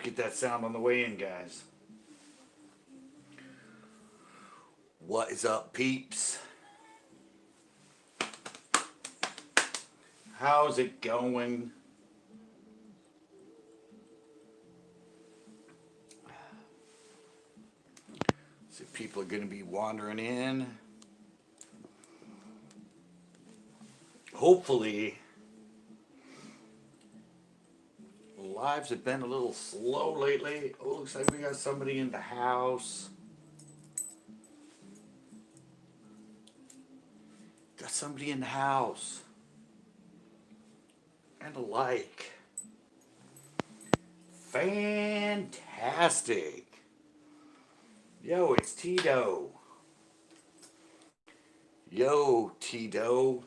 get that sound on the way in, guys. What is up, peeps? How's it going? So people are going to be wandering in. Hopefully, lives have been a little slow lately. Oh, looks like we got somebody in the house. Got somebody in the house. And a like. Fantastic. Yo, it's Tito. Yo, Tito.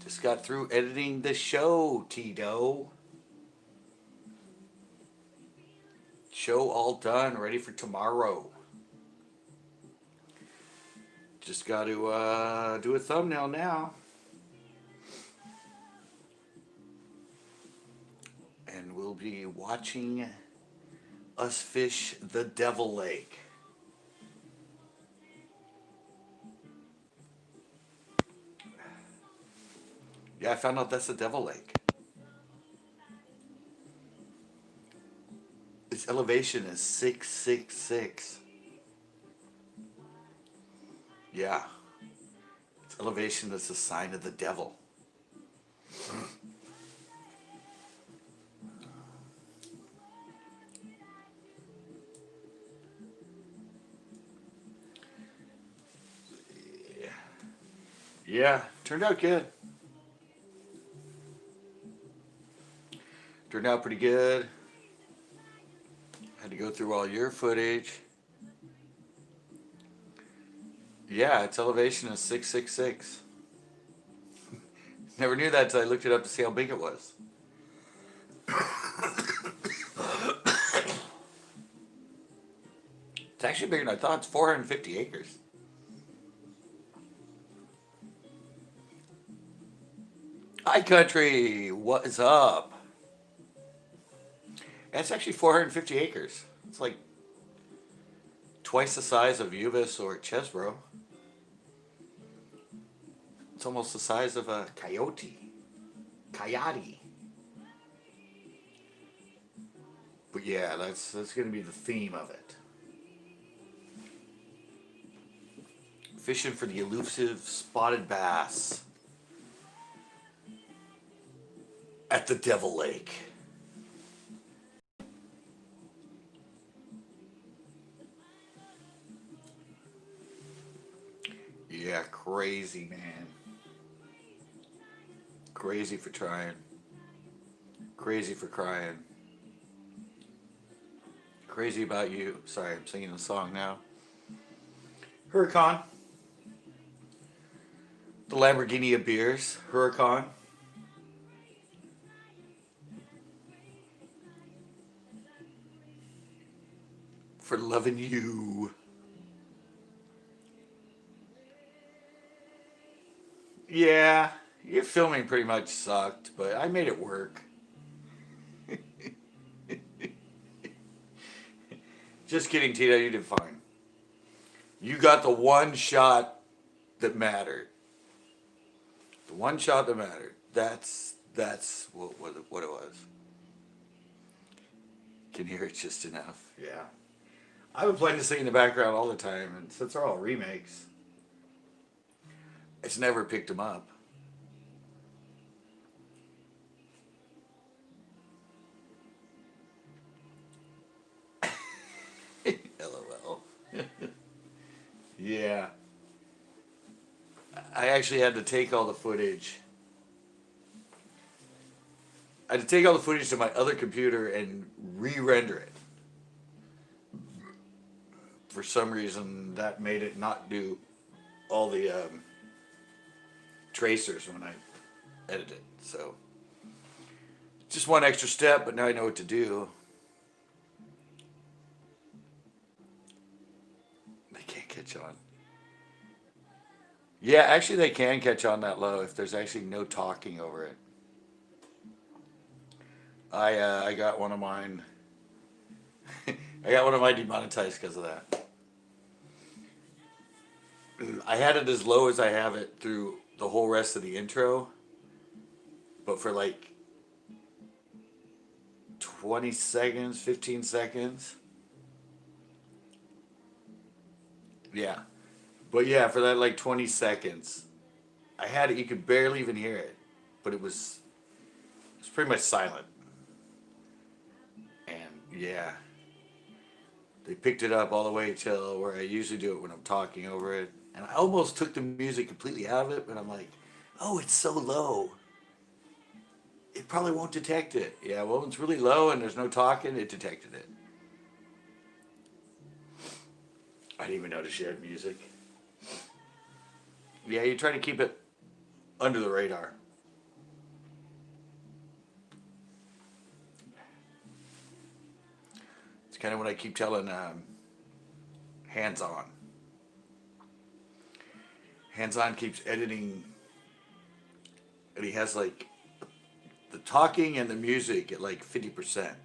Just got through editing the show, Tito. Show all done, ready for tomorrow. Just got to do a thumbnail now. And we'll be watching us fish the Devil Lake. Yeah, I found out that's the Devil Lake. Its elevation is 666. Yeah. Its elevation is a sign of the devil. Yeah, turned out good. Turned out pretty good. Had to go through all your footage. Yeah, its elevation is 666. Never knew that until I looked it up to see how big it was. It's actually bigger than I thought. It's 450 acres. Hi, country. What is up? It's actually 450 acres. It's like twice the size of Uvis or Chesbro. It's almost the size of a coyote. But yeah, that's going to be the theme of it. Fishing for the elusive spotted bass at the Devil Lake. Yeah, crazy, man. Crazy for trying. Crazy for crying. Crazy about you. Sorry, I'm singing a song now. Huracan. The Lamborghini of beers. Huracan. For loving you. Yeah, your filming pretty much sucked, but I made it work. Just kidding, Tito, you did fine. You got the one shot that mattered. The one shot that mattered. That's what it was. Can hear it just enough. Yeah. I've been playing this thing in the background all the time, and since they're all remakes, it's never picked them up. LOL. Yeah. I actually had to take all the footage. I had to take all the footage to my other computer and re-render it. For some reason, that made it not do all the tracers when I edit it. So, just one extra step, but now I know what to do. They can't catch on. Yeah, actually they can catch on that low if there's actually no talking over it. I got one of mine. I got one of mine demonetized because of that. I had it as low as I have it through the whole rest of the intro, but for like 20 seconds, 15 seconds. Yeah. But yeah, for that like 20 seconds, I had it, you could barely even hear it, but it was pretty much silent. And yeah, they picked it up all the way till where I usually do it when I'm talking over it. And I almost took the music completely out of it, but I'm like, oh, it's so low. It probably won't detect it. Yeah, well, it's really low and there's no talking, it detected it. I didn't even notice you had music. Yeah, you try to keep it under the radar. It's kind of what I keep telling Hands On. Hands On keeps editing, and he has like the talking and the music at like 50%.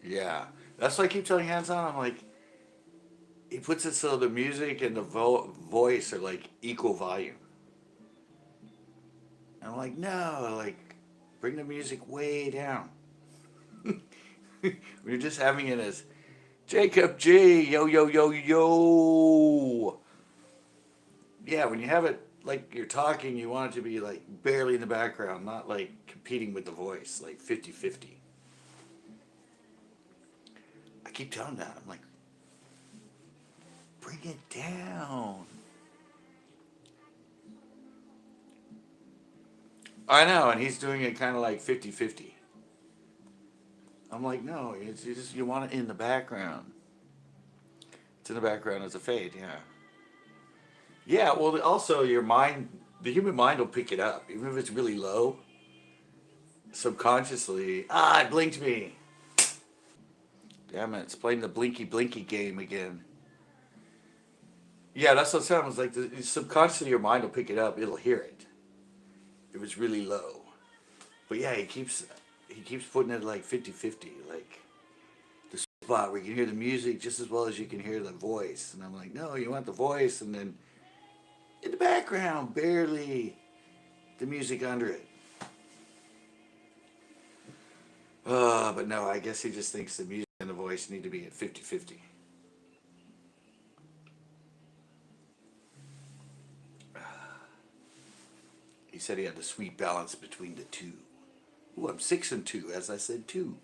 Yeah, that's why I keep telling Hands On. I'm like, he puts it so the music and the voice are like equal volume. And I'm like, no, like bring the music way down. We're just having it as Jacob G, yo, yo, yo, yo. Yeah, when you have it like you're talking, you want it to be like barely in the background, not like competing with the voice, like 50-50. I keep telling that. I'm like, bring it down. I know, and he's doing it kind of like 50-50. I'm like, no, you want it in the background. It's in the background as a fade, yeah. Yeah, well, also your mind, the human mind will pick it up, even if it's really low. Subconsciously, it blinked me. Damn it, it's playing the blinky blinky game again. Yeah, that's what it sounds like. Subconsciously, your mind will pick it up. It'll hear it. It was really low. But yeah, he keeps putting it like 50-50, like the spot where you can hear the music just as well as you can hear the voice. And I'm like, no, you want the voice, and then in the background, barely the music under it. But no, I guess he just thinks the music and the voice need to be at 50-50. He said he had the sweet balance between the two. Ooh, I'm 6 and 2, as I said two.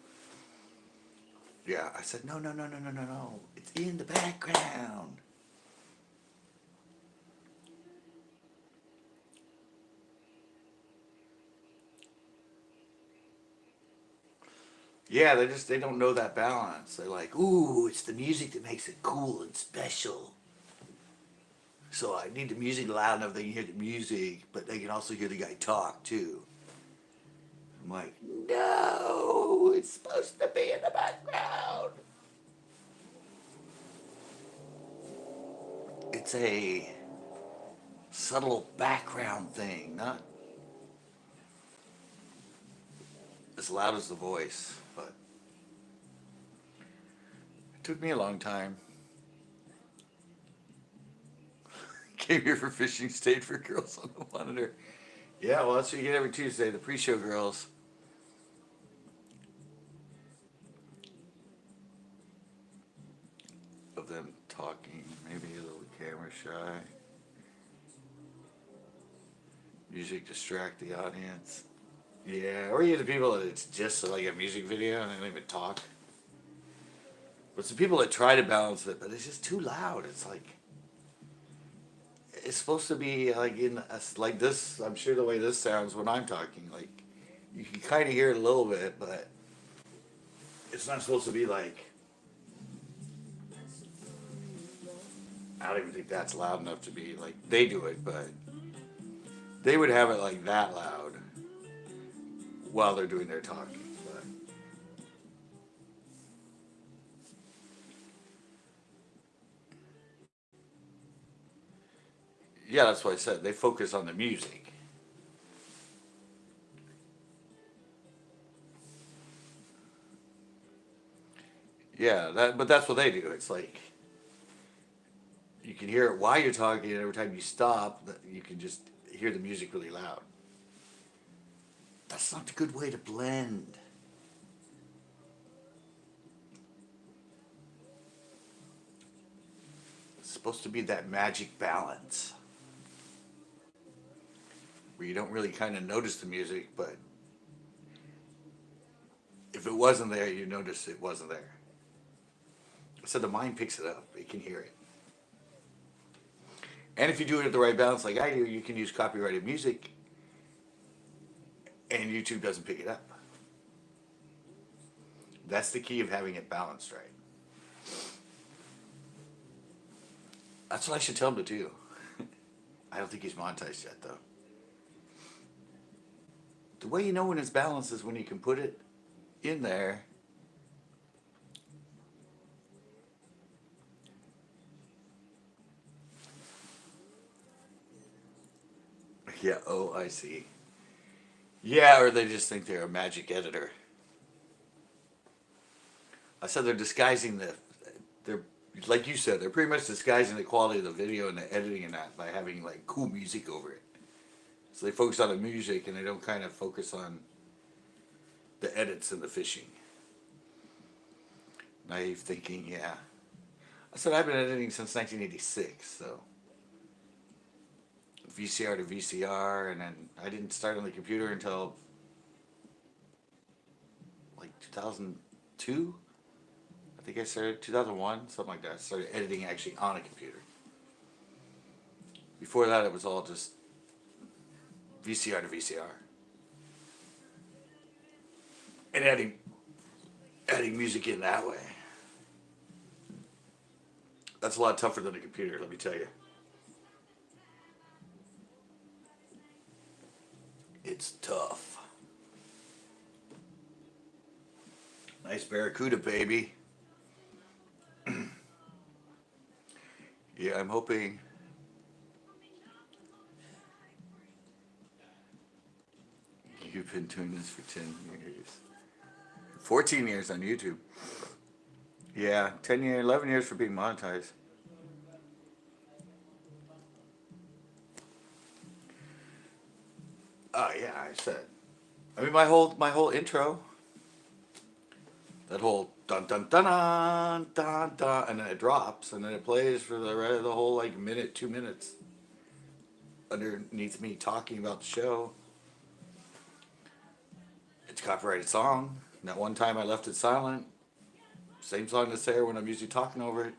Yeah, I said no, no, no, no, no, no, no. It's in the background. Yeah, they don't know that balance. They're like, ooh, it's the music that makes it cool and special. So I need the music loud enough they can hear the music, but they can also hear the guy talk too. I'm like, no, it's supposed to be in the background. It's a subtle background thing, not as loud as the voice, but it took me a long time. Came here for fishing, stayed for girls on the monitor. Yeah, well, that's what you get every Tuesday, the pre-show girls. Of them talking, maybe a little camera shy. Music distract the audience. Yeah, or you get the people that it's just like a music video and they don't even talk. But it's the people that try to balance it, but it's just too loud. It's like it's supposed to be like like this. I'm sure the way this sounds when I'm talking, like you can kind of hear it a little bit, but it's not supposed to be like. I don't even think that's loud enough to be like they do it, but they would have it like that loud while they're doing their talking. But Yeah, that's what I said. They focus on the music. Yeah, but that's what they do. It's like you can hear it while you're talking, and every time you stop, you can just hear the music really loud. That's not a good way to blend. It's supposed to be that magic balance where you don't really kind of notice the music, but if it wasn't there, you notice it wasn't there. So the mind picks it up, it can hear it. And if you do it at the right balance, like I do, you can use copyrighted music and YouTube doesn't pick it up. That's the key of having it balanced right. That's what I should tell him to do. I don't think he's monetized yet, though. The way you know when it's balanced is when you can put it in there. Yeah, oh, I see. Yeah, or they just think they're a magic editor. I said they're disguising they're, like you said, they're pretty much disguising the quality of the video and the editing and that by having like cool music over it. So they focus on the music and they don't kind of focus on the edits and the fishing. Naive thinking, yeah. I said I've been editing since 1986, so VCR to VCR, and then I didn't start on the computer until like 2002. I think I started 2001, something like that. I started editing actually on a computer. Before that, it was all just VCR to VCR. And adding music in that way. That's a lot tougher than a computer, let me tell you. It's tough. Nice Barracuda, baby. Yeah, I'm hoping. You've been doing this for 10 years. 14 years on YouTube. Yeah, 10 years, 11 years for being monetized. Oh yeah, I said. I mean, my whole intro, that whole dun dun dun dun dun dun, and then it drops, and then it plays for the whole like minute, 2 minutes, underneath me talking about the show. It's a copyrighted song. And that one time I left it silent. Same song that's there when I'm usually talking over it.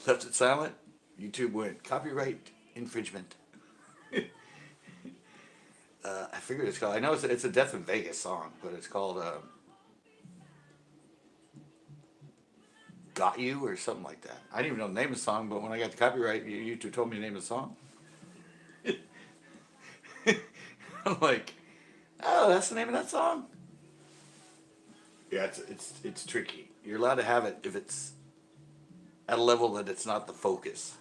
Left it silent. YouTube went copyright infringement. I figured it's called. I know it's a Death in Vegas song, but it's called "Got You" or something like that. I didn't even know the name of the song, but when I got the copyright, YouTube told me the name of the song. I'm like, oh, that's the name of that song. Yeah, it's tricky. You're allowed to have it if it's at a level that it's not the focus.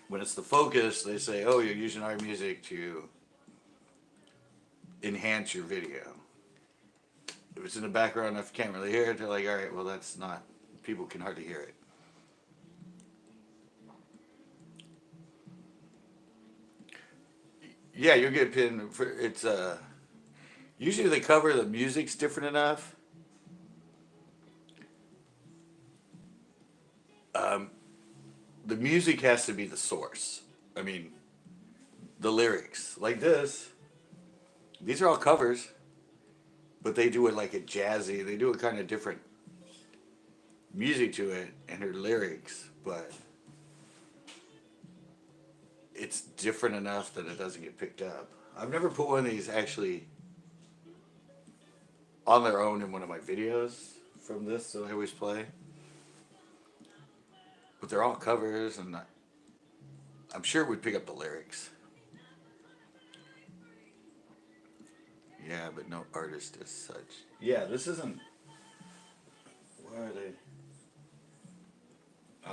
When it's the focus, they say, oh, you're using our music to enhance your video. If it's in the background enough you can't really hear it, they're like, all right, well, that's not, people can hardly hear it. Yeah, you'll get pinned for, it's, usually they cover the music's different enough. The music has to be the source. I mean, the lyrics. Like this, these are all covers, but they do it like a jazzy, they do a kind of different music to it and her lyrics, but it's different enough that it doesn't get picked up. I've never put one of these actually on their own in one of my videos from this that I always play. But they're all covers, and I'm sure it would pick up the lyrics. Yeah, but no artist as such. Yeah, this isn't. Why are they?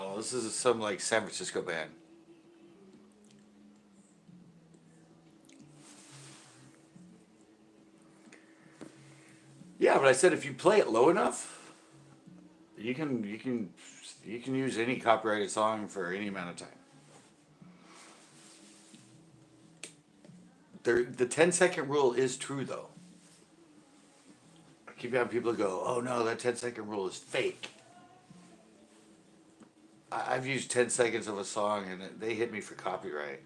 Oh, this is some like San Francisco band. Yeah, but I said if you play it low enough, you can use any copyrighted song for any amount of time. The 10-second rule is true though. I keep having people go, "Oh no, that 10-second rule is fake." I've used 10 seconds of a song and they hit me for copyright.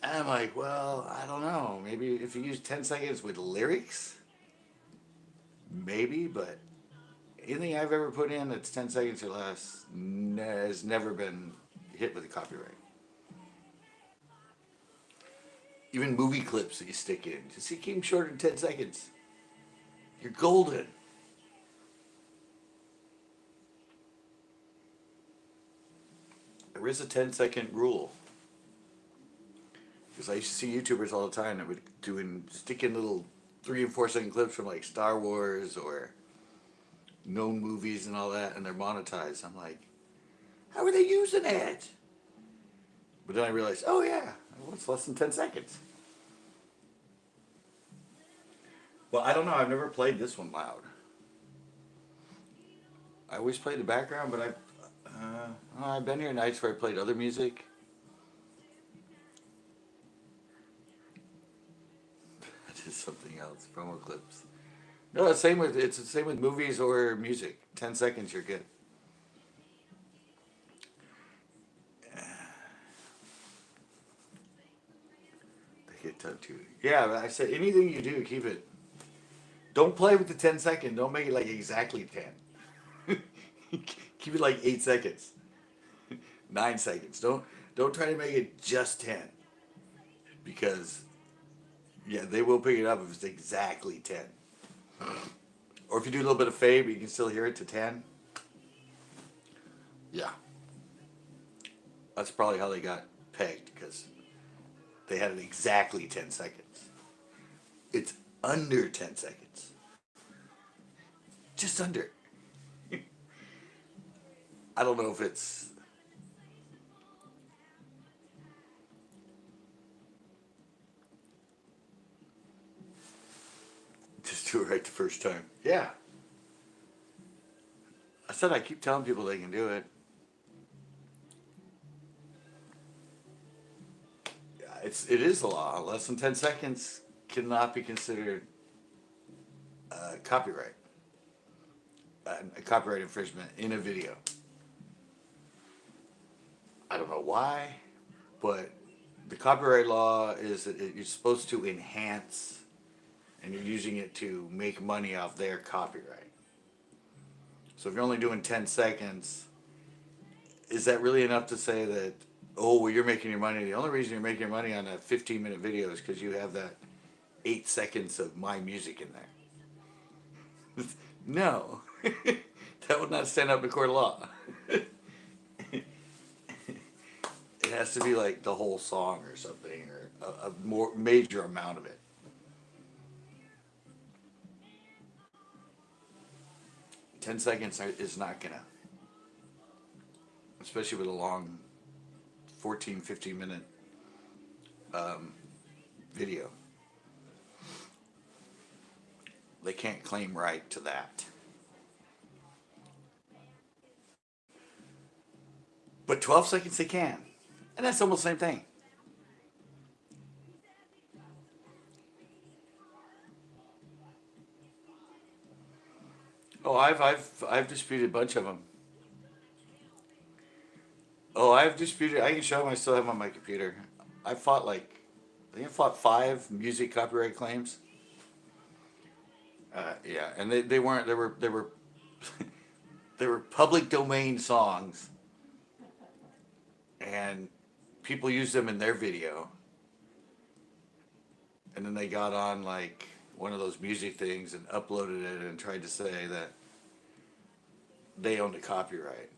And I'm like, well, I don't know. Maybe if you use 10 seconds with lyrics, maybe, but anything I've ever put in that's 10 seconds or less has never been hit with a copyright. Even movie clips that you stick in, just keep them shorter than 10 seconds. You're golden. There is a 10-second rule. Because I used to see YouTubers all the time that would stick in little 3 and 4 second clips from like Star Wars or known movies and all that, and they're monetized. I'm like, how are they using it? But then I realized, oh yeah, well, it's less than 10 seconds. Well, I don't know. I've never played this one loud. I always play the background, but I've been here nights where I played other music. That is something else. Promo clips. No, it's the same with movies or music. 10 seconds, you're good. They get done too. Yeah, I said anything you do, keep it. Don't play with the 10-second. Don't make it like exactly 10. Keep it like 8 seconds. 9 seconds. Don't try to make it just 10. Because yeah, they will pick it up if it's exactly 10. Or if you do a little bit of fade, but you can still hear it to 10. Yeah. That's probably how they got pegged, because they had it exactly 10 seconds. It's under 10 seconds. Just under. I don't know if it's... Just do it right the first time. Yeah. I said I keep telling people they can do it. It is the law. Less than 10 seconds cannot be considered copyright. A copyright infringement in a video. I don't know why, but the copyright law is that you're supposed to enhance, and you're using it to make money off their copyright. So if you're only doing 10 seconds, is that really enough to say that, oh, well, you're making your money? The only reason you're making your money on a 15-minute video is because you have that 8 seconds of my music in there. No. That would not stand up in court of law. It has to be like the whole song or something, or a more major amount of it. Ten seconds is not gonna, especially with a long 14, 15-minute video. They can't claim right to that. But 12 seconds they can. And that's almost the same thing. Oh, I've disputed a bunch of them. Oh, I've disputed. I can show them. I still have them on my computer. I think I fought 5 music copyright claims. Yeah, and they weren't. They were they were public domain songs, and people used them in their video. And then they got on like one of those music things and uploaded it and tried to say that they owned a copyright.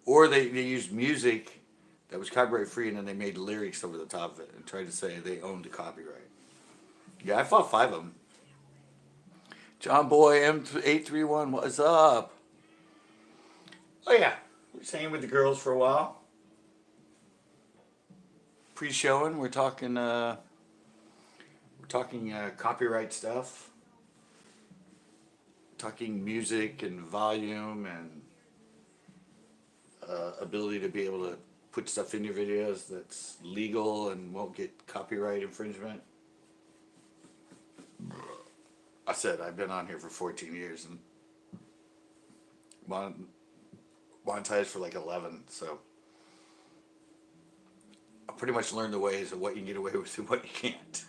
Or they used music that was copyright free and then they made lyrics over the top of it and tried to say they owned the copyright. Yeah, I fought 5 of them. John Boy M831, what's up? Oh yeah, Just hanging with the girls for a while. Pre-showing, we're talking copyright stuff, talking music and volume and ability to be able to put stuff in your videos that's legal and won't get copyright infringement. I said I've been on here for 14 years and monetized for like 11, so I pretty much learned the ways of what you can get away with and what you can't.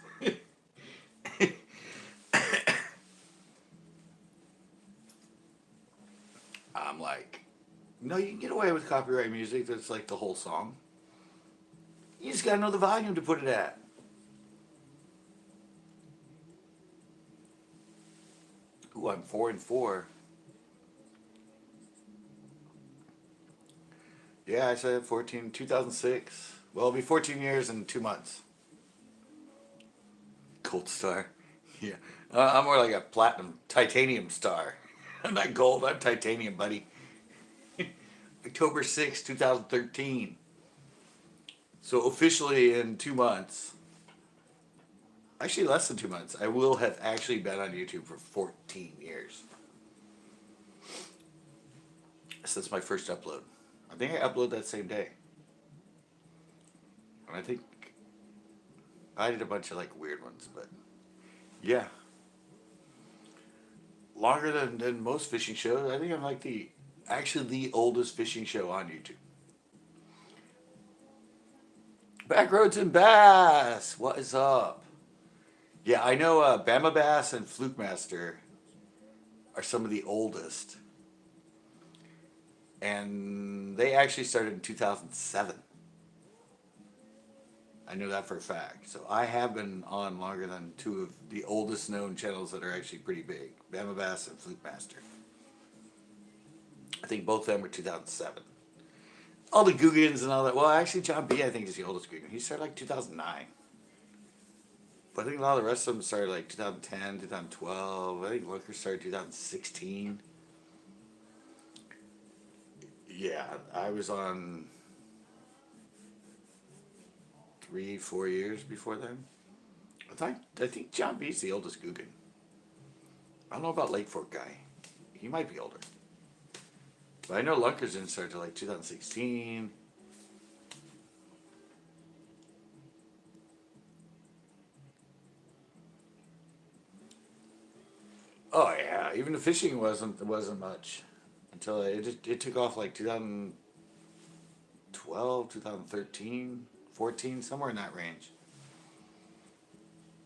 I'm like, no, you can get away with copyright music that's like the whole song. You just gotta know the volume to put it at. Ooh, I'm 4-4. Yeah, I said 2006. Well, it'll be 14 years and 2 months. Gold star. Yeah. I'm more like a platinum, titanium star. I'm not gold, I'm titanium, buddy. October 6, 2013. So officially in 2 months, actually less than 2 months, I will have actually been on YouTube for 14 years. Since my first upload. I think I uploaded that same day. And I think I did a bunch of like weird ones, but yeah. Longer than most fishing shows. I think I'm like actually the oldest fishing show on YouTube. Backroads and Bass, what is up? Yeah, I know Bama Bass and Fluke Master are some of the oldest. And they actually started in 2007. I know that for a fact. So I have been on longer than two of the oldest known channels that are actually pretty big. Bama Bass and Fluke Master. I think both of them were 2007. All the Googans and all that. Well, actually, John B, I think, is the oldest Googan. He started like 2009. But I think a lot of the rest of them started like 2010, 2012. I think Looker started 2016. Yeah, I was on 3-4 years before then. I think John B's the oldest Googan. I don't know about Lake Fork guy. He might be older. But I know Lunkers didn't start till like 2016. Oh yeah, even the fishing wasn't much until it took off like 2012, 2013, 14, somewhere in that range.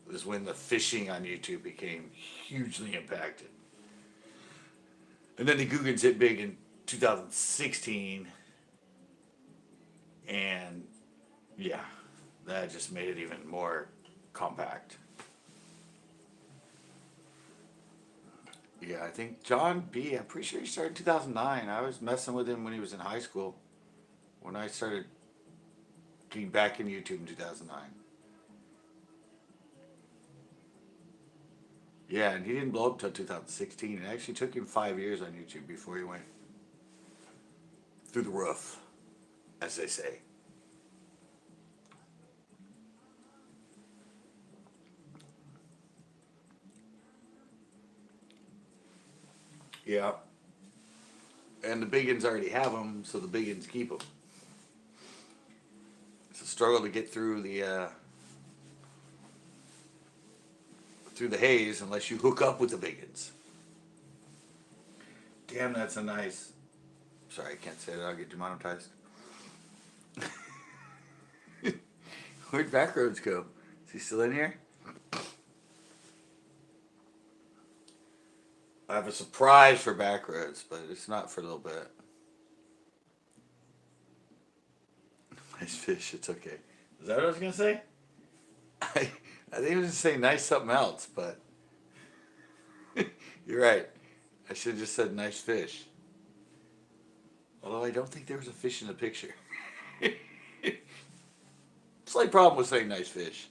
It was when the fishing on YouTube became hugely impacted. And then the Googans hit big in 2016. And yeah, that just made it even more compact. Yeah, I think John B, I'm pretty sure he started in 2009. I was messing with him when he was in high school. When I started getting back in YouTube in 2009. Yeah, and he didn't blow up until 2016. It actually took him 5 years on YouTube before he went through the roof, as they say. Yeah. And the biggins already have them, so the biggins keep them. It's a struggle to get through the haze unless you hook up with the biggins. Damn, that's a nice. Sorry, I can't say that. I'll get demonetized. Where'd Backroads go? Is he still in here? I have a surprise for Backroads, but it's not for a little bit. Nice fish, it's okay. Is that what I was gonna say? I think I was gonna say nice something else, but you're right. I should have just said nice fish. Although I don't think there was a fish in the picture. Slight problem with saying nice fish.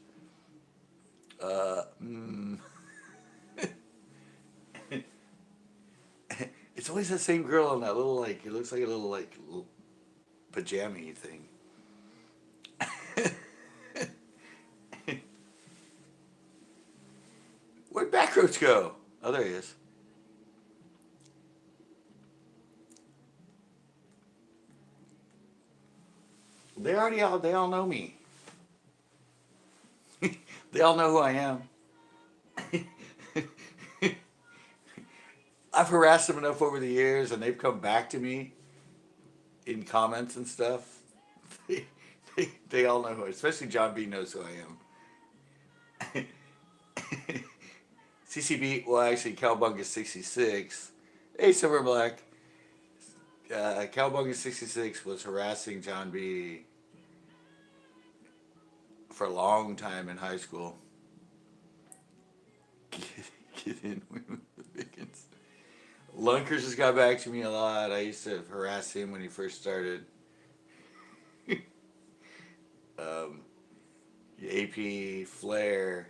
It's always that same girl in that little, like, it looks like a little, like, pajama thing. Where'd Backroads go? Oh, there he is. They all know me. They all know who I am. I've harassed them enough over the years, and they've come back to me in comments and stuff. They all know who, especially John B knows who I am. CCB, well, actually, Cowbungus 66. Hey, Silver Black. Cowbungus 66 was harassing John B for a long time in high school. Get in with the Pickens. Lunkers has got back to me a lot. I used to harass him when he first started. AP, Flair.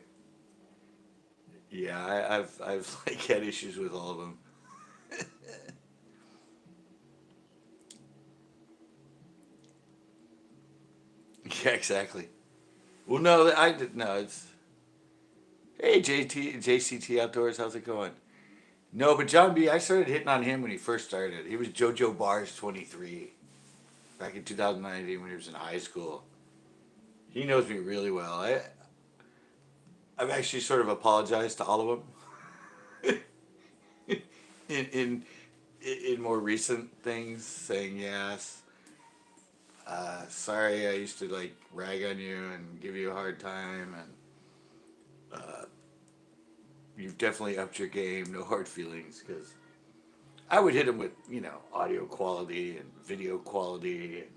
Yeah, I've like had issues with all of them. Yeah, exactly. Well, no, I did no. It's hey JCT Outdoors. How's it going? No, but John B. I started hitting on him when he first started. He was JoJo Bars 23 back in 2019 when he was in high school. He knows me really well. I've actually sort of apologized to all of them in, in in more recent things, saying yes. Sorry, I used to like rag on you and give you a hard time, and you've definitely upped your game. No hard feelings, because I would hit him with audio quality and video quality, and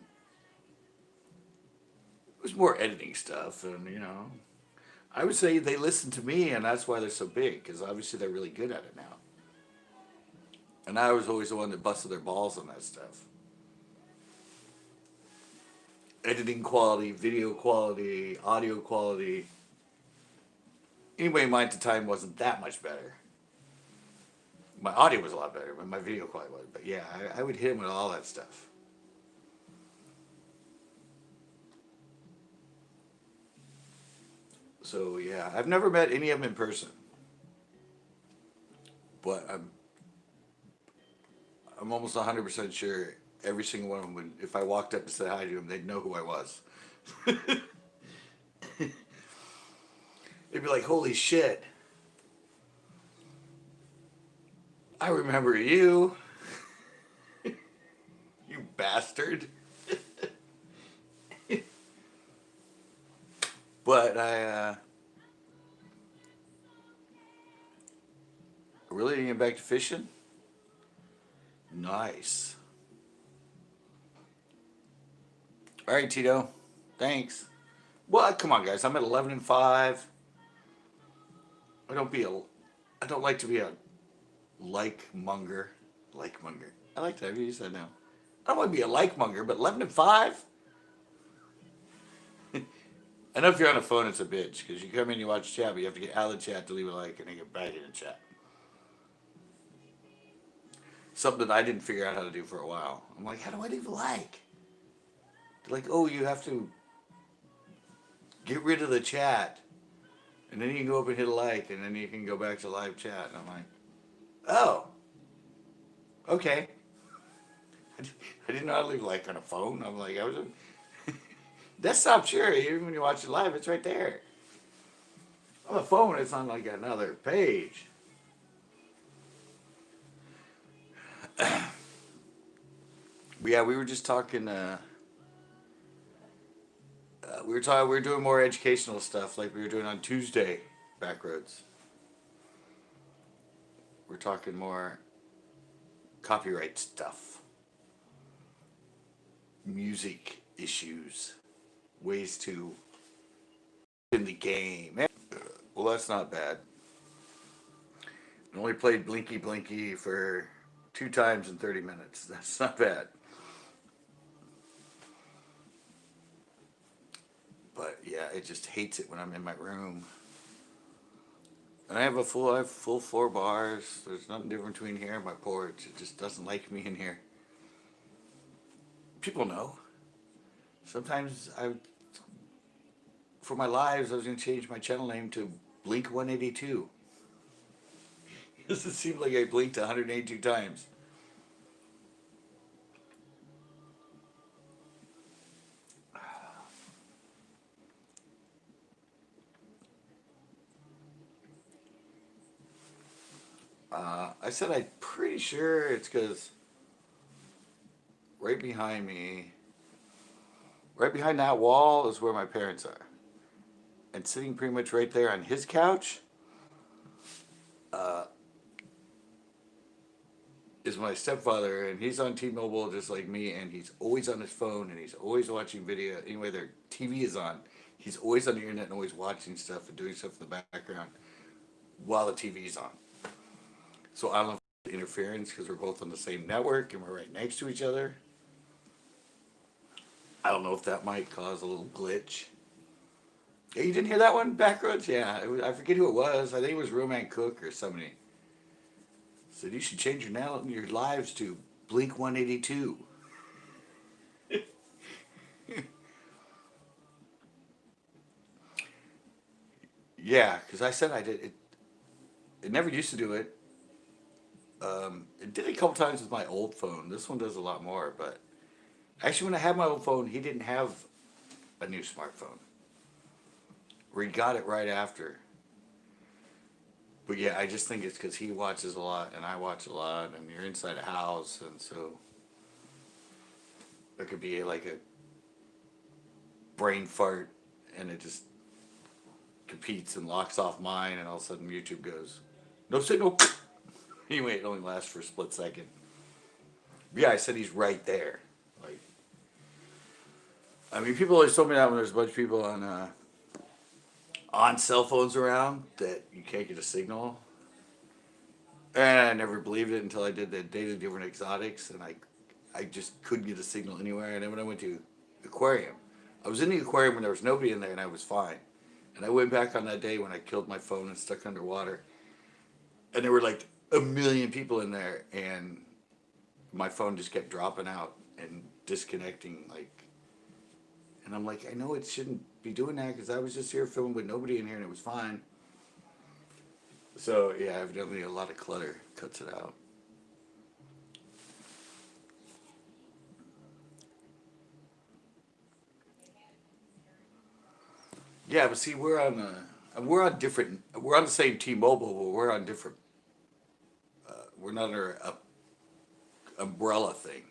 it was more editing stuff, and I would say they listen to me, and that's why they're so big, because obviously they're really good at it now. And I was always the one that busted their balls on that stuff. Editing quality, video quality, audio quality. Anyway, mine at the time wasn't that much better. My audio was a lot better, but my video quality wasn't. But yeah, I would hit him with all that stuff. So yeah, I've never met any of them in person, but I'm almost 100% sure every single one of them would, if I walked up and said hi to them, they'd know who I was. They'd be like, "Holy shit, I remember you, you bastard." But I really didn't get back to fishing. Nice. All right, Tito. Thanks. Well, come on, guys. I'm at 11-5. I don't like to be a like monger. Like monger. I like that. Have you used that now? I don't want to be a like monger, but 11-5. I know if you're on a phone, it's a bitch, because you come in, you watch chat, but you have to get out of the chat to leave a like, and then get back in the chat. Something that I didn't figure out how to do for a while. I'm like, how do I leave a like? They're like, oh, you have to get rid of the chat, and then you can go up and hit a like, and then you can go back to live chat. And I'm like, oh, okay. I didn't know how to leave a like on a phone. I'm like, I was a desktop, sure. Even when you watch it live, it's right there. On the phone, it's on like another page. But yeah, we were just talking. We were doing more educational stuff, like we were doing on Tuesday, Backroads. We're talking more copyright stuff, music issues, ways to in the game. Well, that's not bad. I only played Blinky Blinky for 2 times in 30 minutes. That's not bad. But yeah, it just hates it when I'm in my room. And I have full 4 bars. There's nothing different between here and my porch. It just doesn't like me in here. People know. Sometimes for my lives, I was going to change my channel name to Blink 182. Because it seemed like I blinked 182 times. I said I'm pretty sure it's because right behind me, right behind that wall is where my parents are. And sitting pretty much right there on his couch is my stepfather, and he's on T-Mobile just like me, and he's always on his phone, and he's always watching video. Anyway, their TV is on. He's always on the internet and always watching stuff and doing stuff in the background while the TV's on. So I don't know if it's interference because we're both on the same network and we're right next to each other. I don't know if that might cause a little glitch. Yeah, you didn't hear that one, Backroads? Yeah, I forget who it was. I think it was Roman Cook or somebody. Said you should change your lives to Blink 182. Yeah, because I said I did it. It never used to do it. It did it a couple times with my old phone. This one does a lot more, but actually, when I had my old phone, he didn't have a new smartphone. We got it right after. But yeah, I just think it's because he watches a lot and I watch a lot, and you're inside a house, and so there could be like a brain fart, and it just competes and locks off mine, and all of a sudden YouTube goes, no signal. Anyway, it only lasts for a split second. But yeah, I said he's right there. Like, I mean, people always told me that when there's a bunch of people on cell phones around that you can't get a signal. And I never believed it until I did the Date of Different Exotics, and I just couldn't get a signal anywhere. And then when I went to aquarium, I was in the aquarium when there was nobody in there, and I was fine. And I went back on that day when I killed my phone and stuck underwater, and there were like a million people in there, and my phone just kept dropping out and disconnecting, like. And I'm like, I know it shouldn't be doing that because I was just here filming with nobody in here and it was fine. So yeah, evidently a lot of clutter cuts it out. Yeah, but see, we're on different. We're on the same T-Mobile, but we're on different. We're not under a umbrella thing.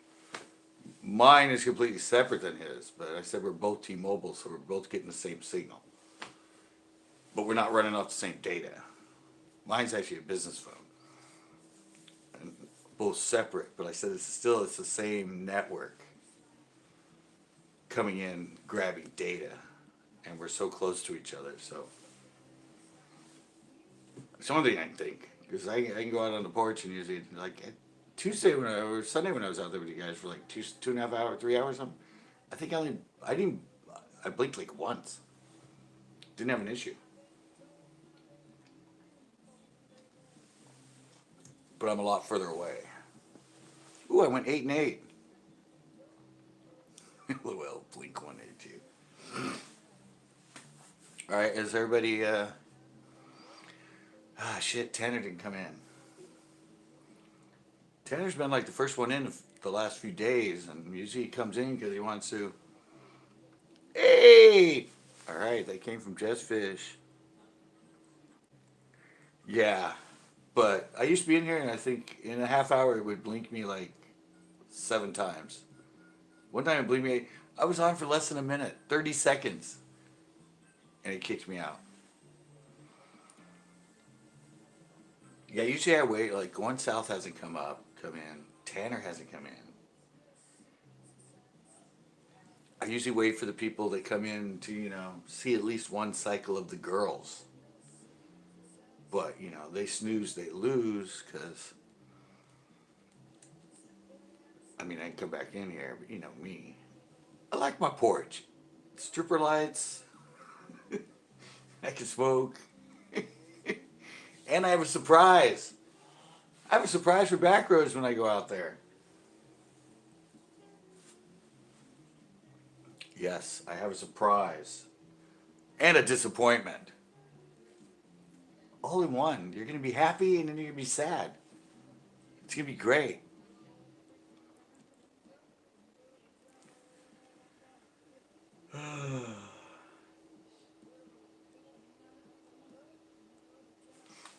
Mine is completely separate than his, but I said we're both T-Mobile, so we're both getting the same signal. But we're not running off the same data. Mine's actually a business phone. And both separate, but I said it's the same network coming in, grabbing data, and we're so close to each other, so. It's the only thing I can think, because I can go out on the porch and usually, like, Tuesday or Sunday when I was out there with you guys for like 2.5 hours, 3 hours, something. I think I blinked like once. Didn't have an issue. But I'm a lot further away. Ooh, I went 8 and 8. Well, Blink 182. All right, is everybody? Shit, Tanner didn't come in. Tanner's been like the first one in the last few days, and usually he comes in because he wants to. Hey! All right, they came from Jessfish. Yeah, but I used to be in here, and I think in a half hour it would blink me like 7 times. One time it blinked me, I was on for less than a minute, 30 seconds, and it kicked me out. Yeah, usually I wait, like Going South hasn't come in. Tanner hasn't come in. I usually wait for the people that come in to, see at least one cycle of the girls. But, they snooze, they lose, because, I mean, I can come back in here, but me. I like my porch. Stripper lights. I can smoke. And I have a surprise. I have a surprise for Backroads when I go out there. Yes, I have a surprise. And a disappointment. All in one. You're going to be happy and then you're going to be sad. It's going to be great.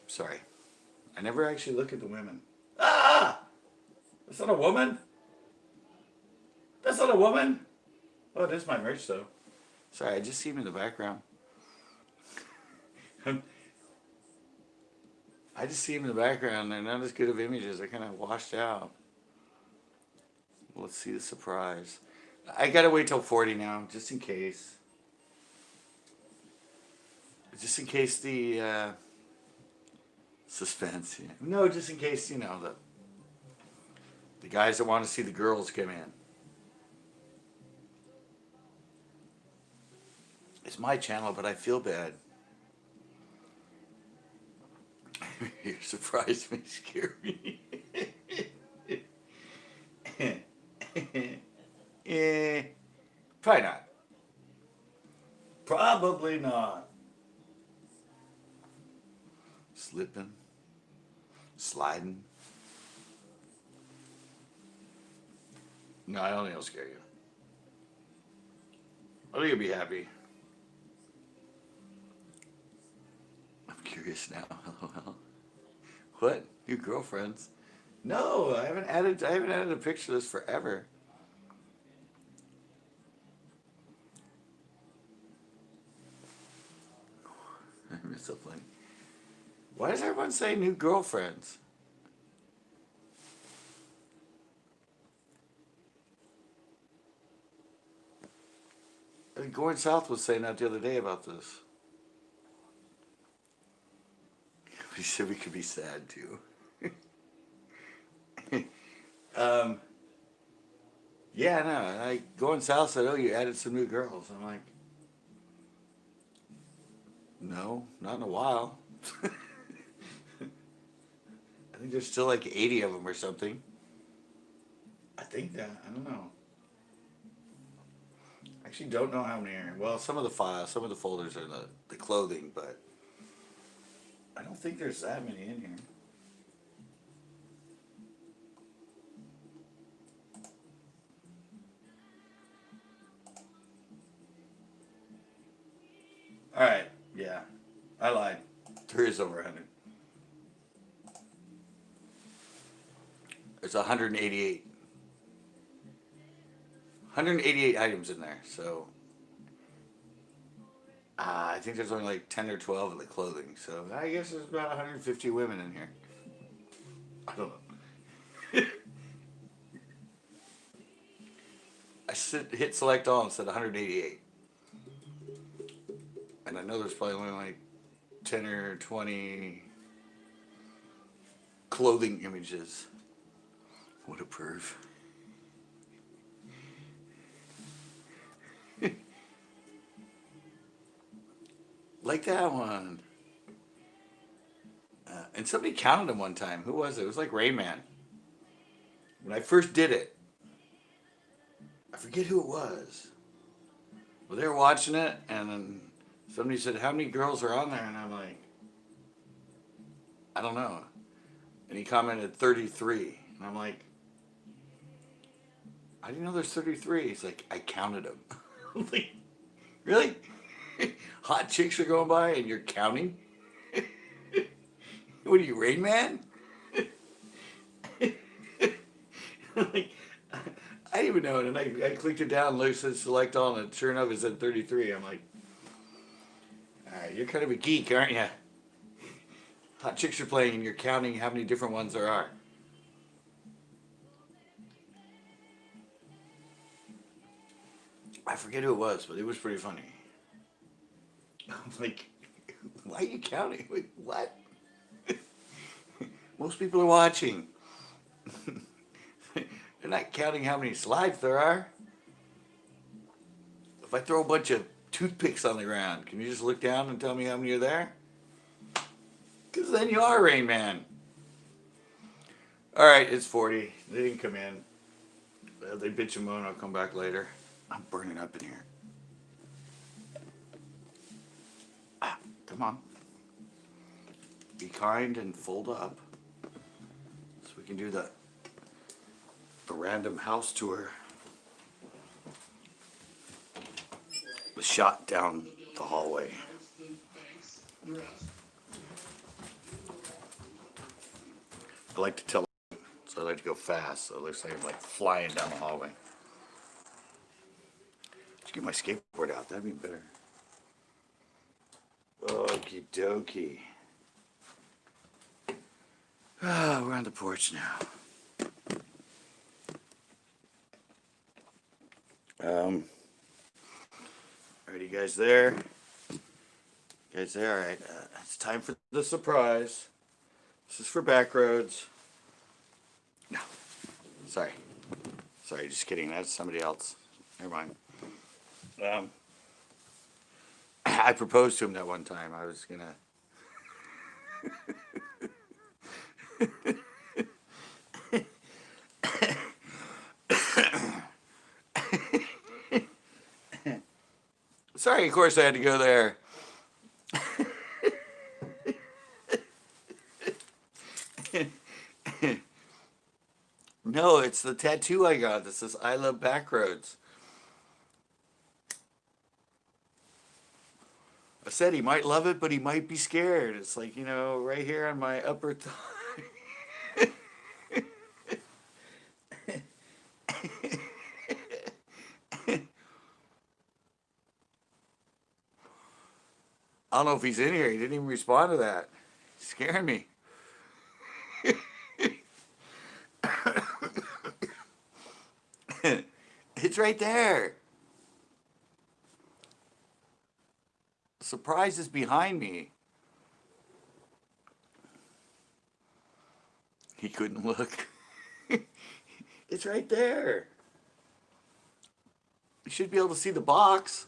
Sorry. I never actually look at the women. Ah! That's not a woman? That's not a woman? Oh, it is my merch though. Sorry, I just see him in the background. I just see him in the background. They're not as good of images. They're kind of washed out. Let's see the surprise. I gotta wait till 40 now, just in case. Just in case the suspense. Yeah. No, just in case, you know, the guys that want to see the girls come in. It's my channel, but I feel bad. Your surprise may scare me. Probably not. Probably not. Slipping. Sliding. No, I don't think it'll scare you. I think you'll be happy. I'm curious now. What? New girlfriends? No, I haven't added a picture to this forever. I miss something. Why does everyone say new girlfriends? I mean, Going South was saying that the other day about this. He said we could be sad too. Yeah, no. Going South said, "Oh, you added some new girls." I'm like, no, not in a while. I think there's still like 80 of them or something. I think that. I don't know. I actually don't know how many are. Well, some of the files, some of the folders are the clothing, but I don't think there's that many in here. Alright, yeah. I lied. There is over 100. There's 188. 188 items in there, so I think there's only like 10 or 12 of the clothing, so I guess there's about 150 women in here. I don't know. Hit select all and said 188. And I know there's probably only like 10 or 20 clothing images. What a perv. Like that one. And somebody counted them one time. Who was it? It was like Rayman. When I first did it, I forget who it was. Well, they were watching it, and then somebody said, "How many girls are on there?" And I'm like, "I don't know." And he commented 33. And I'm like, "I didn't know there's 33. He's like, "I counted them." I'm like, really? Hot chicks are going by and you're counting? What are you, Rain Man? Like, I didn't even know it. And I clicked it down, looked, said select all, and sure enough, it said 33. I'm like, all right, you're kind of a geek, aren't you? Hot chicks are playing and you're counting how many different ones there are. I forget who it was, but it was pretty funny. I'm like, why are you counting? Like, what? Most people are watching. They're not counting how many slides there are. If I throw a bunch of toothpicks on the ground, can you just look down and tell me how many are there? Because then you are Rain Man. Alright, it's 40. They didn't come in. They bitch and moan, I'll come back later. I'm burning up in here. Come on. Be kind and fold up. So we can do the random house tour. The shot down the hallway. I like to tell, so I like to go fast, so it looks like I'm like flying down the hallway. Let's get my skateboard out, that'd be better. Okie dokie. Ah, we're on the porch now. Alright, you guys there? You guys there? Alright, it's time for the surprise. This is for Backroads. No, sorry. Sorry, just kidding. That's somebody else. Never mind. I proposed to him that one time. I was gonna. Sorry, of course I had to go there. No, it's the tattoo I got that says I love Backroads. I said he might love it, but he might be scared. It's like, you know, right here on my upper thigh. I don't know if he's in here. He didn't even respond to that. He's scaring me. It's right there. The surprise is behind me. He couldn't look. It's right there. You should be able to see the box.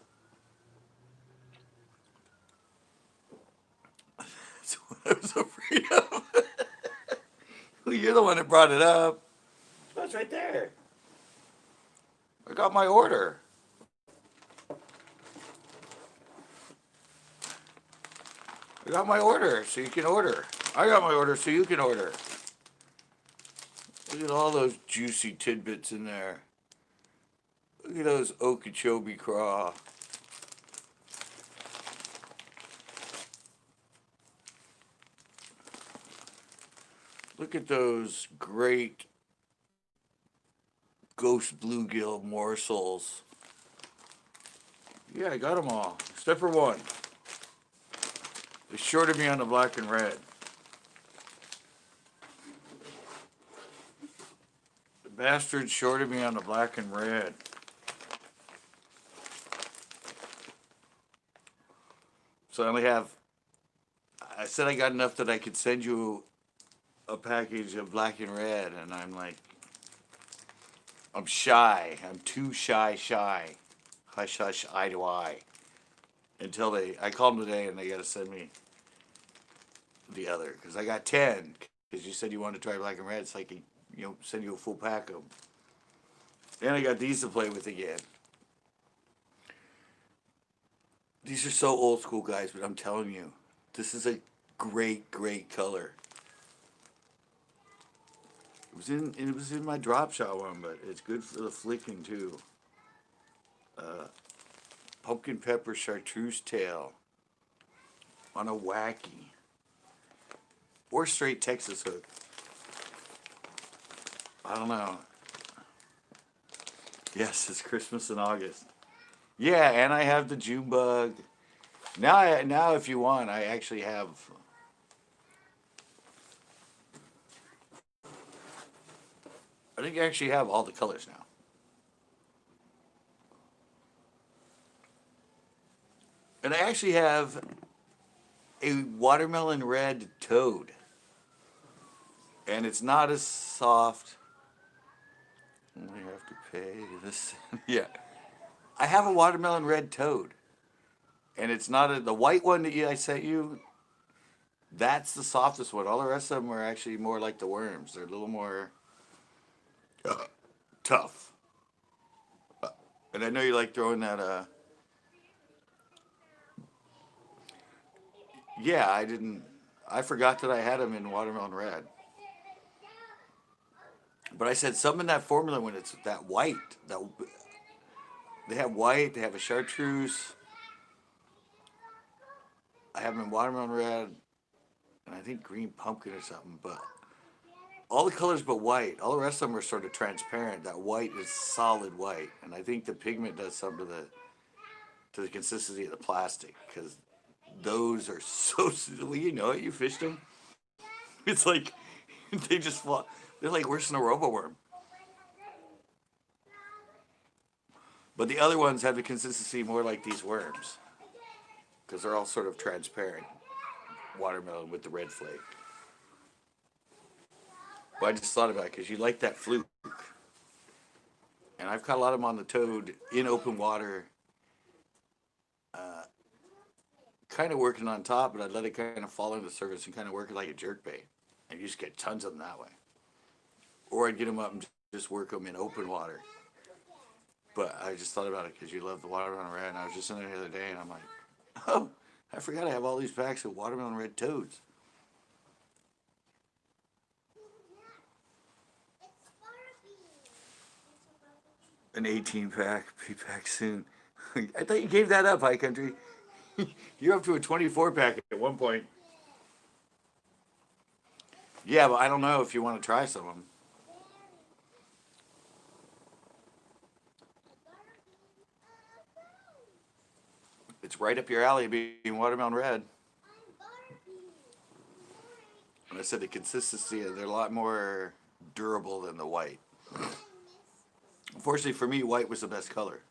That's what I was afraid of. Well, you're the one that brought it up. Oh, it's right there. I got my order. I got my order, so you can order. I got my order, so you can order. Look at all those juicy tidbits in there. Look at those Okeechobee craw. Look at those great ghost bluegill morsels. Yeah, I got them all, except for one. They shorted me on the black and red. The bastard shorted me on the black and red. So I only have, I said I got enough that I could send you a package of black and red, and I'm like, I'm shy. I'm too shy. Hush, hush, eye to eye. Until I called them today and they got to send me the other. Because I got 10. Because you said you wanted to try black and red. It's like, send you a full pack of them. Then I got these to play with again. These are so old school, guys, but I'm telling you, this is a great, great color. It was in my drop shot one, but it's good for the flicking too. Pumpkin pepper chartreuse tail on a wacky or straight Texas hook. I don't know. Yes, it's Christmas in August. Yeah, and I have the June bug. Now, if you want, I actually have. I think I actually have all the colors now. And I actually have a watermelon red toad. And it's not as soft. I have to pay this. Yeah. I have a watermelon red toad. And it's not the white one that I sent you. That's the softest one. All the rest of them are actually more like the worms. They're a little more tough. And I know you like throwing that Yeah, I didn't. I forgot that I had them in watermelon red. But I said something in that formula when it's that white. That they have white. They have a chartreuse. I have them in watermelon red, and I think green pumpkin or something. But all the colors but white. All the rest of them are sort of transparent. That white is solid white, and I think the pigment does something to the consistency of the plastic because those are so. Well, you know it. You fished them. It's like they just fall. They're like worse than a robo worm. But the other ones have the consistency more like these worms because they're all sort of transparent watermelon with the red flake. But I just thought about it because you like that fluke. And I've caught a lot of them on the toad in open water, kind of working on top, but I'd let it kind of fall into the surface and kind of work it like a jerk bait. And you just get tons of them that way. Or I'd get them up and just work them in open water. But I just thought about it because you love the watermelon red. And I was just in there the other day and I'm like, oh, I forgot I have all these packs of watermelon red toads. An 18 pack, be back soon. I thought you gave that up, High Country. You're up to a 24 pack at one point. Yeah, but I don't know if you want to try some of them. It's right up your alley being watermelon red. And I said the consistency, they're a lot more durable than the white. Unfortunately for me, white was the best color.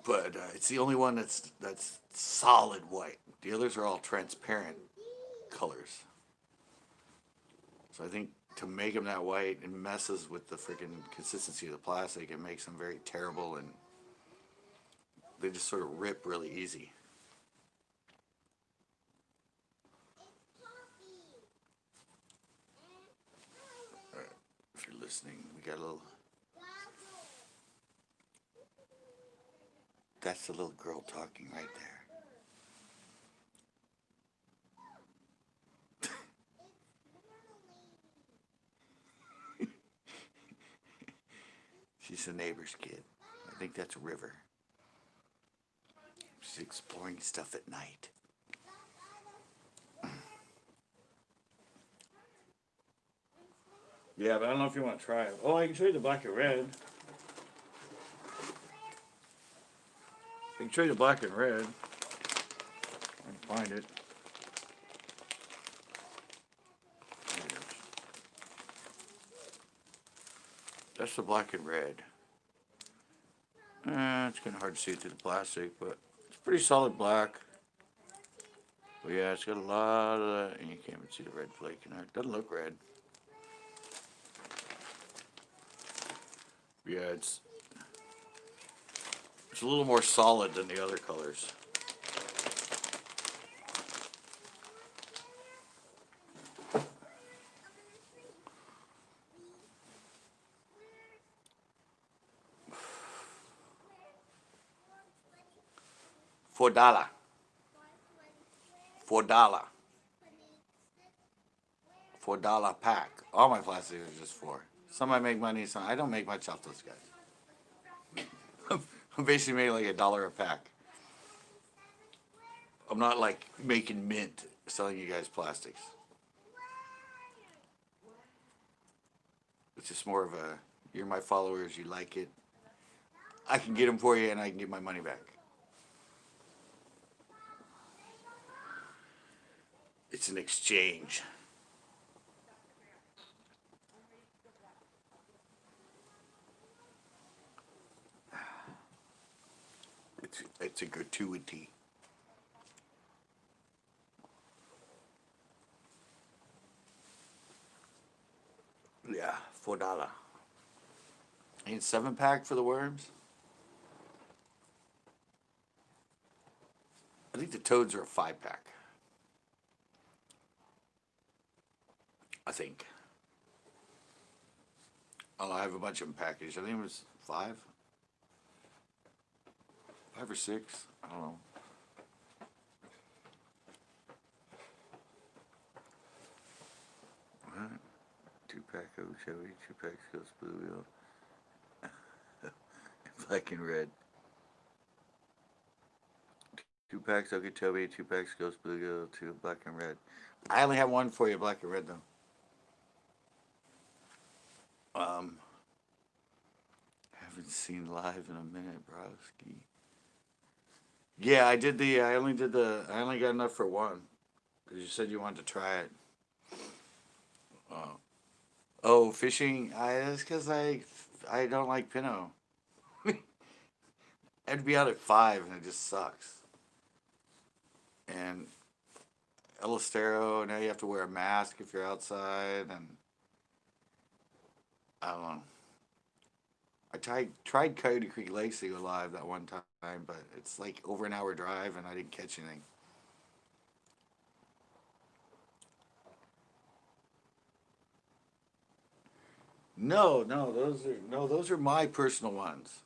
But it's the only one that's solid white. The others are all transparent colors. So I think to make them that white, it messes with the freaking consistency of the plastic. It makes them very terrible, and they just sort of rip really easy. All right, if you're listening, we got a little. That's the little girl talking right there. She's the neighbor's kid. I think that's River. She's exploring stuff at night. Yeah, but I don't know if you want to try it. Oh, I can show you the black and red. I can show you the black and red. I can find it. That's the black and red. It's kind of hard to see through the plastic, but it's pretty solid black. But yeah, it's got a lot of that, and you can't even see the red flake in there. It doesn't look red. Yeah, it's a little more solid than the other colors. $4. $4. $4 pack. All my plastic is just $4. Some I make money, some I don't make much off those guys. I'm basically making like $1 a pack. I'm not like making mint selling you guys plastics. It's just more of a, you're my followers, you like it. I can get them for you and I can get my money back. It's an exchange. It's a gratuity. Yeah, $4. Ain't 7-pack for the worms? I think the toads are a 5-pack. I think. Oh, I have a bunch of them packaged. I think it was 5. 5 or 6. I don't know. What? 2-pack Okeechobee, 2-pack Ghost Blue Wheel. Black and red. 2 packs Okeechobee, 2 packs Ghost Blue Wheel, 2 black and red. I only have one for you, black and red though. Haven't seen live in a minute, broski. Yeah, I did the. I only got enough for one, because you said you wanted to try it. Oh, fishing. That's because I don't like Pinot. I'd be out at 5, and it just sucks. And El Estero, now you have to wear a mask if you're outside, and I don't know. I tried Coyote Creek Lakes to go live that one time, but it's like over an hour drive, and I didn't catch anything. No, those are my personal ones.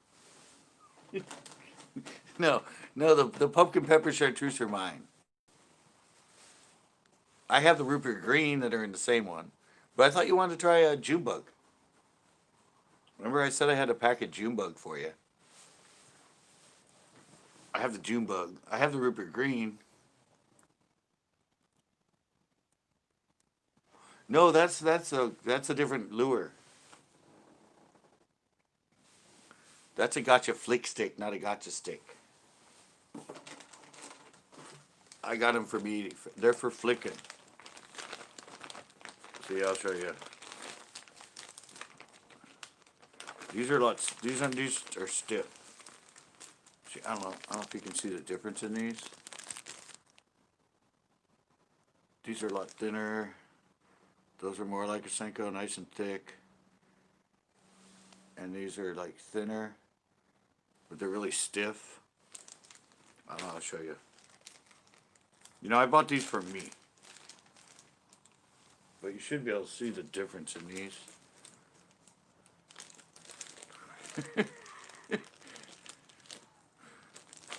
No, the pumpkin pepper chartreuse are mine. I have the Rupert Green that are in the same one, but I thought you wanted to try a June bug. Remember I said I had a pack of June bug for you. I have the June bug. I have the Rupert Green. No, that's a different lure. That's a gotcha flick stick, not a gotcha stick. I got them for me. They're for flicking. See, I'll show you. These are lots. These are stiff. See, I don't know if you can see the difference in these. These are a lot thinner. Those are more like a Senko, nice and thick. And these are like thinner, but they're really stiff. I don't know, I'll show you. You know, I bought these for me. But you should be able to see the difference in these.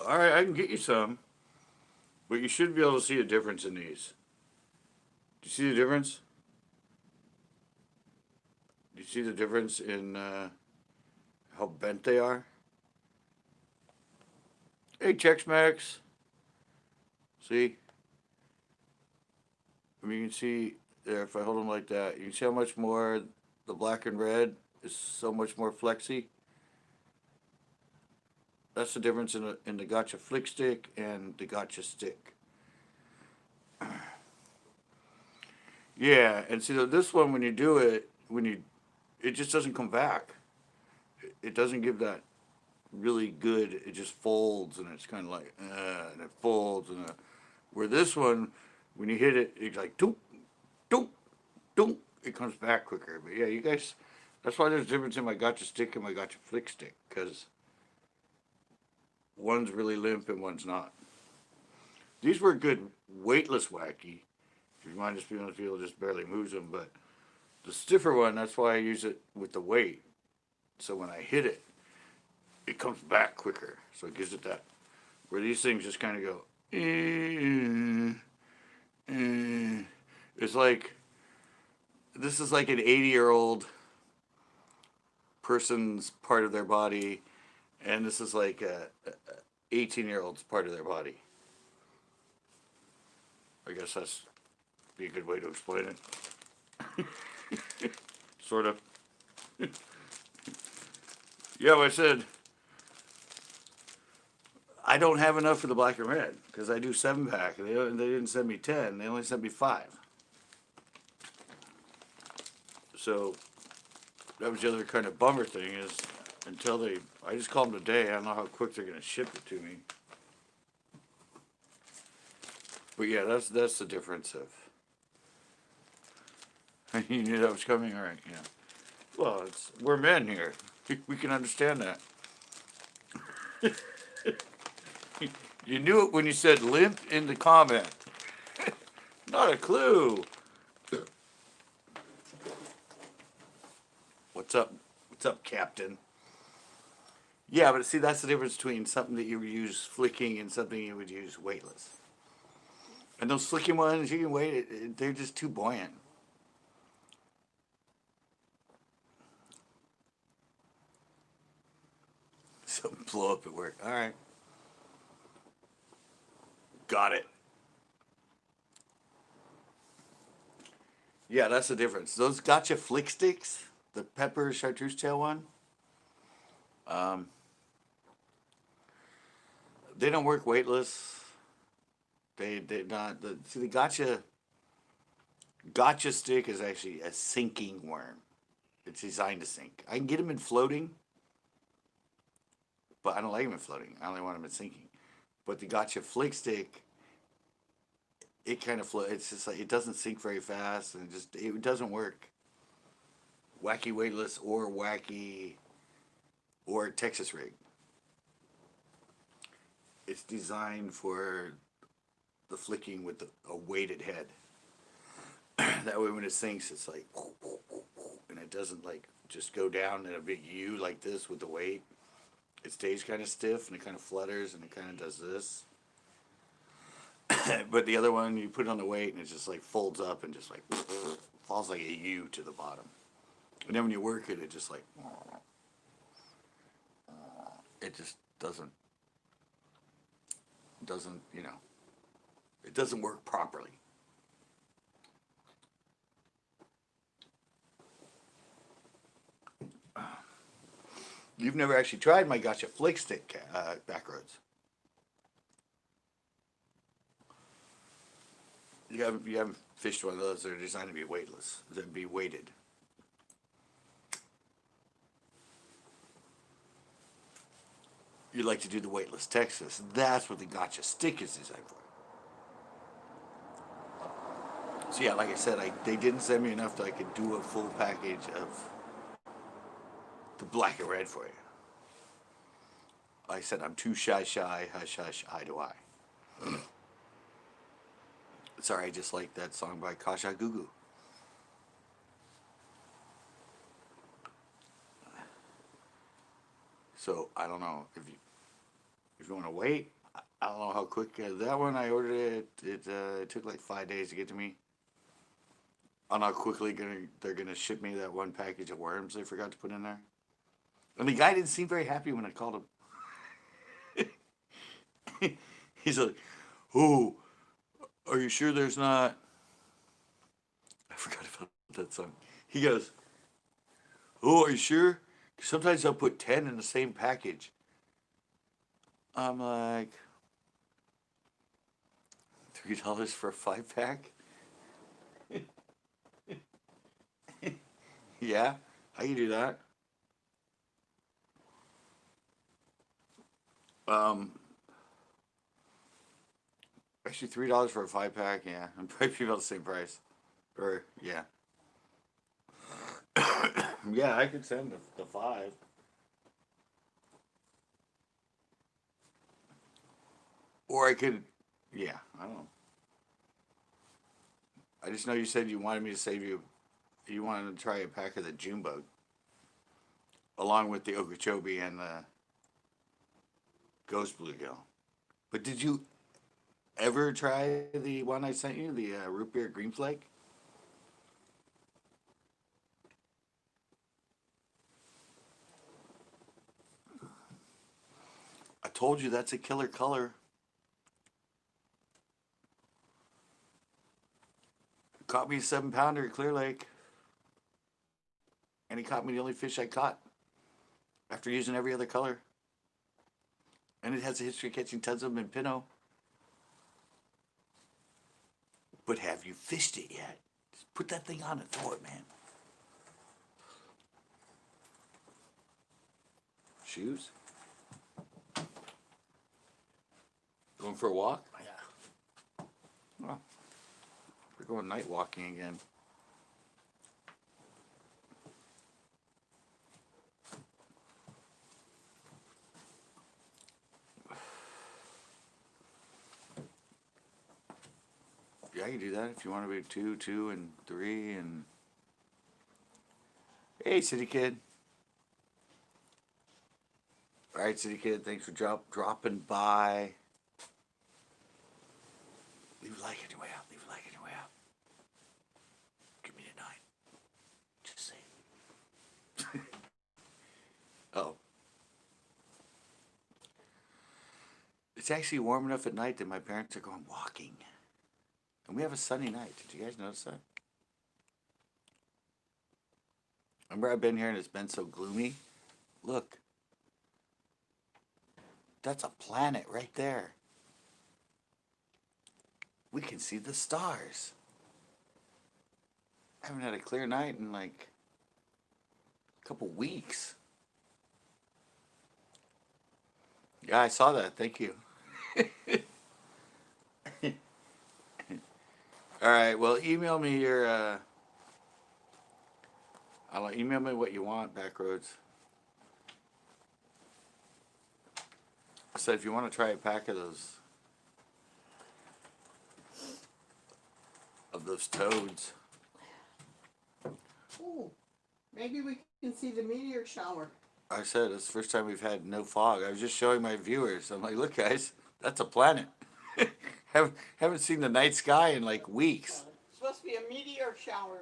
Alright, I can get you some. But you should be able to see a difference in these. Do you see the difference? Do you see the difference in how bent they are? Hey, Chex-Max. See? I mean, you can see there, if I hold them like that, you can see how much more the black and red is so much more flexy. That's the difference in the gotcha flick stick and the gotcha stick. Yeah, and see this one, when you do it, it just doesn't come back. It doesn't give that really good. It just folds, and it's kind of like, and it folds, and where this one, when you hit it, it's like doop, doop, doop. It comes back quicker. But yeah, you guys, that's why there's a difference in my gotcha stick and my gotcha flick stick, because one's really limp and one's not. These were good weightless wacky. If you mind just being on the field, just barely moves them. But the stiffer one, that's why I use it with the weight. So when I hit it, it comes back quicker. So it gives it that. Where these things just kind of go. It's like, this is like an 80-year-old person's part of their body, and this is like a 18-year-old's part of their body. I guess that's be a good way to explain it. Sort of. Yeah, I said I don't have enough for the black and red because I do 7-pack. They didn't send me 10. They only sent me 5. So that was the other kind of bummer thing is until I just called them today. I don't know how quick they're going to ship it to me. But yeah, that's the difference of. You knew that was coming, all right? Yeah. Well, we're men here. We can understand that. You knew it when you said limp in the comment. Not a clue. What's up? What's up, Captain? Yeah, but see, that's the difference between something that you would use flicking and something you would use weightless. And those flicking ones, you can they're just too buoyant. So blow up at work. All right. Got it. Yeah, that's the difference. Those gotcha flick sticks, the pepper chartreuse tail one, um, they don't work weightless. They not the see the gotcha stick is actually a sinking worm. It's designed to sink. I can get them in floating, but I don't like them in floating. I only want them in sinking. But the gotcha flick stick, it kind of float. It's just like it doesn't sink very fast, and it doesn't work. Wacky weightless or wacky or Texas rig. It's designed for the flicking with a weighted head. That way when it sinks, it's like, and it doesn't like just go down in a big U like this with the weight. It stays kind of stiff and it kind of flutters and it kind of does this. But the other one, you put it on the weight and it just like folds up and just like falls like a U to the bottom. And then when you work it, it just like, it just doesn't, it doesn't work properly. You've never actually tried my gotcha flick stick backroads. You haven't fished one of those that are designed to be weightless, that be weighted. You like to do the weightless Texas. That's what the gotcha stick is designed for. So yeah, like I said, they didn't send me enough that I could do a full package of the black and red for you. Like I said, I'm too shy, hush, hush, eye to eye. Sorry, I just like that song by Kasha Gugu. So I don't know if you want to wait. I don't know how quick that one I ordered it. It took like 5 days to get to me. I don't know how quickly they're gonna ship me that one package of worms they forgot to put in there. And the guy didn't seem very happy when I called him. He's like, "Oh, are you sure there's not?" I forgot about that song. He goes, "Oh, are you sure? Sometimes they'll put 10 in the same package." I'm like, $3 for a 5 pack? Yeah, how you do that? Um, Actually, $3 for a 5 pack. Yeah, I'm probably about the same price. Or yeah, yeah, I could send the five. Or I could, yeah, I don't know. I just know you said you wanted me to save you. You wanted to try a pack of the June bug, along with the Okeechobee and the Ghost Bluegill. But did you ever try the one I sent you, the root beer green flake? I told you that's a killer color. Caught me a 7 pounder at Clear Lake, and he caught me the only fish I caught after using every other color. And it has a history of catching tons of them in Pinot. But have you fished it yet? Just put that thing on and throw it, man. Shoes? Going for a walk? Yeah. Well, we're going night walking again. Yeah, I can do that if you want to be 2, 2, and 3, and hey, city kid. All right, City Kid, thanks for dropping by. Leave a like on your way out. Leave a like on your way out. Give me a 9. Just say. Oh. It's actually warm enough at night that my parents are going walking. And we have a sunny night. Did you guys notice that? Remember I've been here and it's been so gloomy? Look. That's a planet right there. We can see the stars. I haven't had a clear night in like a couple weeks. Yeah, I saw that. Thank you. All right. Well, email me your. Email me what you want, Backroads. I said if you want to try a pack of those toads. Ooh, maybe we can see the meteor shower. I said it's the first time we've had no fog. I was just showing my viewers. I'm like, look, guys, that's a planet. haven't seen the night sky in like weeks. It's supposed to be a meteor shower.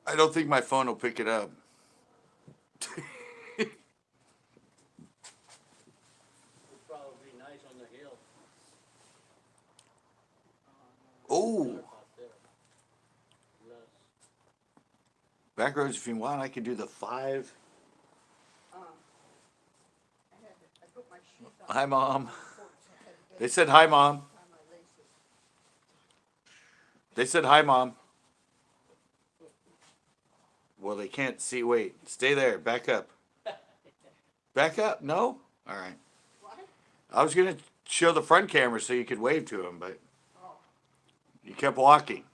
I don't think my phone will pick it up. It'd probably be nice on the hill. Oh, Out there. Less. Backroads, if you want, I can do the 5. I put my sheet on. Hi, Mom. They said hi, Mom. They said hi, Mom. Well, they can't see. Wait, stay there. Back up. Back up? No? All right. What? I was going to show the front camera so you could wave to him, but Oh. you kept walking.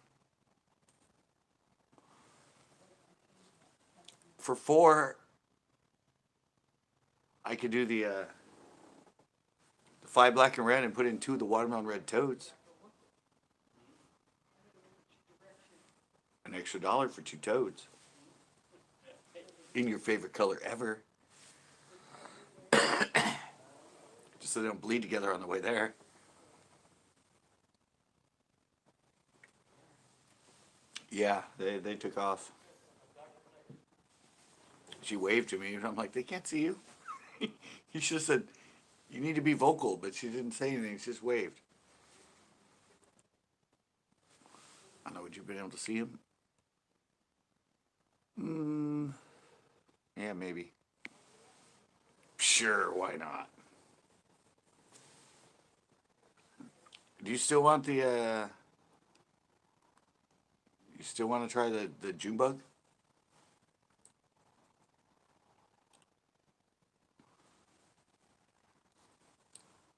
For 4, I could do the 5 black and red and put in 2 of the watermelon red toads. An extra $1 for 2 toads. In your favorite color ever. Just so they don't bleed together on the way there. Yeah, they took off. She waved to me, and I'm like, they can't see you. You should have said, you need to be vocal, but she didn't say anything. She just waved. I don't know, would you have been able to see him? Yeah, maybe. Sure, why not? Do you still want the, you still want to try the June bug?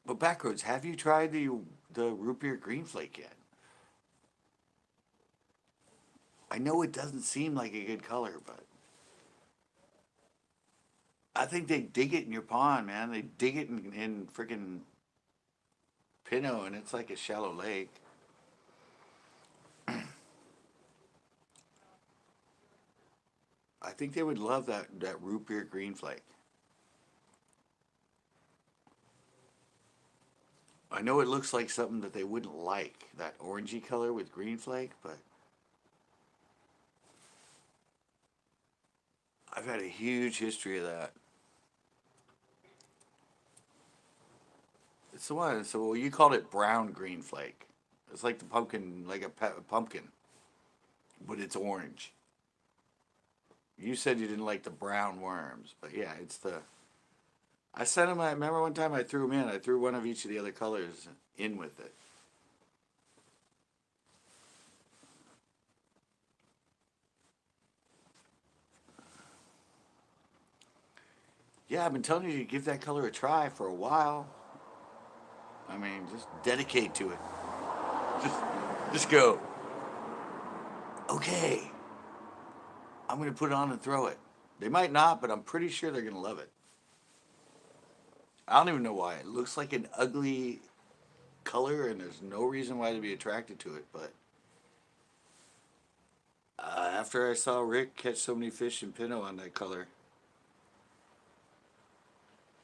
But Backroads, have you tried the root beer green flake yet? I know it doesn't seem like a good color, but I think they dig it in your pond, man. They dig it in freaking Pinot, and it's like a shallow lake. I think they would love that root beer green flake. I know it looks like something that they wouldn't like, that orangey color with green flake, but I've had a huge history of that. It's the one. So well, you called it brown green flake. It's like the pumpkin, like a pumpkin, but it's orange. You said you didn't like the brown worms, but yeah, it's the. I sent them. I remember one time I threw them in. I threw one of each of the other colors in with it. Yeah, I've been telling you to give that color a try for a while. I mean, just dedicate to it. Just go. Okay. I'm going to put it on and throw it. They might not, but I'm pretty sure they're going to love it. I don't even know why. It looks like an ugly color, and there's no reason why to be attracted to it, but after I saw Rick catch so many fish in Pinot on that color,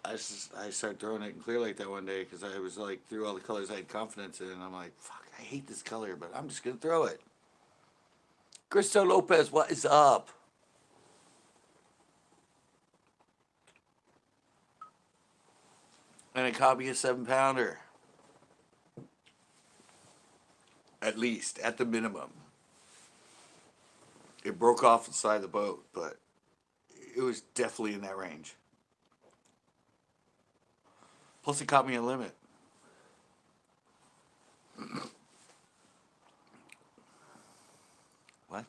I started throwing it in clear like that one day because I was like through all the colors I had confidence in, and I'm like, fuck, I hate this color, but I'm just gonna throw it. Cristo Lopez, what is up? And it caught me a 7-pounder. At least, at the minimum. It broke off inside the boat, but it was definitely in that range. Plus, it caught me a limit. What?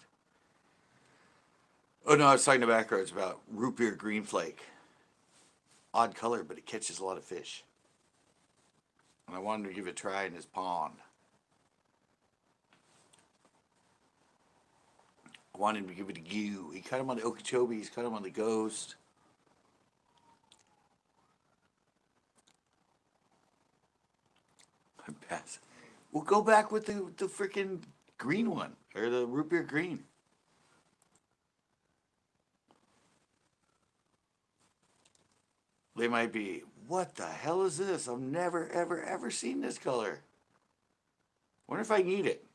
Oh no, I was talking to Backroads about root beer green flake. Odd color, but it catches a lot of fish. And I wanted to give it a try in his pond. I wanted him to give it a go. He caught him on the Okeechobee. He's caught him on the Ghost. I'm passing. We'll go back with the freaking green one. Or the root beer green. They might be, what the hell is this? I've never, ever, ever seen this color. Wonder if I can eat it.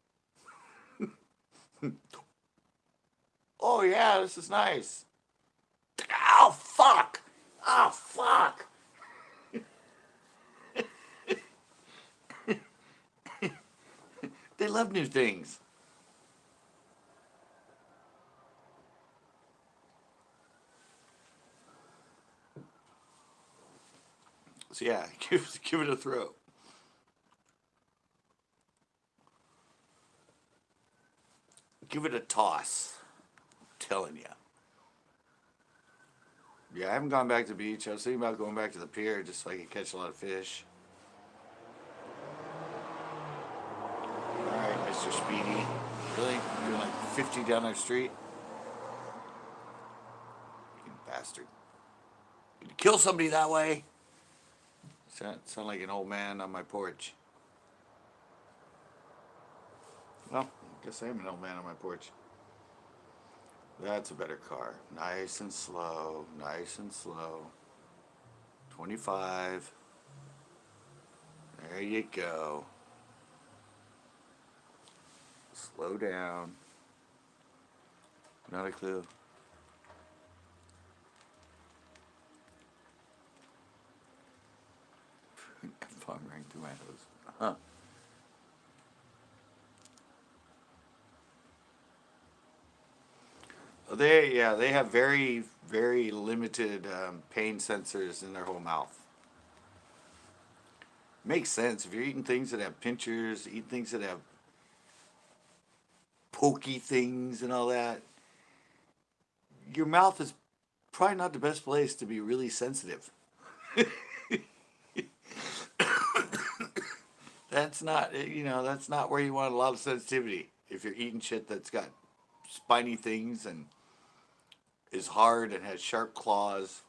Oh yeah, this is nice. Oh fuck! Oh fuck! They love new things. So yeah, give it a throw. Give it a toss. I'm telling you. Yeah, I haven't gone back to the beach. I was thinking about going back to the pier just so I could catch a lot of fish. Alright, Mr. Speedy. Really? You're doing like 50 down our street? You bastard. Did you kill somebody that way? Sound like an old man on my porch. Well, I guess I am an old man on my porch. That's a better car. Nice and slow. Nice and slow. 25. There you go. Slow down. Not a clue. F-bomb rang through my hose. Huh. They have very, very limited pain sensors in their whole mouth. Makes sense. If you're eating things that have pinchers, eating things that have pokey things and all that, your mouth is probably not the best place to be really sensitive. That's not, that's not where you want a lot of sensitivity. If you're eating shit that's got spiny things and is hard and has sharp claws,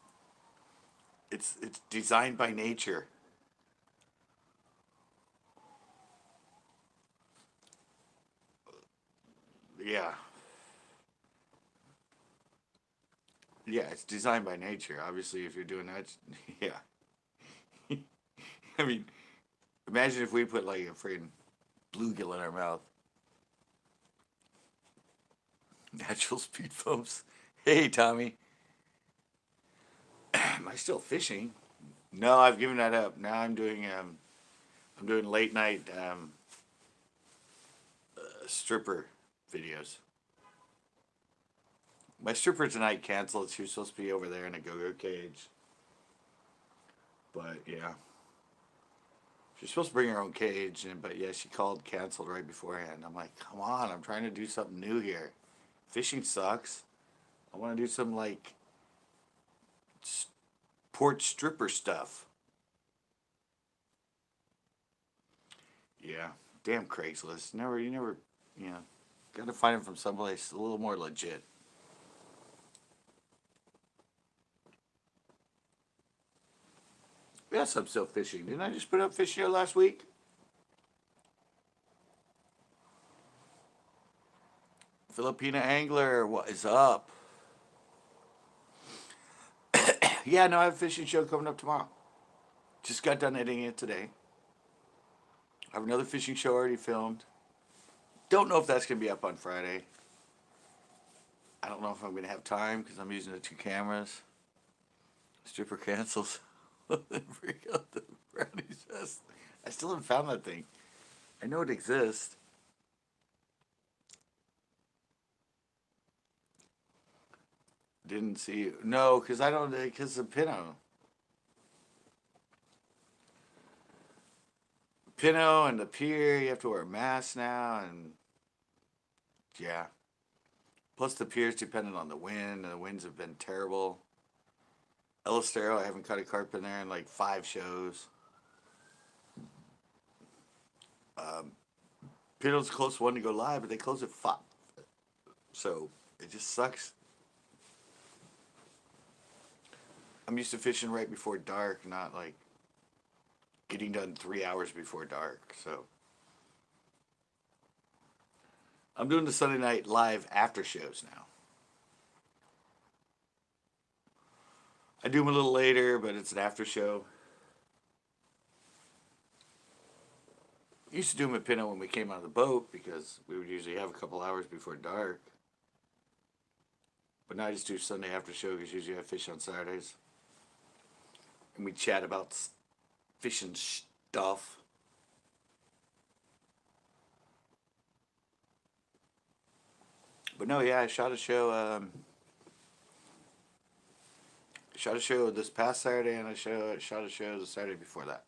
it's designed by nature. Yeah. Yeah, it's designed by nature. Obviously, if you're doing that, yeah. I mean, imagine if we put like a freaking bluegill in our mouth. Natural speed bumps. Hey, Tommy. Am I still fishing? No, I've given that up. Now I'm doing late night stripper videos. My stripper tonight canceled. She was supposed to be over there in a go-go cage. But yeah. She's supposed to bring her own cage, but yeah, she called, canceled right beforehand. I'm like, come on, I'm trying to do something new here. Fishing sucks. I want to do some like port stripper stuff. Yeah, damn Craigslist. You never, got to find them from someplace a little more legit. Yes, I'm still fishing. Didn't I just put up fish here last week? Filipina angler, what is up? Yeah, no, I have a fishing show coming up tomorrow. Just got done editing it today. I have another fishing show already filmed. Don't know if that's going to be up on Friday. I don't know if I'm going to have time because I'm using the 2 cameras. Stripper cancels. Freak out the brownies fest. I still haven't found that thing. I know it exists. Didn't see you. No, because I don't, because of Pinot. Pinot and the pier, you have to wear a mask now, and yeah. Plus the pier's dependent on the wind, and the winds have been terrible. El Estero, I haven't cut a carp in there in like 5 shows. Pinot's the close one to go live, but they close at 5. So it just sucks. I'm used to fishing right before dark, not like getting done 3 hours before dark. So I'm doing the Sunday night live after shows now. I do them a little later, but it's an after show. Used to do them at Pinot when we came out of the boat because we would usually have a couple hours before dark. But now I just do Sunday after show because usually I fish on Saturdays. And we chat about fishing stuff. But no, yeah, I shot a show. Shot a show this past Saturday, and I shot a show the Saturday before that.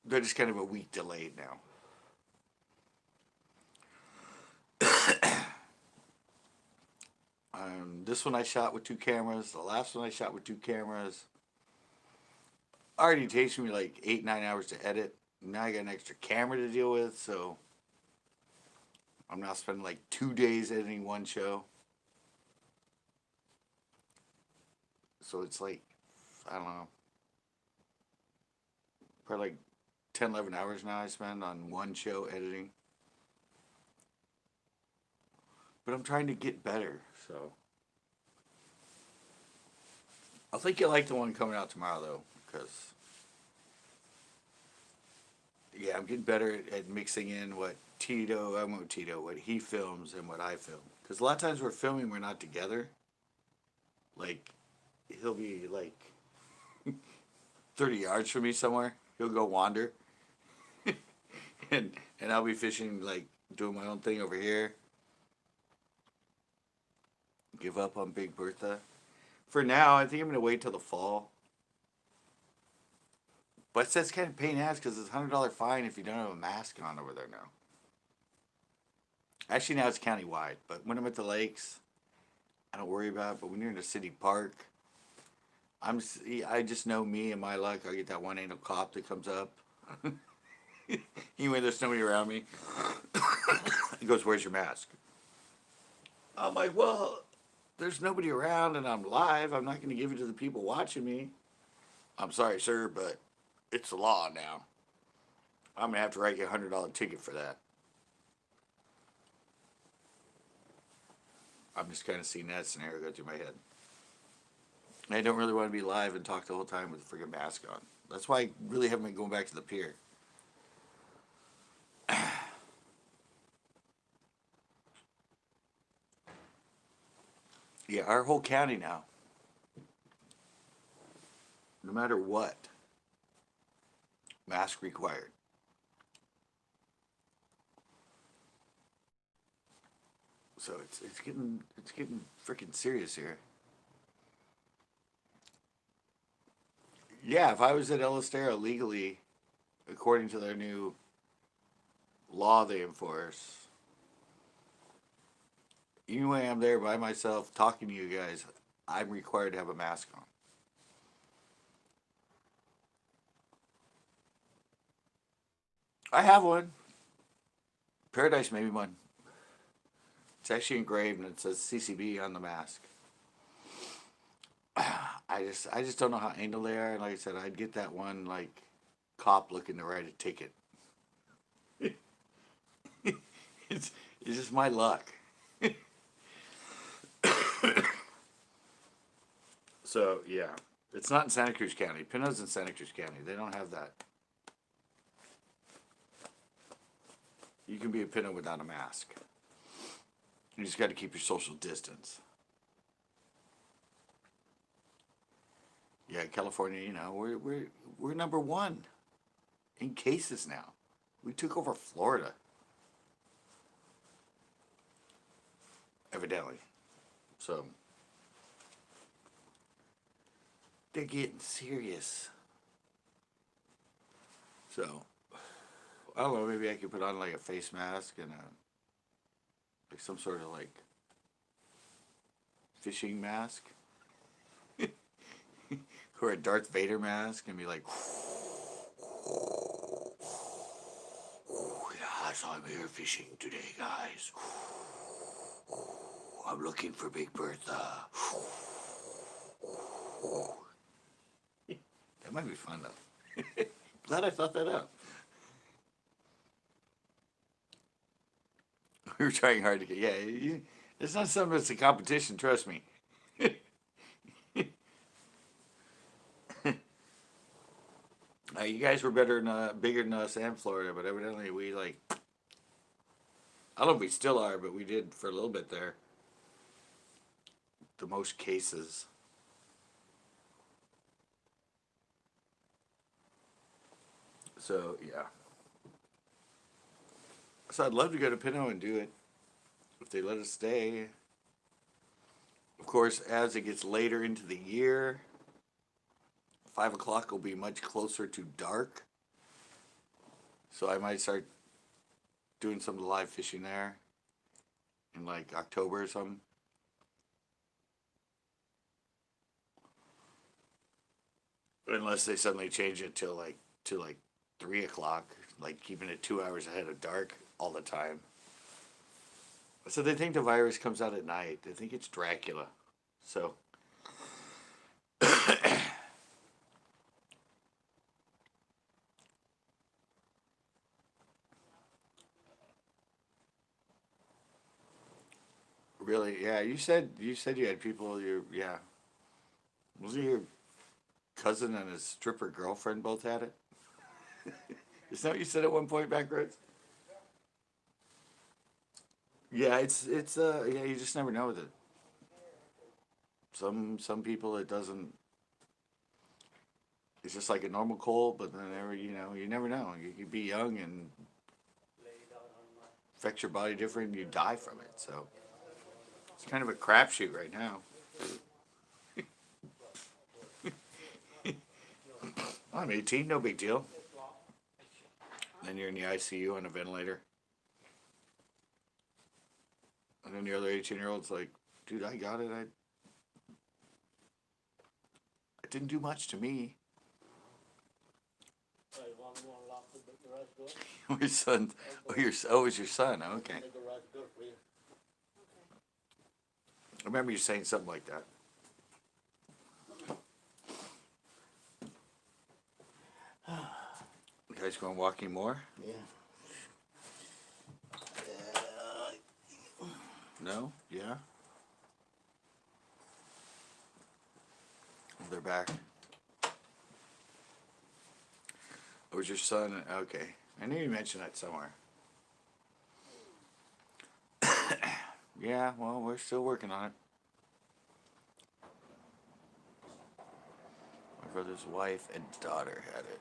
They're just kind of a week delayed now. This one I shot with 2 cameras. The last one I shot with 2 cameras. Already takes me like 8-9 hours to edit. Now I got an extra camera to deal with, so I'm now spending like 2 days editing one show. So it's like, I don't know, probably like 10, 11 hours now I spend on one show editing. But I'm trying to get better, so. I think you'll like the one coming out tomorrow, though, because, yeah, I'm getting better at mixing in what what he films and what I film. Because a lot of times we're filming, we're not together. Like, he'll be like 30 yards from me somewhere. He'll go wander. and I'll be fishing, like, doing my own thing over here. Give up on Big Bertha. For now, I think I'm going to wait till the fall. But that's kind of pain in the ass because it's a $100 fine if you don't have a mask on over there now. Actually, now it's countywide. But when I'm at the lakes, I don't worry about it. But when you're in a city park, I just know me and my luck. I get that one anal cop that comes up. Anyway, there's nobody around me. He goes, "Where's your mask?" I'm like, well, there's nobody around and I'm live. I'm not going to give it to the people watching me. I'm sorry, sir, but it's the law now. I'm going to have to write you a $100 ticket for that. I'm just kind of seeing that scenario go through my head. I don't really want to be live and talk the whole time with a freaking mask on. That's why I really haven't been going back to the pier. Yeah, our whole county now, no matter what, mask required. So it's getting freaking serious here. Yeah, if I was at El Estero legally, according to their new law they enforce, even when I'm there by myself talking to you guys, I'm required to have a mask on. I have one. Paradise made me one. It's actually engraved and it says CCB on the mask. I just don't know how anal they are. And like I said, I'd get that one like cop looking to write a ticket. it's just my luck. So yeah, it's not in Santa Cruz County. Pinot's in Santa Cruz County. They don't have that. You can be a Pinot without a mask. You just got to keep your social distance. Yeah, California. You know, we're number one in cases now. We took over Florida. Evidently. So they're getting serious. So I don't know, maybe I could put on like a face mask and like some sort of like fishing mask. Or a Darth Vader mask and be like, yes, I'm here fishing today, guys. I'm looking for Big Bertha. That might be fun though. Glad I thought that up. We were trying hard to get, it's not something that's a competition, trust me. You guys were bigger than us and Florida, but evidently we like, I don't know if we still are, but we did for a little bit there. The most cases. So, yeah. So I'd love to go to Pinot and do it if they let us stay. Of course, as it gets later into the year, 5 o'clock will be much closer to dark. So I might start doing some live fishing there in like October or something. Unless they suddenly change it to like 3 o'clock, like keeping it 2 hours ahead of dark all the time. So they think the virus comes out at night. They think it's Dracula. So really, yeah. You said you had people. Wasn't your cousin and his stripper girlfriend both had it? Is that what you said at one point, Backroads? Yeah, yeah. You just never know with it. Some people it doesn't. It's just like a normal cold, but then you never know. You could be young and affect your body different, and you die from it. So it's kind of a crapshoot right now. I'm 18, no big deal. Then you're in the ICU on a ventilator. And then the other 18-year-old's like, dude, I got it. It didn't do much to me. Your son, it was your son, okay. I remember you saying something like that. You guys going walking more? Yeah. No? Yeah? Oh, they're back. It was your son? Okay. I knew you mentioned that somewhere. Yeah, well, we're still working on it. My brother's wife and daughter had it.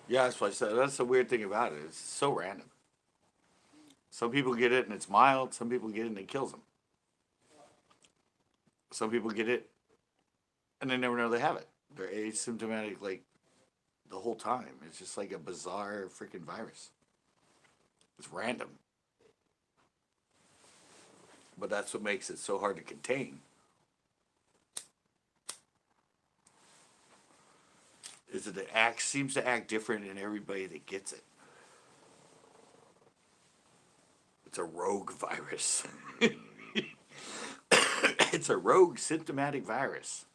Yeah, that's what I said. That's the weird thing about it. It's so random. Some people get it and it's mild. Some people get it and it kills them. Some people get it and they never know they have it. They're asymptomatic like the whole time. It's just like a bizarre freaking virus. It's random. But that's what makes it so hard to contain. Is that it seems to act different in everybody that gets it. It's a rogue virus. It's a rogue symptomatic virus.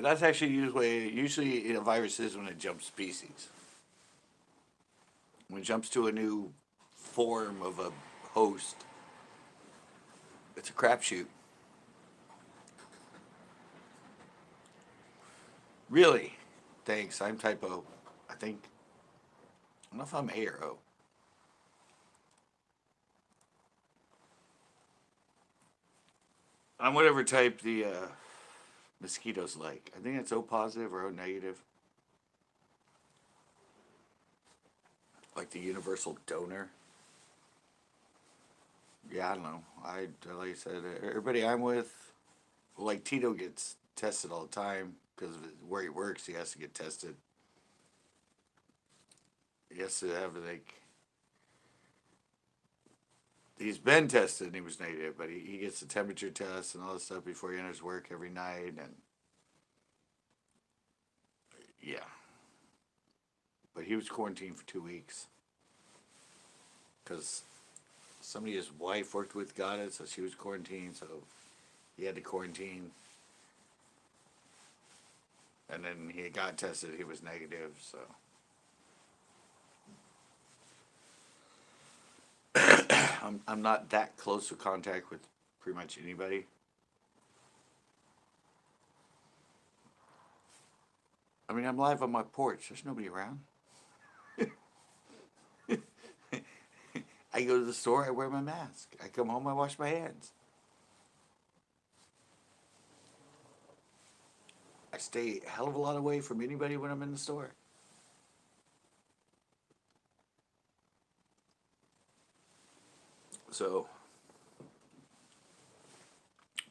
But that's actually usually a virus is when it jumps species. When it jumps to a new form of a host, it's a crapshoot. Really? Thanks. I'm typo. I think. I don't know if I'm A or O. I'm whatever type the mosquitoes like. I think it's O positive or O negative. Like the universal donor. Yeah, I don't know. Like I said, everybody I'm with, well, like Tito gets tested all the time because of where he works. He has to get tested. He has to have like. He's been tested and he was negative, but he gets the temperature test and all this stuff before he enters work every night, and yeah. But he was quarantined for 2 weeks because somebody his wife worked with got it, so she was quarantined, so he had to quarantine. And then he got tested, he was negative, so. I'm not that close to contact with pretty much anybody. I mean, I'm live on my porch. There's nobody around. I go to the store, I wear my mask. I come home, I wash my hands. I stay a hell of a lot away from anybody when I'm in the store. So,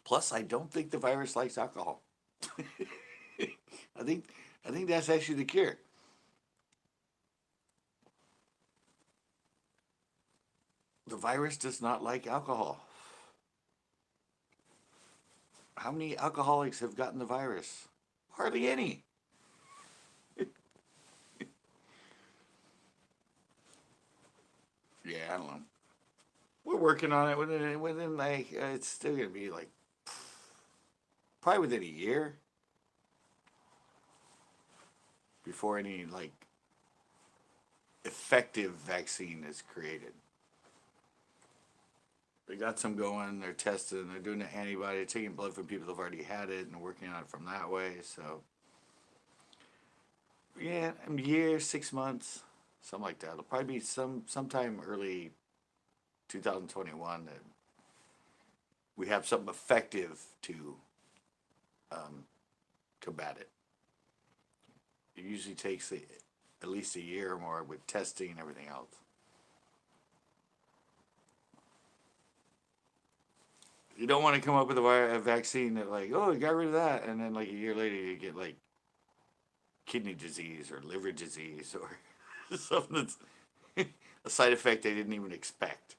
plus I don't think the virus likes alcohol. I think that's actually the cure. The virus does not like alcohol. How many alcoholics have gotten the virus? Hardly any. Yeah, I don't know. We're working on it within like it's still gonna be like probably within a year before any like effective vaccine is created. They got some going. They're testing. They're doing the antibody. They're taking blood from people who've already had it and working on it from that way. So, yeah, a year, 6 months, something like that. It'll probably be sometime early 2021 that we have something effective to combat it. It usually takes at least a year or more with testing and everything else. You don't want to come up with a vaccine that like, oh, you got rid of that, and then like a year later you get like kidney disease or liver disease or something that's a side effect they didn't even expect.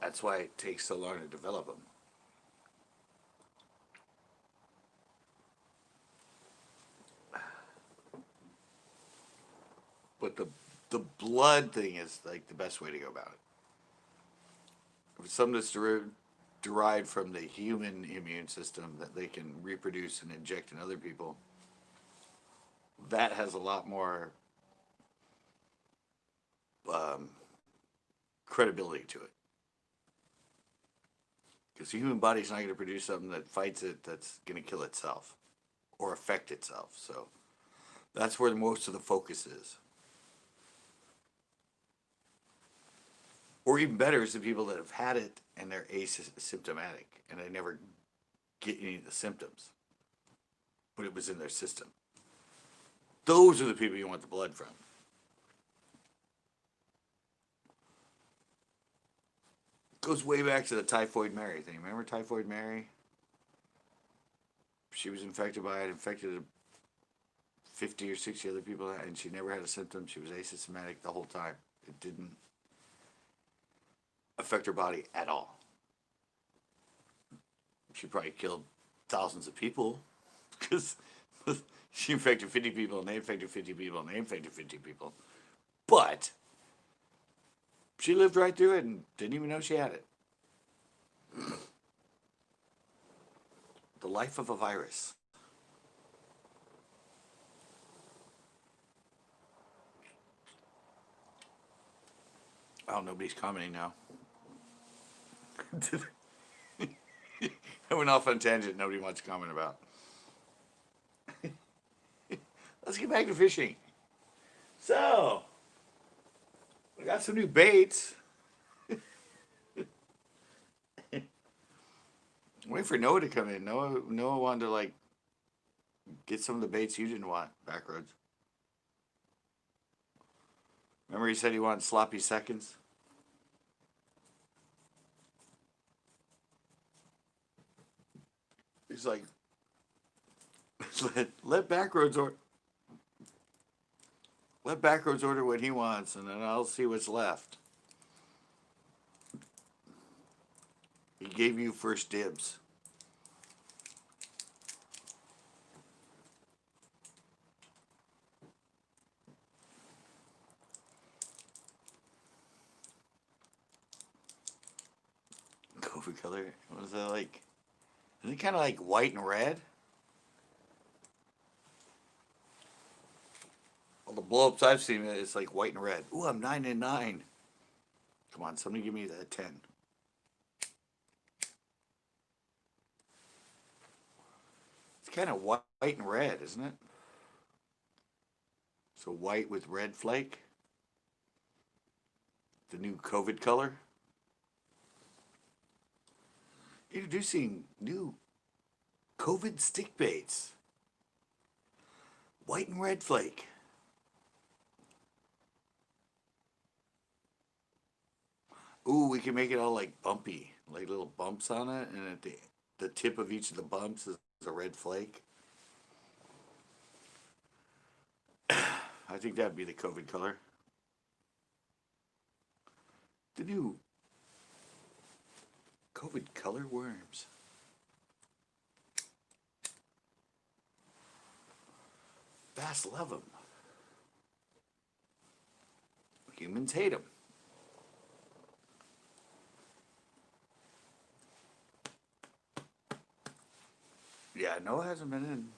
That's why it takes so long to develop them. But the blood thing is like the best way to go about it. If it's something that's derived from the human immune system that they can reproduce and inject in other people, that has a lot more credibility to it. Because the human body's not going to produce something that fights it that's going to kill itself or affect itself. So that's where most of the focus is. Or even better is the people that have had it and they're asymptomatic and they never get any of the symptoms, but it was in their system. Those are the people you want the blood from. Goes way back to the Typhoid Mary thing. Remember Typhoid Mary? She was infected by it, infected 50 or 60 other people, and she never had a symptom. She was asymptomatic the whole time. It didn't affect her body at all. She probably killed thousands of people because she infected 50 people and they infected 50 people and they infected 50 people. But she lived right through it and didn't even know she had it. The life of a virus. Oh, nobody's commenting now. I went off on a tangent nobody wants to comment about. Let's get back to fishing. So, we got some new baits. Wait for Noah to come in. Noah wanted to like get some of the baits you didn't want. Backroads. Remember he said he wanted sloppy seconds? He's like, let Backroads order what he wants, and then I'll see what's left. He gave you first dibs. COVID color. What is that like? Isn't it kind of like white and red? All the blow-ups I've seen, it's like white and red. Ooh, I'm 9 and 9. Come on, somebody give me that 10. It's kind of white and red, isn't it? So white with red flake. The new COVID color. Introducing new COVID stick baits. White and red flake. Ooh, we can make it all like bumpy, like little bumps on it, and at the tip of each of the bumps is a red flake. I think that'd be the COVID color. The new COVID color worms. Bass love them. Humans hate them. Yeah, Noah hasn't been in.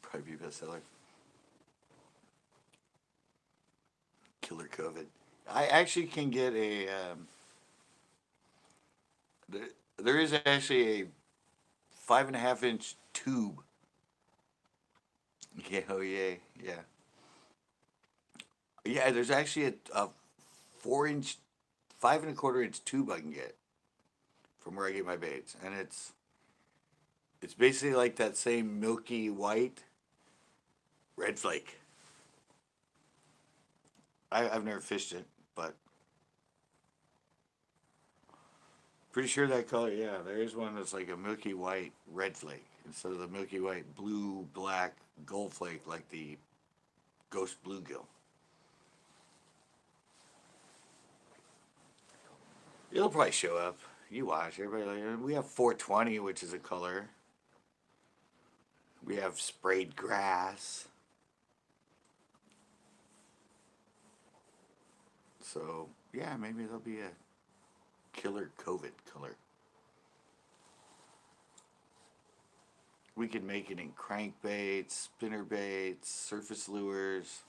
Probably be bestseller. Killer COVID. I actually can get a. There is actually a 5.5-inch tube. Yeah, oh yeah, yeah. Yeah, there's actually a 4-inch, 5.25-inch tube I can get from where I get my baits, and it's basically like that same milky white red flake. I've never fished it, but pretty sure that color. Yeah, there is one that's like a milky white red flake instead of the milky white blue black gold flake like the ghost bluegill. It'll probably show up. You watch. Everybody, like, we have 420, which is a color. We have sprayed grass. So, yeah, maybe there'll be a killer COVID color. We can make it in crankbaits, spinner baits, surface lures.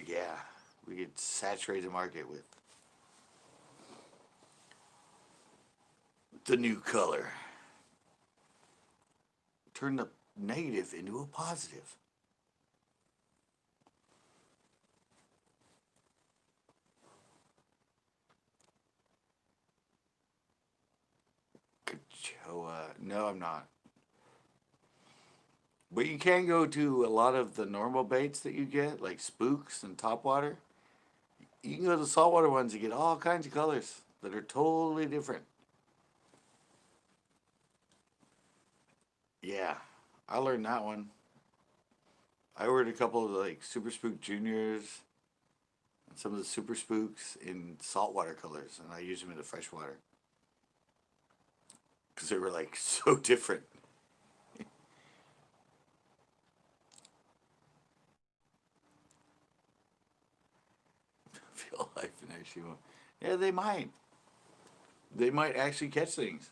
Yeah, we could saturate the market with the new color. Turn the negative into a positive. No, I'm not. But you can go to a lot of the normal baits that you get, like spooks and topwater. You can go to the saltwater ones and get all kinds of colors that are totally different. Yeah, I learned that one. I ordered a couple of like Super Spook Juniors and some of the Super Spooks in saltwater colors, and I use them in the freshwater because they were like so different. Feel life and actually won't. Yeah, they might. They might actually catch things.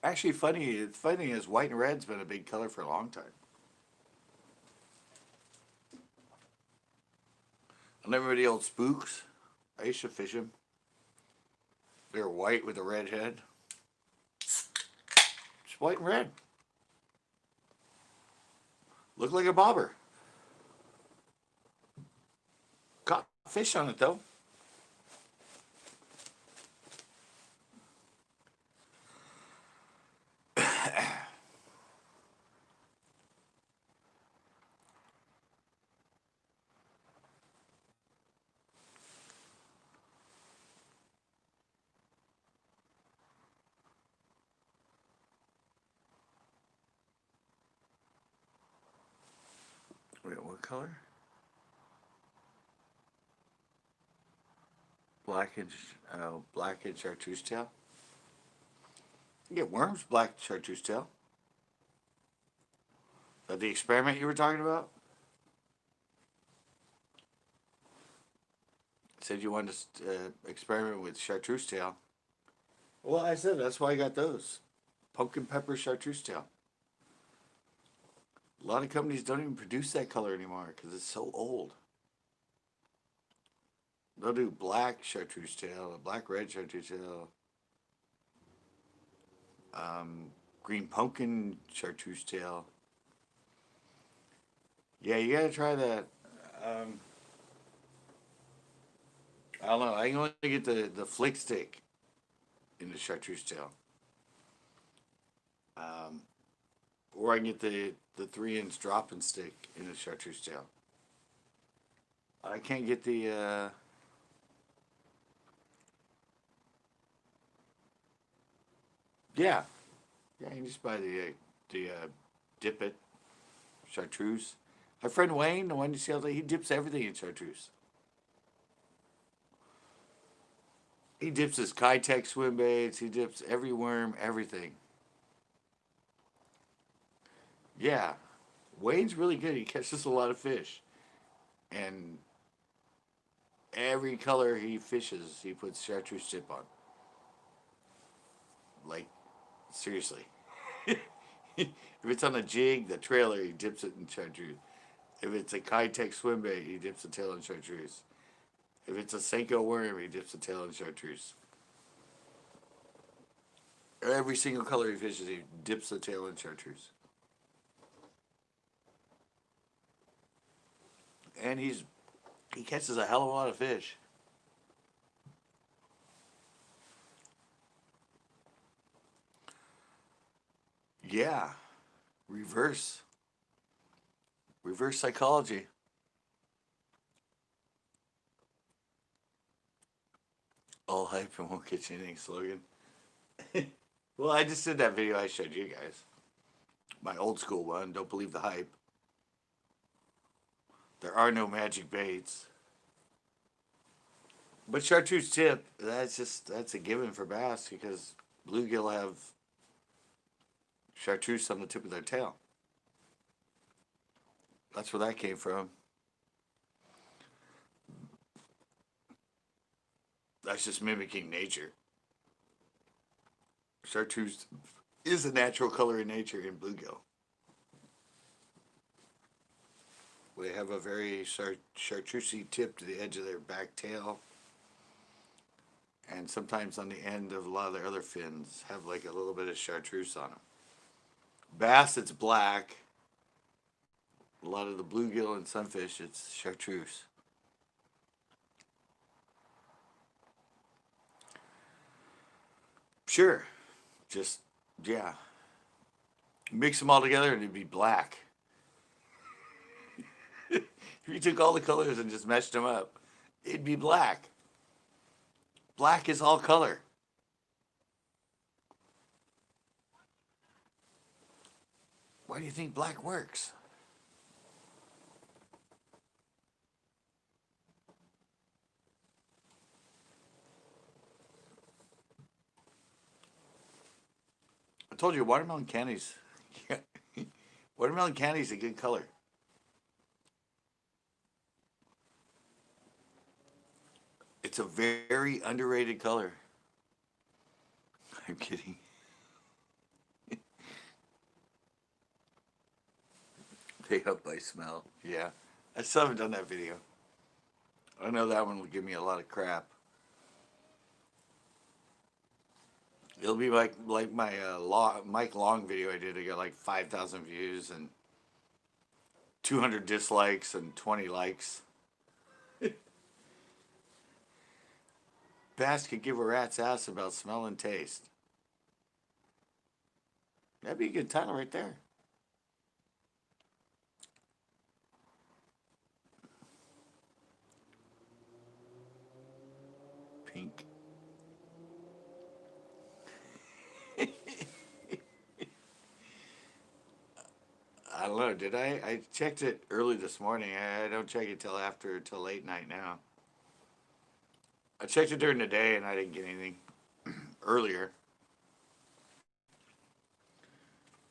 Actually, funny. It's funny is white and red's been a big color for a long time. I remember the old spooks. I used to fish them. They were white with a red head. Just white and red. Looked like a bobber. Caught fish on it though. Wait, what color? Black and chartreuse tail. You get worms, black chartreuse tail. Is that the experiment you were talking about? Said you wanted to experiment with chartreuse tail. Well, I said that's why I got those. Pumpkin pepper chartreuse tail. A lot of companies don't even produce that color anymore because it's so old. They'll do black chartreuse tail, black red chartreuse tail, green pumpkin chartreuse tail. Yeah, you gotta try that. I don't know. I can only get the flick stick in the chartreuse tail. Or I can get the 3-inch drop-in stick in the chartreuse tail. I can't get the yeah. Yeah, you can just buy the dip it chartreuse. My friend Wayne, the one you see all day, he dips everything in chartreuse. He dips his Kitech swim baits. He dips every worm, everything. Yeah, Wayne's really good. He catches a lot of fish, and every color he fishes, he puts chartreuse tip on. Like seriously, if it's on a jig, the trailer, he dips it in chartreuse. If it's a Kitech swim bait, he dips the tail in chartreuse. If it's a Senko worm, he dips the tail in chartreuse. Every single color he fishes, he dips the tail in chartreuse. And he catches a hell of a lot of fish. Yeah, reverse reverse psychology. All hype and won't catch anything slogan. Well, I just did that video I showed you guys. My old school one. Don't believe the hype. There are no magic baits. But chartreuse tip, that's a given for bass because bluegill have chartreuse on the tip of their tail. That's where that came from. That's just mimicking nature. Chartreuse is a natural color in nature in bluegill. They have a very chartreusey tip to the edge of their back tail. And sometimes on the end of a lot of their other fins have like a little bit of chartreuse on them. Bass, it's black. A lot of the bluegill and sunfish, it's chartreuse. Sure. Just, yeah. Mix them all together and it'd be black. If you took all the colors and just meshed them up, it'd be black. Black is all color. Why do you think black works? I told you, watermelon candies. Watermelon candy is a good color. It's a very underrated color. I'm kidding. They up by smell. Yeah. I still haven't done that video. I know that one will give me a lot of crap. It'll be like my Mike Long video I did. I got like 5,000 views and 200 dislikes and 20 likes. Bass could give a rat's ass about smell and taste. That'd be a good title right there. Pink. I don't know. Did I? I checked it early this morning. I don't check it till late night now. I checked it during the day and I didn't get anything earlier.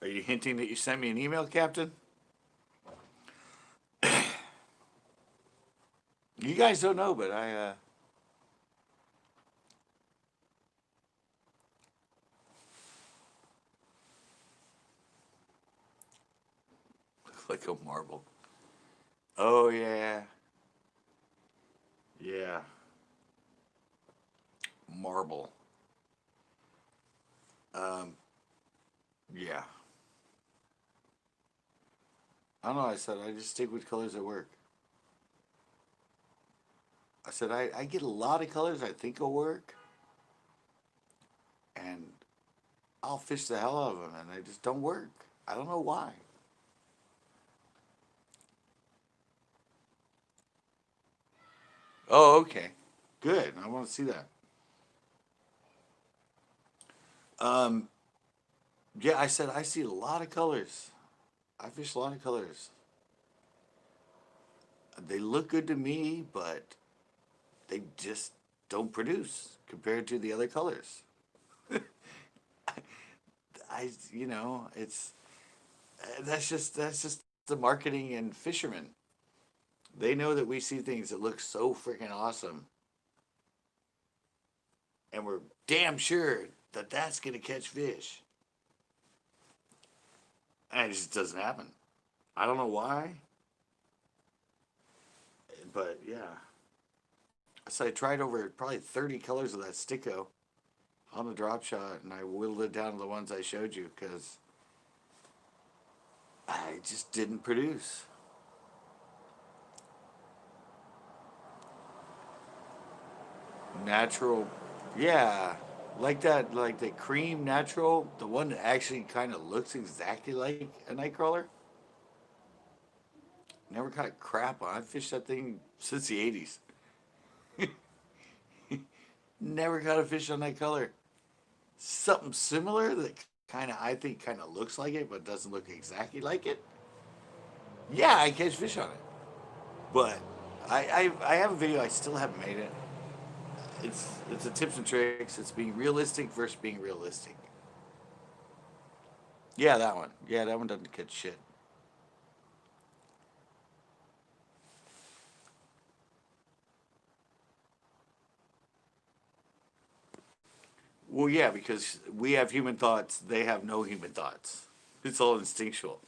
Are you hinting that you sent me an email, Captain? You guys don't know, but I look like a marble. Oh yeah. Yeah. Marble. Yeah. I don't know. I said I just stick with colors that work. I said I get a lot of colors I think will work, and I'll fish the hell out of them, and they just don't work. I don't know why. Oh, okay. Good. I want to see that. Yeah, I said I see a lot of colors. I fish a lot of colors. They look good to me, but they just don't produce compared to the other colors. It's that's just the marketing and fishermen. They know that we see things that look so freaking awesome, and we're damn sure that that's gonna catch fish, and it just doesn't happen. I don't know why, but yeah. So I tried over probably 30 colors of that sticko on the drop shot, and I whittled it down to the ones I showed you because I just didn't produce. Natural, yeah, like that, like the cream natural, the one that actually kind of looks exactly like a nightcrawler. Never caught crap on. I fished that thing since the 80s. Never caught a fish on that color. Something similar that kind of, I think, kind of looks like it, but doesn't look exactly like it. Yeah, I catch fish on it. But I have a video. I still haven't made it. It's a tips and tricks. It's being realistic versus being realistic. Yeah, that one. Yeah, that one doesn't catch shit. Well, yeah, because we have human thoughts. They have no human thoughts. It's all instinctual.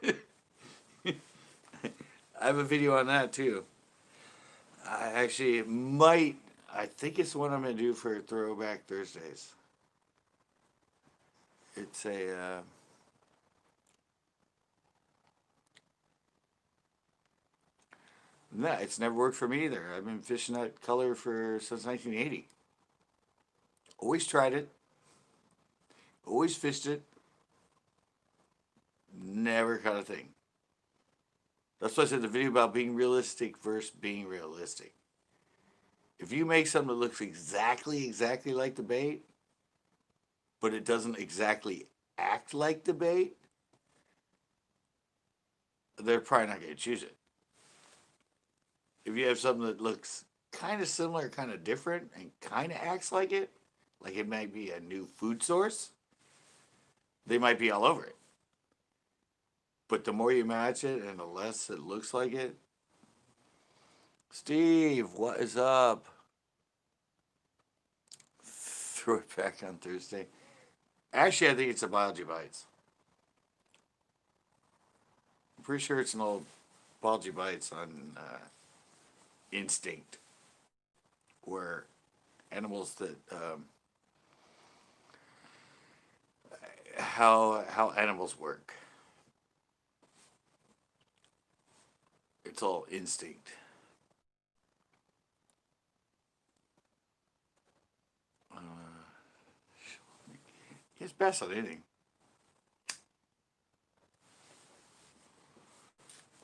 I have a video on that too. I actually might. I think it's the one I'm going to do for Throwback Thursdays. It's a. No, it's never worked for me either. I've been fishing that color since 1980. Always tried it. Always fished it. Never caught a thing. That's why I said the video about being realistic versus being realistic. If you make something that looks exactly like the bait, but it doesn't exactly act like the bait, they're probably not going to choose it. If you have something that looks kind of similar, kind of different, and kind of acts like it might be a new food source, they might be all over it. But the more you match it and the less it looks like it. Steve, what is up? Throw it back on Thursday. Actually, I think it's a Biology Bites. I'm pretty sure it's an old Biology Bites on instinct, where animals that how animals work. It's all instinct. It's best on anything.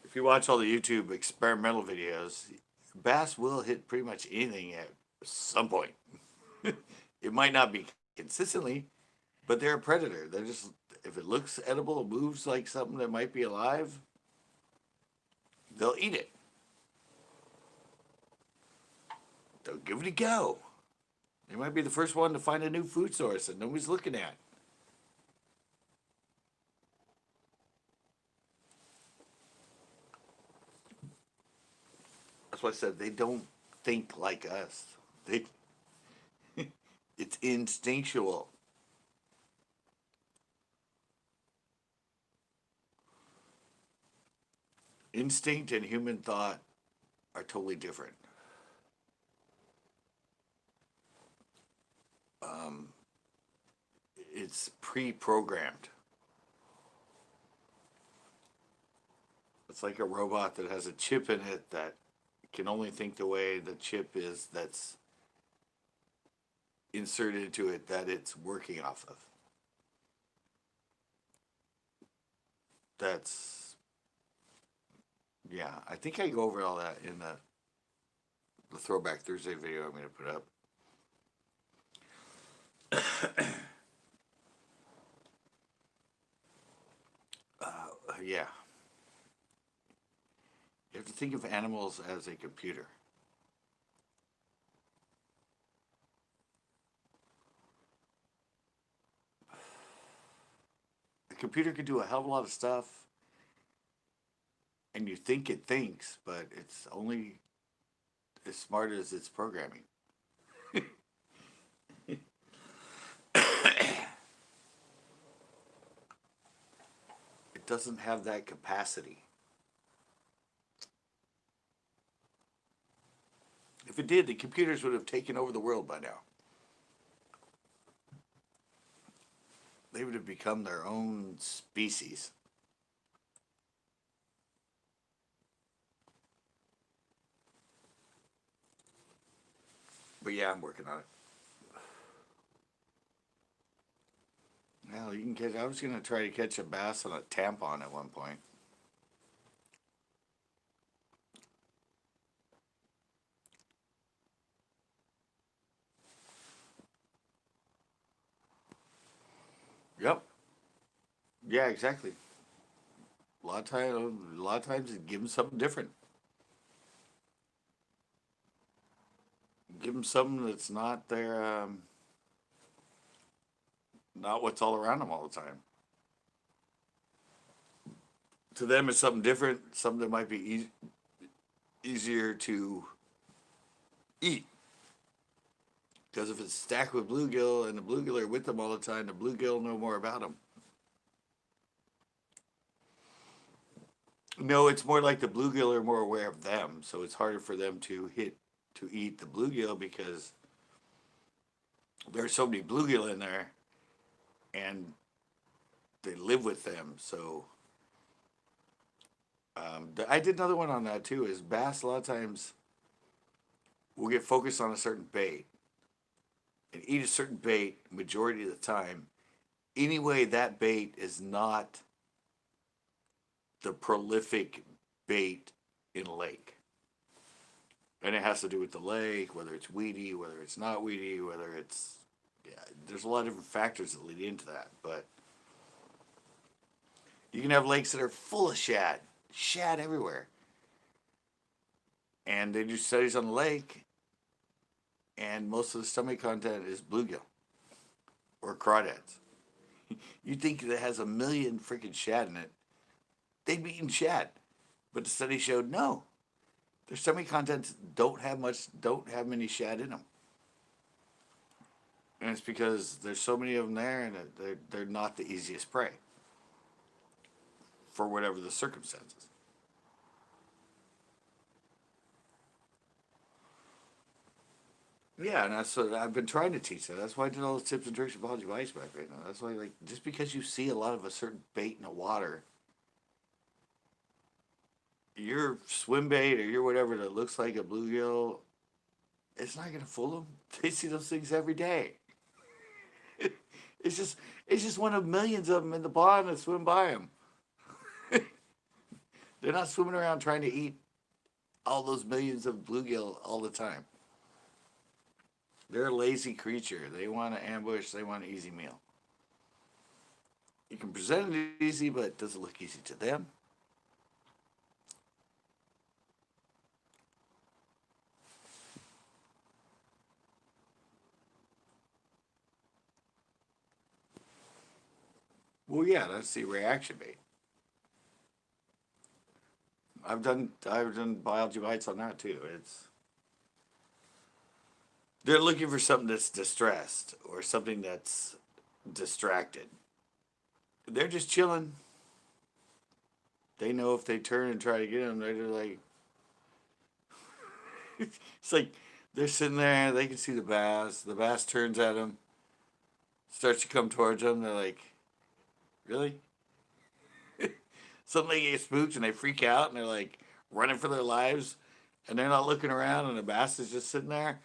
If you watch all the YouTube experimental videos, bass will hit pretty much anything at some point. It might not be consistently, but they're a predator. They're just, if it looks edible, moves like something that might be alive, they'll eat it. They'll give it a go. They might be the first one to find a new food source that nobody's looking at. That's why I said they don't think like us. They, it's instinctual. Instinct and human thought are totally different. It's pre-programmed. It's like a robot that has a chip in it that can only think the way the chip is that's inserted into it that it's working off of. That's, yeah, I think I go over all that in the Throwback Thursday video I'm going to put up. Yeah. You have to think of animals as a computer. A computer can do a hell of a lot of stuff, and you think it thinks, but it's only as smart as its programming. It doesn't have that capacity. If it did, the computers would have taken over the world by now. They would have become their own species. But yeah, I'm working on it. Well, you can catch, I was going to try to catch a bass on a tampon at one point. Yep. Yeah, exactly. A lot of times, give them something different. Give them something that's not their, not what's all around them all the time. To them, it's something different, something that might be easier to eat. Because if it's stacked with bluegill and the bluegill are with them all the time, the bluegill know more about them. No, it's more like the bluegill are more aware of them, so it's harder for them to eat the bluegill because there's so many bluegill in there, and they live with them. So I did another one on that too. Is bass a lot of times will get focused on a certain bait and eat a certain bait majority of the time. Anyway, that bait is not the prolific bait in a lake. And it has to do with the lake, whether it's weedy, whether it's not weedy, whether it's, yeah, there's a lot of different factors that lead into that. But you can have lakes that are full of shad everywhere. And they do studies on the lake, and most of the stomach content is bluegill or crawdads. You think that it has a million freaking shad in it. they'd be eating shad. But the study showed no. Their semi-contents don't have many shad in them. And it's because there's so many of them there, and they're not the easiest prey for whatever the circumstances. Yeah, and that's what I've been trying to teach that. That's why I did all those tips and tricks of biology of ice back right now. That's why, like, just because you see a lot of a certain bait in the water, your swim bait or your whatever that looks like a bluegill, it's not gonna fool them. They see those things every day. It's just one of millions of them in the pond that swim by them. They're not swimming around trying to eat all those millions of bluegill all the time. They're a lazy creature. They want to ambush. They want an easy meal. You can present it easy, but does it look easy to them? Well, yeah, that's the reaction bait. I've done biology bites on that too. They're looking for something that's distressed or something that's distracted. They're just chilling. They know if they turn and try to get them, they're like, it's like they're sitting there. They can see the bass. The bass turns at them, starts to come towards them. They're like, really? Suddenly they get spooked and they freak out and they're like running for their lives, and they're not looking around, and the bass is just sitting there.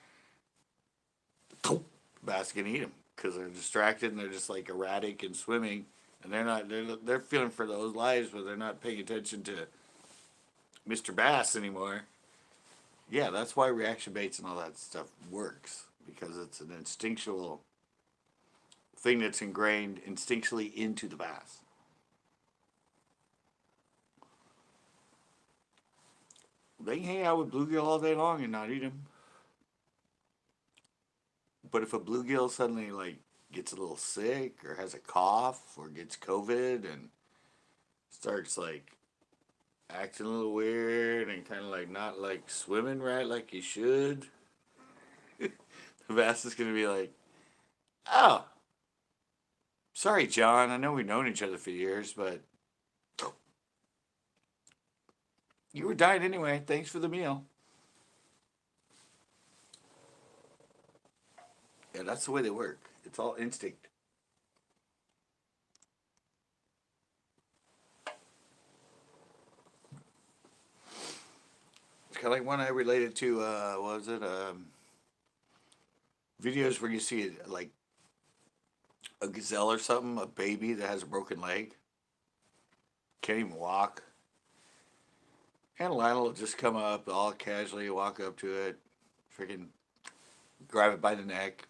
The bass can eat them because they're distracted and they're just like erratic and swimming, and they're feeling for those lives, but they're not paying attention to Mr. Bass anymore. Yeah, that's why reaction baits and all that stuff works, because it's an instinctual thing that's ingrained instinctually into the bass. They can hang out with bluegill all day long and not eat them. But if a bluegill suddenly like gets a little sick or has a cough or gets COVID and starts like acting a little weird and kind of like not like swimming right like he should, the bass is gonna be like, "Oh, sorry, John. I know we've known each other for years, but you were dying anyway. Thanks for the meal." Yeah, that's the way they work. It's all instinct. It's kind of like one I related to, what was it? Videos where you see like a gazelle or something, a baby that has a broken leg, can't even walk. And Lionel will just come up all casually, walk up to it, freaking grab it by the neck,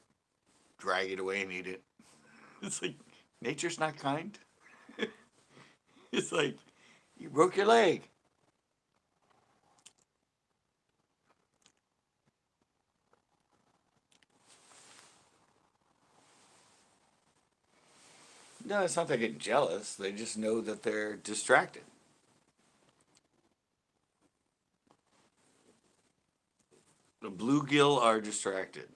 drag it away and eat it. It's like, nature's not kind. It's like, you broke your leg. No, it's not they're getting jealous. They just know that they're distracted. The bluegill are distracted.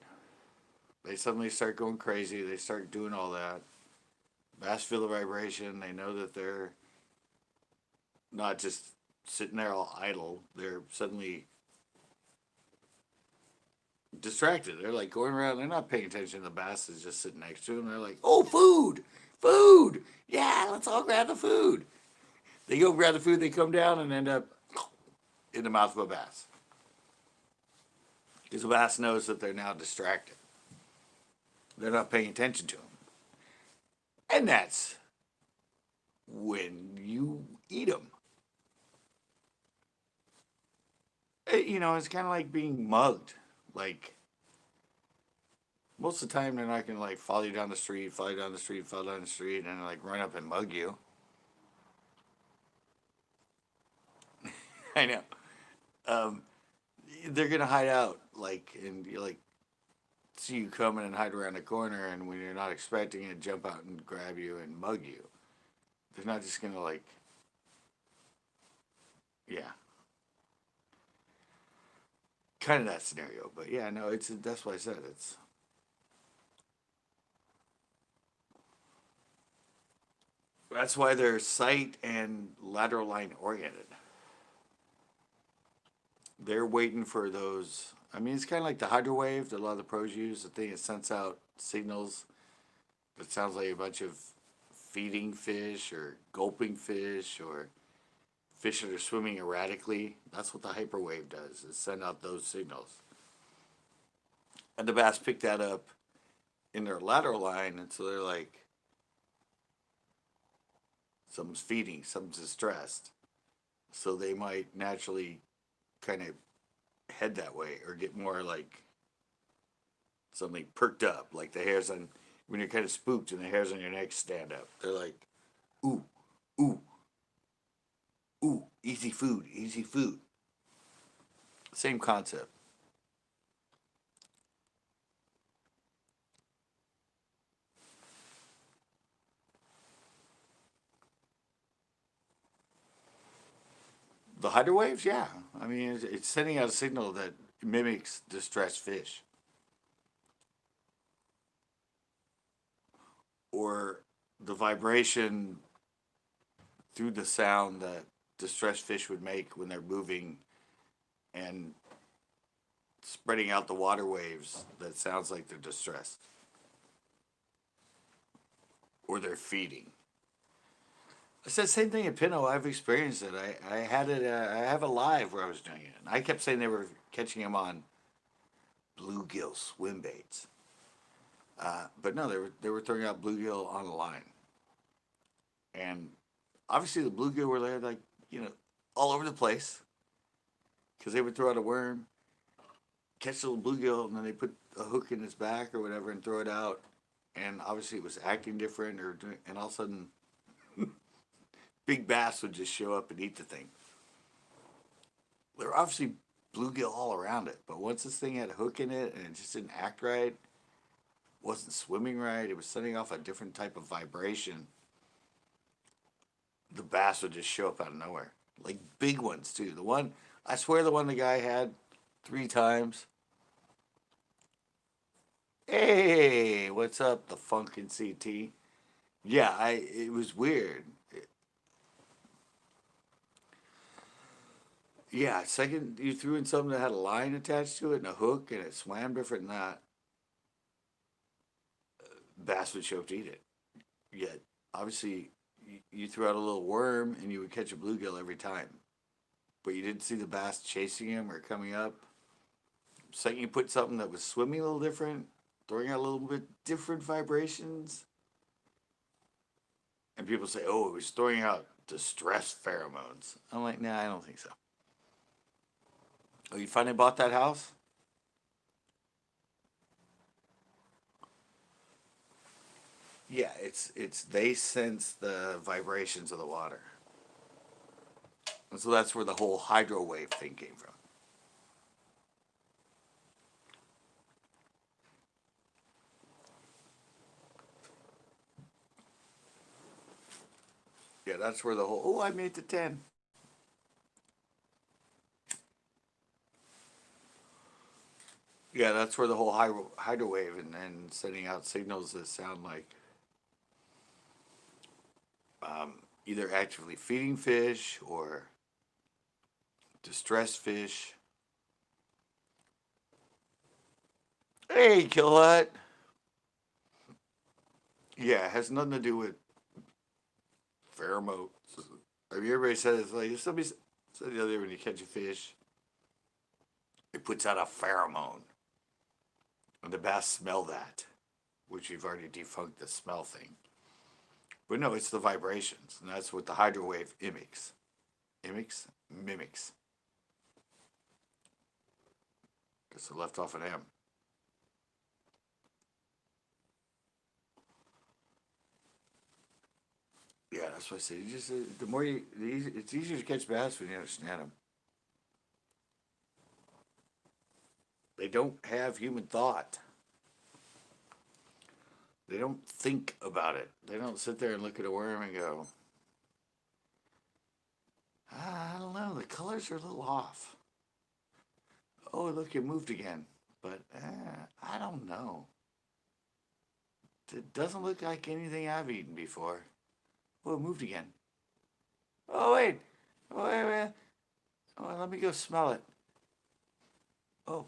They suddenly start going crazy. They start doing all that. Bass feel the vibration. They know that they're not just sitting there all idle. They're suddenly distracted. They're like going around. They're not paying attention. The bass is just sitting next to them. They're like, "Oh, food! Food! Yeah, let's all grab the food." They go grab the food. They come down and end up in the mouth of a bass. Because the bass knows that they're now distracted. They're not paying attention to them. And that's when you eat them. You know, it's kind of like being mugged. Like, most of the time they're not going to like follow you down the street, follow you down the street, follow down the street, and like run up and mug you. I know. They're going to hide out, like, and you like see you coming and hide around the corner, and when you're not expecting it, jump out and grab you and mug you. They're not just going to like Yeah. Kind of that scenario, but yeah, no, that's what I said. That's why they're sight and lateral line oriented. They're waiting for those. I mean, it's kind of like the hydro wave that a lot of the pros use. The thing that sends out signals that sounds like a bunch of feeding fish or gulping fish or fish that are swimming erratically. That's what the hyperwave does, is send out those signals. And the bass pick that up in their lateral line, and so they're like, something's feeding, something's distressed. So they might naturally kind of head that way or get more like something perked up, like the hairs on, when you're kind of spooked and the hairs on your neck stand up. They're like, ooh, ooh, ooh, easy food, easy food. Same concept. The hydro waves, yeah. I mean, it's sending out a signal that mimics distressed fish. Or the vibration through the sound that distressed fish would make when they're moving and spreading out the water waves that sounds like they're distressed. Or they're feeding. I said same thing in Pinot. I've experienced it. I had it. I have it live where I was doing it. And I kept saying they were catching them on bluegill swim baits, but no, they were throwing out bluegill on the line, and obviously the bluegill were there like all over the place because they would throw out a worm, catch the little bluegill, and then they put a hook in its back or whatever and throw it out, and obviously it was acting different and all of a sudden big bass would just show up and eat the thing. There were obviously bluegill all around it, but once this thing had a hook in it and it just didn't act right, wasn't swimming right, it was sending off a different type of vibration, the bass would just show up out of nowhere. Like big ones too. The one, I swear the one the guy had 3 times. Hey, what's up, the Funkin' CT? Yeah, it was weird. Yeah, second you threw in something that had a line attached to it and a hook and it swam different than that, bass would show up to eat it. Yet, obviously, you threw out a little worm and you would catch a bluegill every time. But you didn't see the bass chasing him or coming up. Second, you put something that was swimming a little different, throwing out a little bit different vibrations. And people say, oh, it was throwing out distress pheromones. I'm like, nah, I don't think so. Oh, you finally bought that house? Yeah, it's they sense the vibrations of the water. And so that's where the whole hydro wave thing came from. Yeah, that's where the whole, oh, I made the 10. Yeah, that's where the whole hydro wave and then sending out signals that sound like either actively feeding fish or distressed fish. Hey, Kill Hut. Yeah, it has nothing to do with pheromones. I mean, everybody says it's like if somebody said the other day when you catch a fish, it puts out a pheromone, and the bass smell that, which you've already defunct the smell thing. But no, it's the vibrations, and that's what the hydro wave mimics. Mimics. Guess I left off an M. Yeah, that's what I say. You just the more you, it's easier to catch bass when you understand them. They don't have human thought. They don't think about it. They don't sit there and look at a worm and go, I don't know. The colors are a little off. Oh, look, it moved again. But I don't know. It doesn't look like anything I've eaten before. Oh, it moved again. Oh, wait. Oh, wait, wait. Oh, let me go smell it. Oh.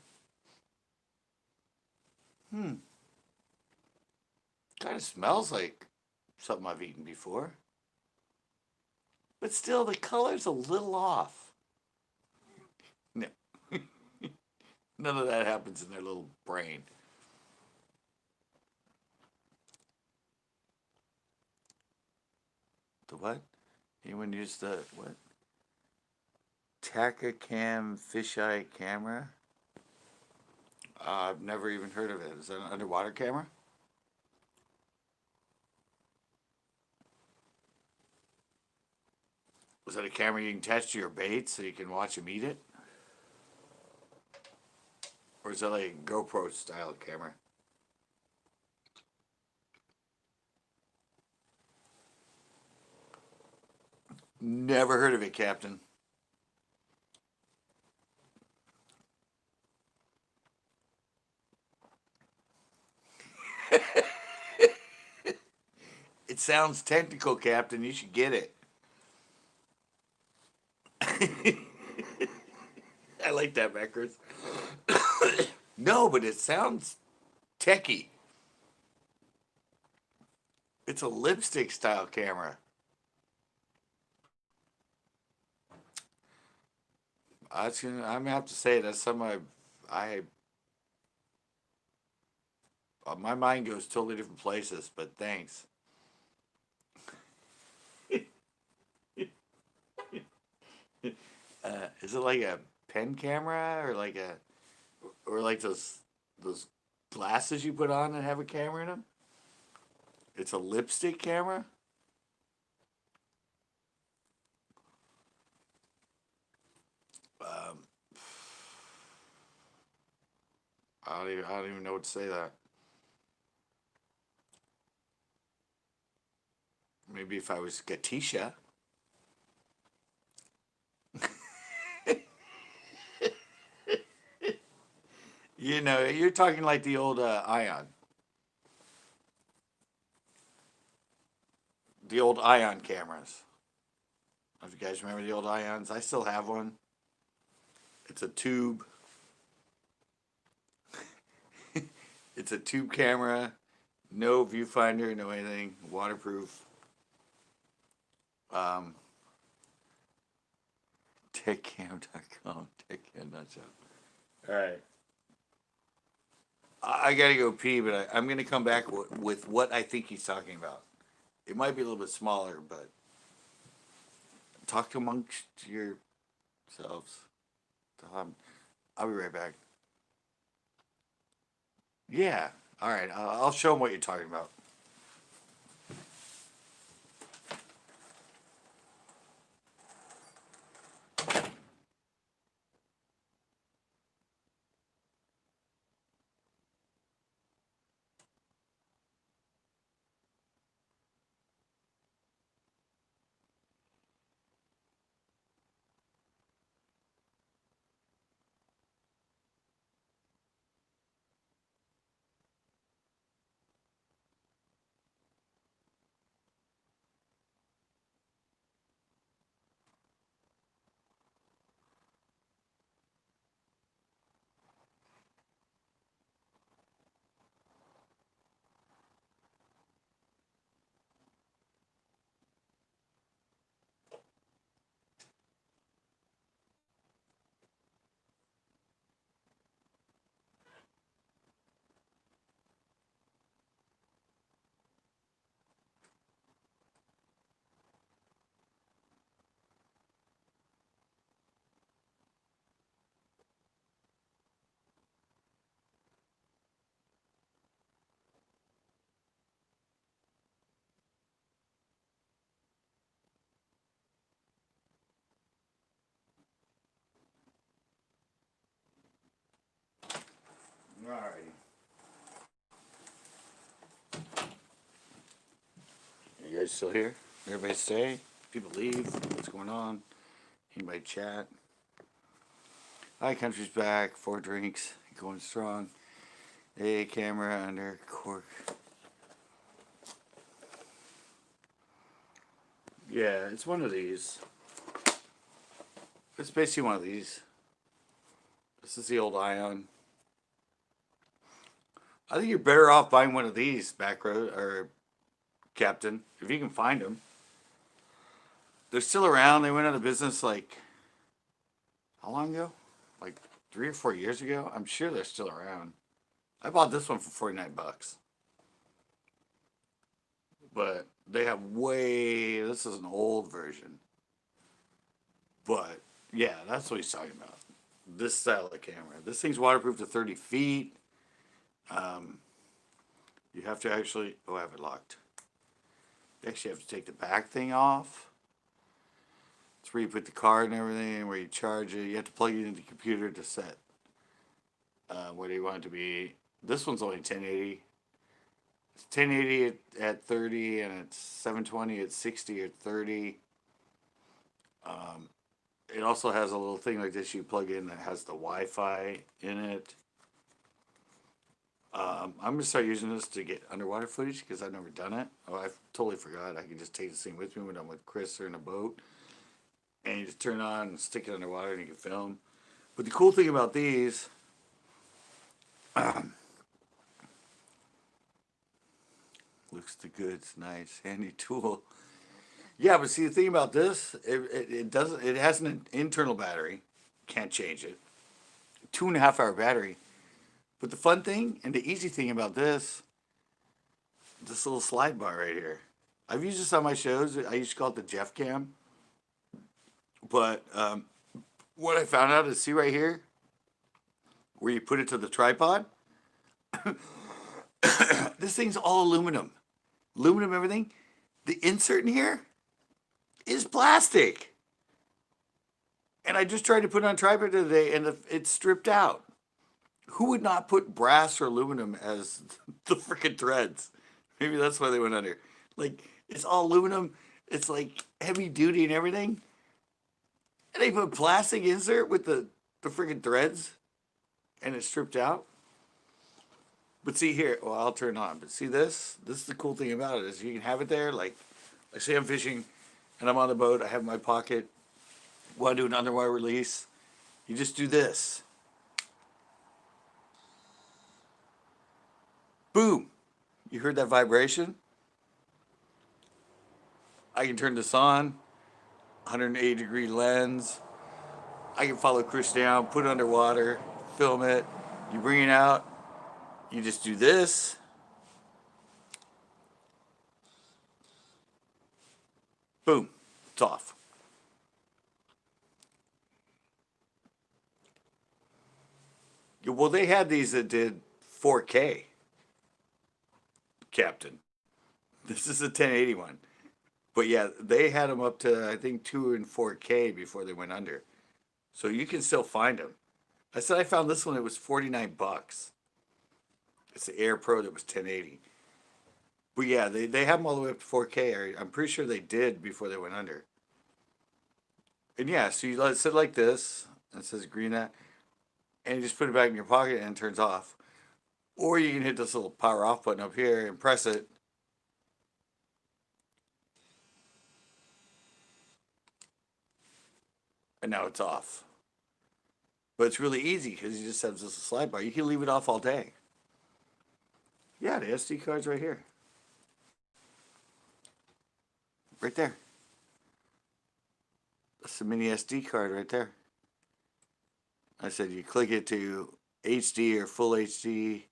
Kind of smells like something I've eaten before. But still, the color's a little off. No. None of that happens in their little brain. The what? Anyone use the what? Tachycam fisheye camera? I've never even heard of it. Is that an underwater camera? Was that a camera you can attach to your bait so you can watch them eat it? Or is that like a GoPro style camera? Never heard of it, Captain. It sounds technical, Captain. You should get it. I like that, Beckers. No, but it sounds techie. It's a lipstick style camera. I'm gonna have to say that's something my mind goes totally different places. But thanks. Is it like a pen camera or like those glasses you put on and have a camera in them? It's a lipstick camera. Um, I don't even know what to say that. Maybe if I was Gatisha. You know, you're talking like the old Ion. The old Ion cameras. If you guys remember the old Ions, I still have one. It's a tube. It's a tube camera. No viewfinder, no anything. Waterproof. TechCam.com. TechCam.shop. All right. I gotta go pee, but I'm gonna come back with what I think he's talking about. It might be a little bit smaller, but talk amongst yourselves. I'll be right back. Yeah. All right. I'll show him what you're talking about. All righty. You guys still here? Everybody stay? People leave? What's going on? Anybody chat? Hi, country's back. 4 drinks, going strong. A camera under cork. Yeah, it's one of these. It's basically one of these. This is the old Ion. I think you're better off buying one of these, back road or Captain, if you can find them. They're still around. They went out of business like how long ago? Like 3 or 4 years ago. I'm sure they're still around. I bought this one for 49 bucks. But they have way. This is an old version. But yeah, that's what he's talking about. This style of camera. This thing's waterproof to 30 feet. You have to actually. Oh, I have it locked. You actually have to take the back thing off. It's where you put the card and everything, where you charge it. You have to plug it into the computer to set what do you want it to be. This one's only 1080. It's 1080 at 30, and it's 720 at 60 or 30. It also has a little thing like this you plug in that has the Wi-Fi in it. I'm going to start using this to get underwater footage because I've never done it. Oh, I totally forgot. I can just take this thing with me when I'm with Chris or in a boat. And you just turn it on and stick it underwater and you can film. But the cool thing about these, looks the goods, nice, handy tool. Yeah, but see the thing about this, it doesn't. It has an internal battery, can't change it. 2.5 hour battery. But the fun thing and the easy thing about this little slide bar right here. I've used this on my shows. I used to call it the Jeff Cam. But what I found out is, see right here, where you put it to the tripod. This thing's all aluminum. Aluminum everything. The insert in here is plastic. And I just tried to put it on tripod today and it's stripped out. Who would not put brass or aluminum as the freaking threads? Maybe that's why they went under. Like, it's all aluminum. It's like heavy duty and everything. And they put plastic insert with the freaking threads and it's stripped out. But see here, well, I'll turn on. But see this? This is the cool thing about it is you can have it there. Like say I'm fishing and I'm on the boat. I have my pocket. Want to do an underwater release? You just do this. Boom. You heard that vibration? I can turn this on. 180-degree lens. I can follow Chris down, put it underwater, film it. You bring it out. You just do this. Boom. It's off. Well, they had these that did 4K. Captain. This is a 1080 one. But yeah, they had them up to, I think, 2 and 4K before they went under. So you can still find them. I said I found this one, it was 49 bucks. It's the Air Pro that was 1080. But yeah, they have them all the way up to 4K. I'm pretty sure they did before they went under. And yeah, so you let it sit like this. And it says green that. And you just put it back in your pocket and it turns off. Or you can hit this little power off button up here and press it. And now it's off. But it's really easy because you just have this slide bar. You can leave it off all day. Yeah, the SD card's right here. Right there. That's the mini SD card right there. I said you click it to HD or full HD.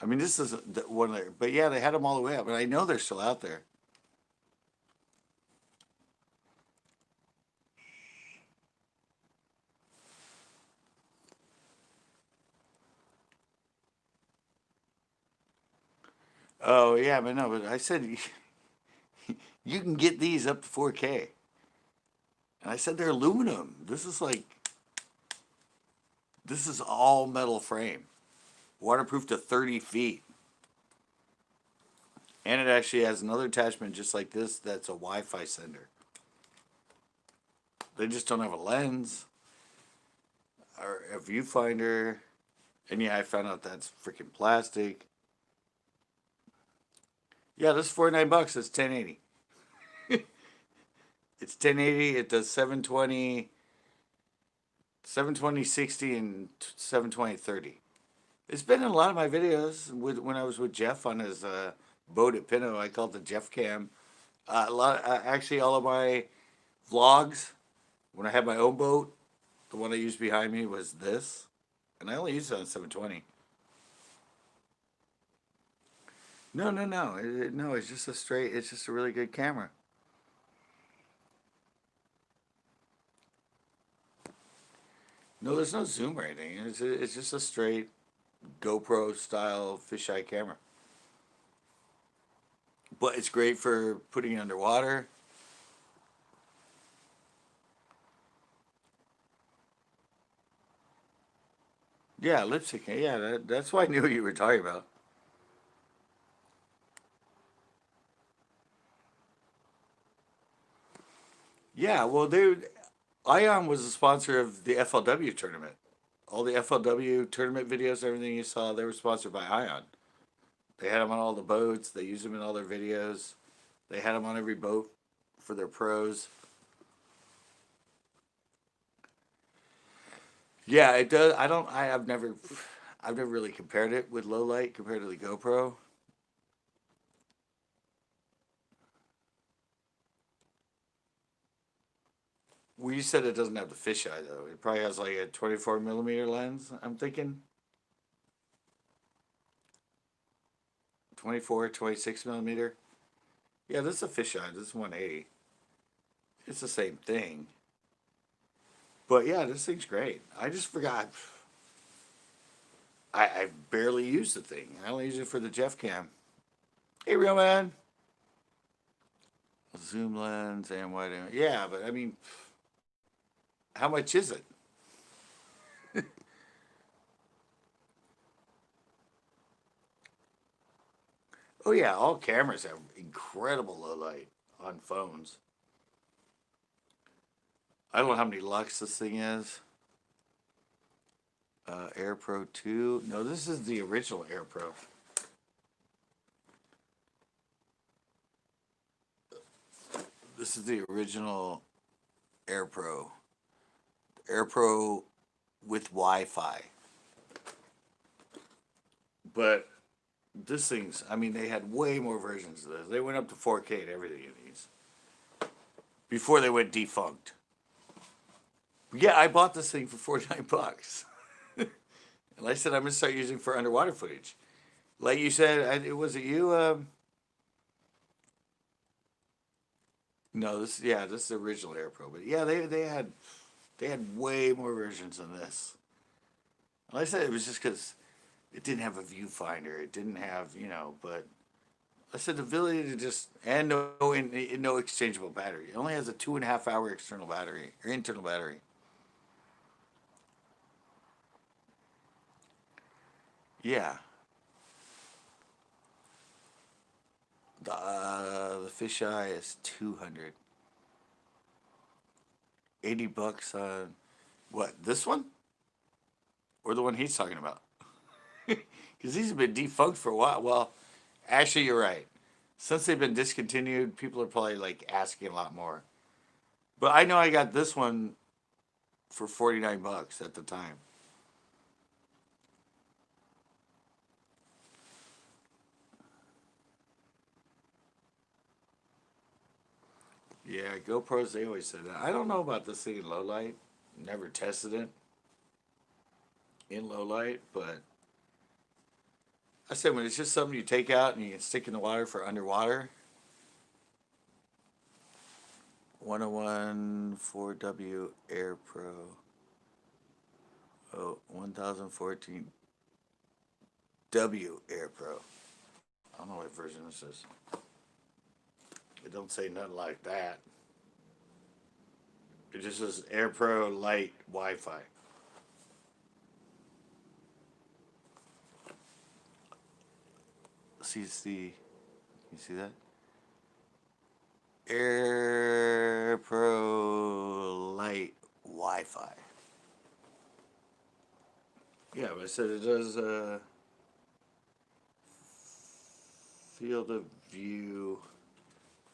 I mean, this is one there. But yeah, they had them all the way up. And I know they're still out there. Oh, yeah, but no, but I said you can get these up to 4K. And I said they're aluminum. This is all metal frame. Waterproof to 30 feet. And it actually has another attachment just like this that's a Wi-Fi sender. They just don't have a lens or a viewfinder. And yeah, I found out that's freaking plastic. Yeah, this is $49. It's 1080. It's 1080. It does 720, 60, and 720 30. It's been in a lot of my videos when I was with Jeff on his boat at Pinot. I call it the Jeff Cam. Actually, all of my vlogs when I had my own boat, the one I used behind me was this, and I only used it on 720. No, no, no, no. It's just a straight. It's just a really good camera. No, there's no zoom or anything. It's just a straight GoPro style fisheye camera. But it's great for putting it underwater. Yeah, lipstick. Yeah, that's what I knew what you were talking about. Yeah, well, Ion was a sponsor of the FLW tournament. All the FLW tournament videos, everything you saw, they were sponsored by Ion. They had them on all the boats. They used them in all their videos. They had them on every boat for their pros. Yeah, it does. I've never really compared it with low light compared to the GoPro. Well, you said it doesn't have the fisheye though. It probably has like a 24 millimeter lens. I'm thinking 24, 26 millimeter. Yeah, this is a fisheye. This is 180. It's the same thing. But yeah, this thing's great. I just forgot. I barely use the thing. I only use it for the Jeff Cam. Hey, real man. Zoom lens and wide angle. Yeah, but I mean, how much is it? Oh yeah, all cameras have incredible low light on phones. I don't know how many lux this thing is. Air Pro 2. No, this is the original Air Pro. This is the original Air Pro. Air Pro with Wi-Fi. But this thing's, I mean, they had way more versions of this. They went up to 4K and everything in these. Before they went defunct. Yeah, I bought this thing for $49. And I said I'm going to start using it for underwater footage. Like you said, was it you? No, this is the original Air Pro. But yeah, they had way more versions than this. Like I said, it was just because it didn't have a viewfinder. It didn't have, but I said the ability to just, and no exchangeable battery. It only has a 2.5 hour external battery, or internal battery. Yeah. The fisheye is 200. $80 on, what, this one? Or the one he's talking about? Because these have been defunct for a while. Well, actually, you're right. Since they've been discontinued, people are probably like asking a lot more. But I know I got this one for $49 at the time. Yeah, GoPros, they always said that. I don't know about this thing in low light. Never tested it in low light, but I said when it's just something you take out and you can stick in the water for underwater. 101 4W Air Pro. Oh, 1014 W Air Pro. I don't know what version this is. It don't say nothing like that. It just says Air Pro Light Wi-Fi. CC. Can you see that? Air Pro Light Wi-Fi. Yeah, but I said it does field of view.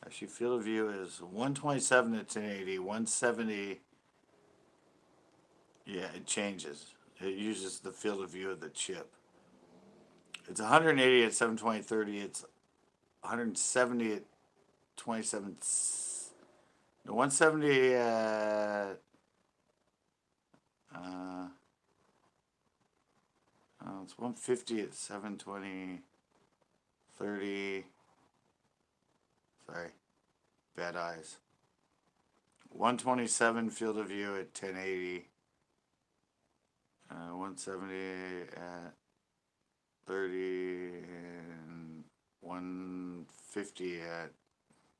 Actually, field of view is 127 at 1080, 170. Yeah, it changes. It uses the field of view of the chip. It's 180 at 720 30. It's 170 at 27. No, 170 at it's 150 at 720 30. Sorry, bad eyes. 127 field of view at 1080. 170 at 30 and 150 at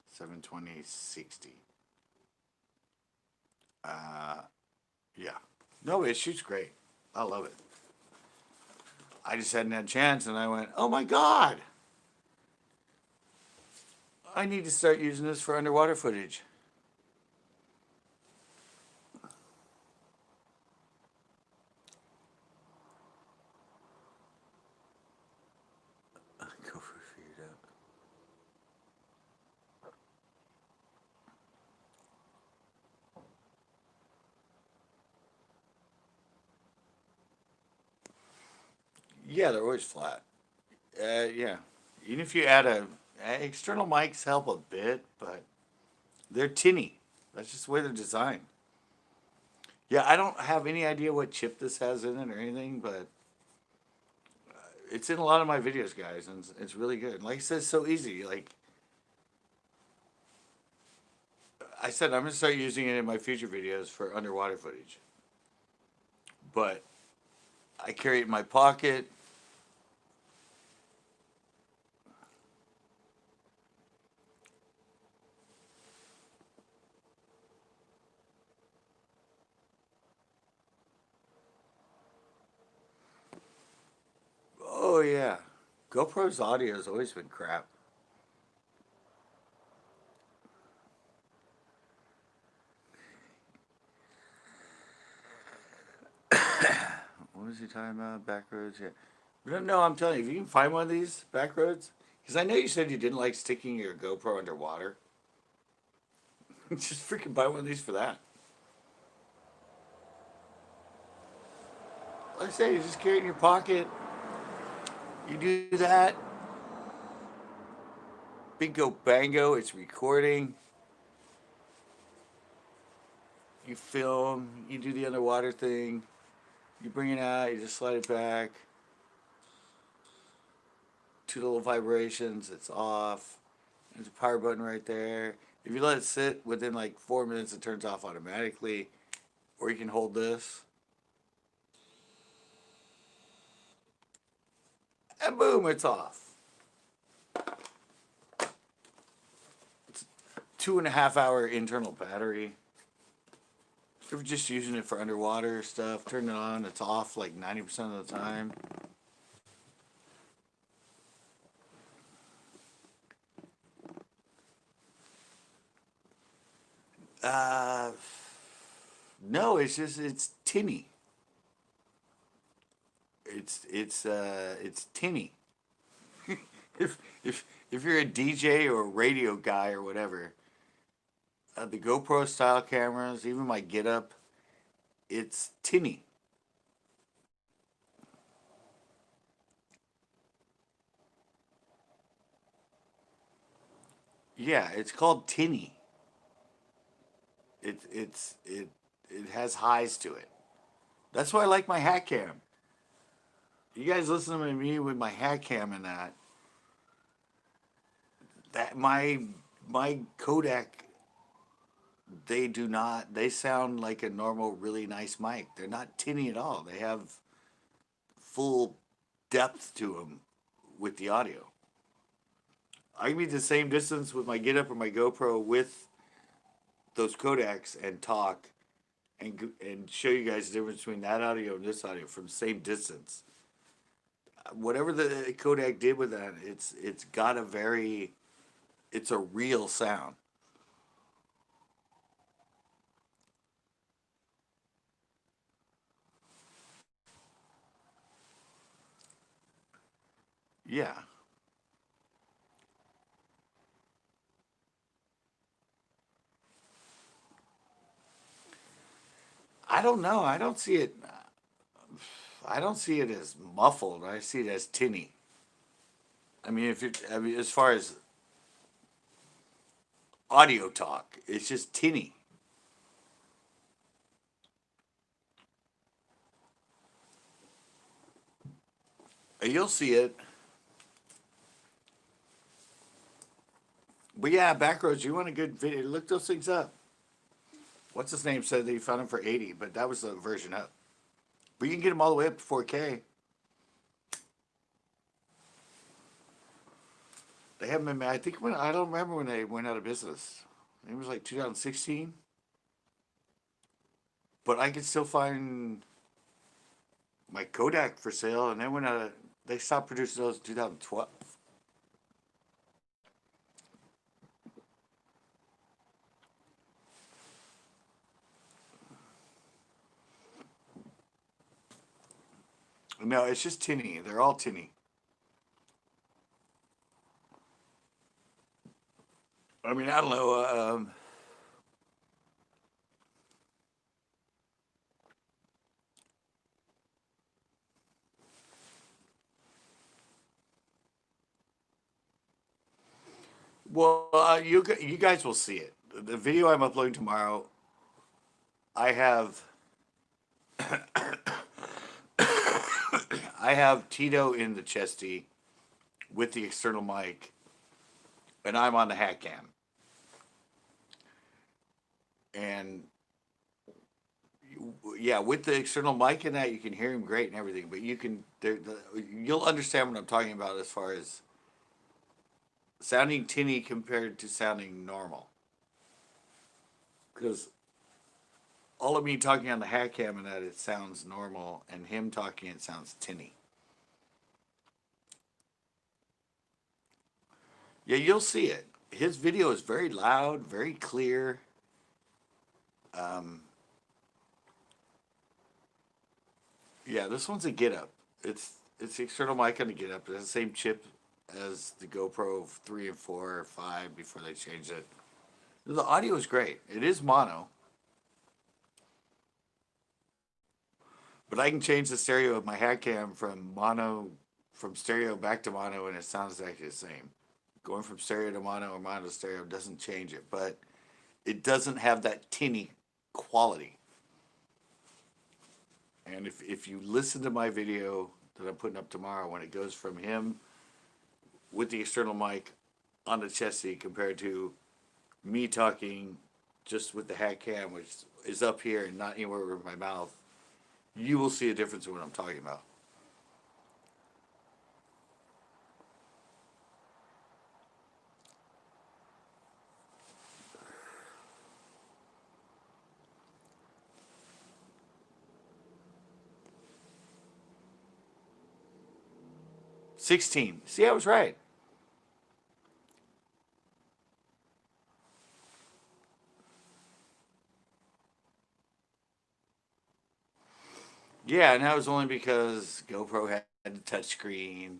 720 60. Yeah. No, it shoots great. I love it. I just hadn't had a chance, and I went, oh my God! I need to start using this for underwater footage. Go for figured out. Yeah, they're always flat. Yeah. Even if you add external mics help a bit, but they're tinny. That's just the way they're designed. Yeah, I don't have any idea what chip this has in it or anything, but it's in a lot of my videos, guys, and it's really good. Like I said, it's so easy. Like I said, I'm going to start using it in my future videos for underwater footage. But I carry it in my pocket. Oh, yeah. GoPro's audio has always been crap. What was he talking about? Back roads? Yeah. No, I'm telling you, if you can find one of these back roads, because I know you said you didn't like sticking your GoPro underwater. Just freaking buy one of these for that. Like I say, you just carry it in your pocket. You do that. Bingo bango, it's recording. You film, you do the underwater thing. You bring it out, you just slide it back. 2 little vibrations, it's off. There's a power button right there. If you let it sit, within like 4 minutes it turns off automatically. Or you can hold this. And boom, it's off. It's a 2.5 hour internal battery. If you're just using it for underwater stuff, turn it on, it's off like 90% of the time. No, it's tinny. It's tinny. if you're a DJ or a radio guy or whatever, the GoPro style cameras, even my Get Up, it's tinny. Yeah, it's called tinny. It has highs to it. That's why I like my hat cam. You guys listen to me with my hat cam and that my codec, they sound like a normal really nice mic. They're not tinny at all. They have full depth to them with the audio. I can be the same distance with my Get Up or my GoPro with those codecs and talk and show you guys the difference between that audio and this audio from the same distance. Whatever the codec did with that, it's got it's a real sound. Yeah. I don't know. I don't see it. I don't see it as muffled. I see it as tinny. I mean, if it, I mean, as far as audio talk, it's just tinny. You'll see it. But yeah, Backroads, you want a good video? Look those things up. What's his name said that he found them for 80, but that was the version up. But you can get them all the way up to 4K. They haven't been. I think when I don't remember when they went out of business. It was like 2016. But I can still find my Kodak for sale, and then when they stopped producing those in 2012. No, it's just tinny. They're all tinny. I mean, I don't know. Well, you guys will see it. The video I'm uploading tomorrow, I have I have Tito in the chesty with the external mic, and I'm on the hat cam. And yeah, with the external mic and that, you can hear him great and everything. But you'll understand what I'm talking about as far as sounding tinny compared to sounding normal. Because all of me talking on the hat cam and that, it sounds normal, and him talking, it sounds tinny. Yeah, you'll see it. His video is very loud, very clear. Um, yeah, this one's a get up. It's the external mic on the get up. It's the same chip as the GoPro 3 and 4 or 5 before they changed it. The audio is great. It is mono, but I can change the stereo of my hat cam from stereo back to mono, and it sounds exactly the same. Going from stereo to mono or mono to stereo doesn't change it, but it doesn't have that tinny quality. And if you listen to my video that I'm putting up tomorrow, when it goes from him with the external mic on the chesty compared to me talking just with the hat cam, which is up here and not anywhere over my mouth, you will see a difference in what I'm talking about. $16. See, I was right. Yeah, and that was only because GoPro had a touchscreen.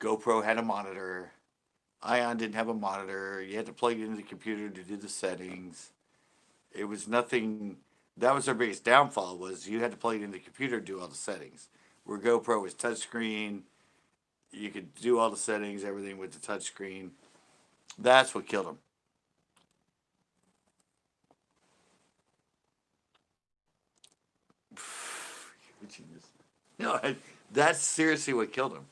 GoPro had a monitor. Ion didn't have a monitor. You had to plug it into the computer to do the settings. It was nothing. That was our biggest downfall, was you had to plug it into the computer to do all the settings. Where GoPro was touchscreen, you could do all the settings, everything with the touchscreen. That's what killed him. No, that's seriously what killed him.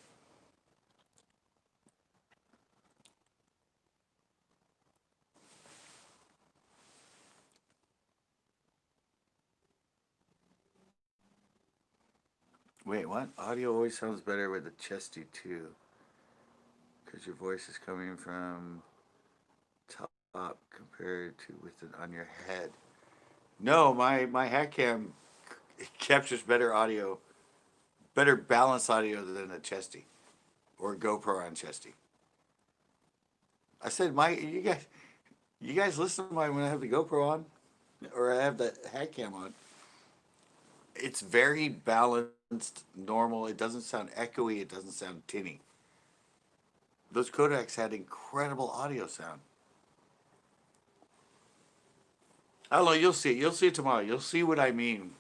Wait, what? Audio always sounds better with the chesty too, because your voice is coming from top compared to with it on your head. No, my hat cam captures better audio, better balanced audio than a chesty or GoPro on chesty. I said you guys listen to mine when I have the GoPro on, or I have the hat cam on. It's very balanced, normal. It doesn't sound echoey. It doesn't sound tinny. those codecs had incredible audio sound. I don't know. You'll see it. You'll see it tomorrow. You'll see what I mean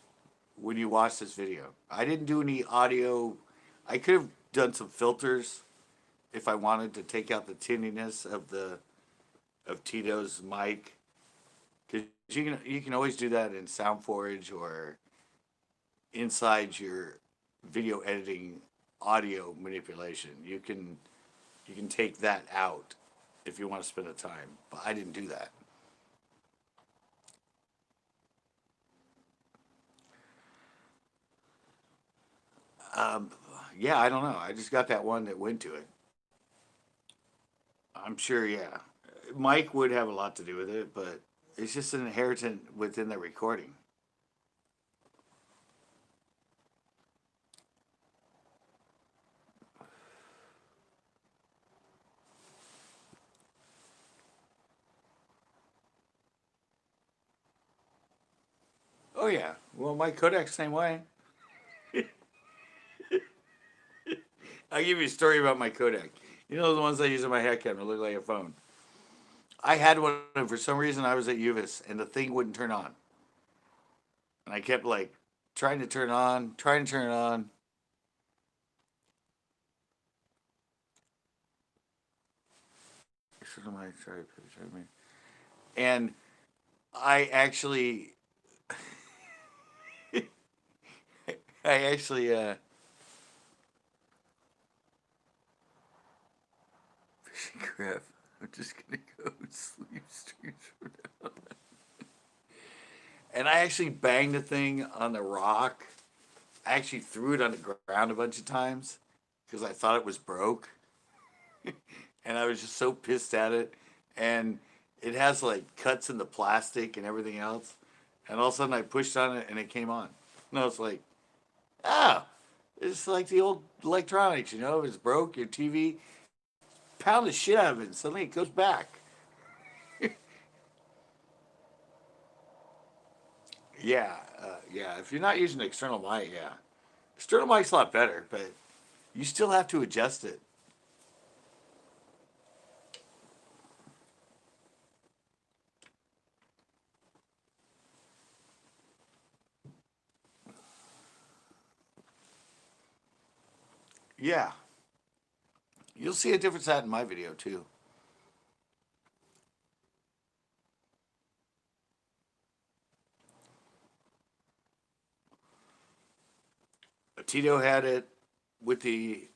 when you watch this video. I didn't do any audio. I could have done some filters if I wanted to take out the tinniness of Tito's mic, because you can always do that in SoundForge or inside your video editing audio manipulation. You can take that out if you want to spend the time. But I didn't do that. Yeah, I don't know. I just got that one that went to it. I'm sure, yeah. Mike would have a lot to do with it, but it's just an inheritance within the recording. Oh yeah. Well, my codec's same way. I'll give you a story about my codec. You know the ones I use in my head cam that look like a phone. I had one, and for some reason I was at UVis, and the thing wouldn't turn on. And I kept like trying to turn it on. And I actually, fishing crap. I'm just gonna go sleep streams from now. And I actually banged the thing on the rock. I actually threw it on the ground a bunch of times because I thought it was broke. And I was just so pissed at it. And it has like cuts in the plastic and everything else. And all of a sudden I pushed on it and it came on. And I was like, ah, it's like the old electronics, you know, if it's broke, your TV, pound the shit out of it and suddenly it goes back. Yeah, yeah. If you're not using an external mic, yeah. External mic's a lot better, but you still have to adjust it. Yeah. You'll see a difference out in my video too. Tito had it with the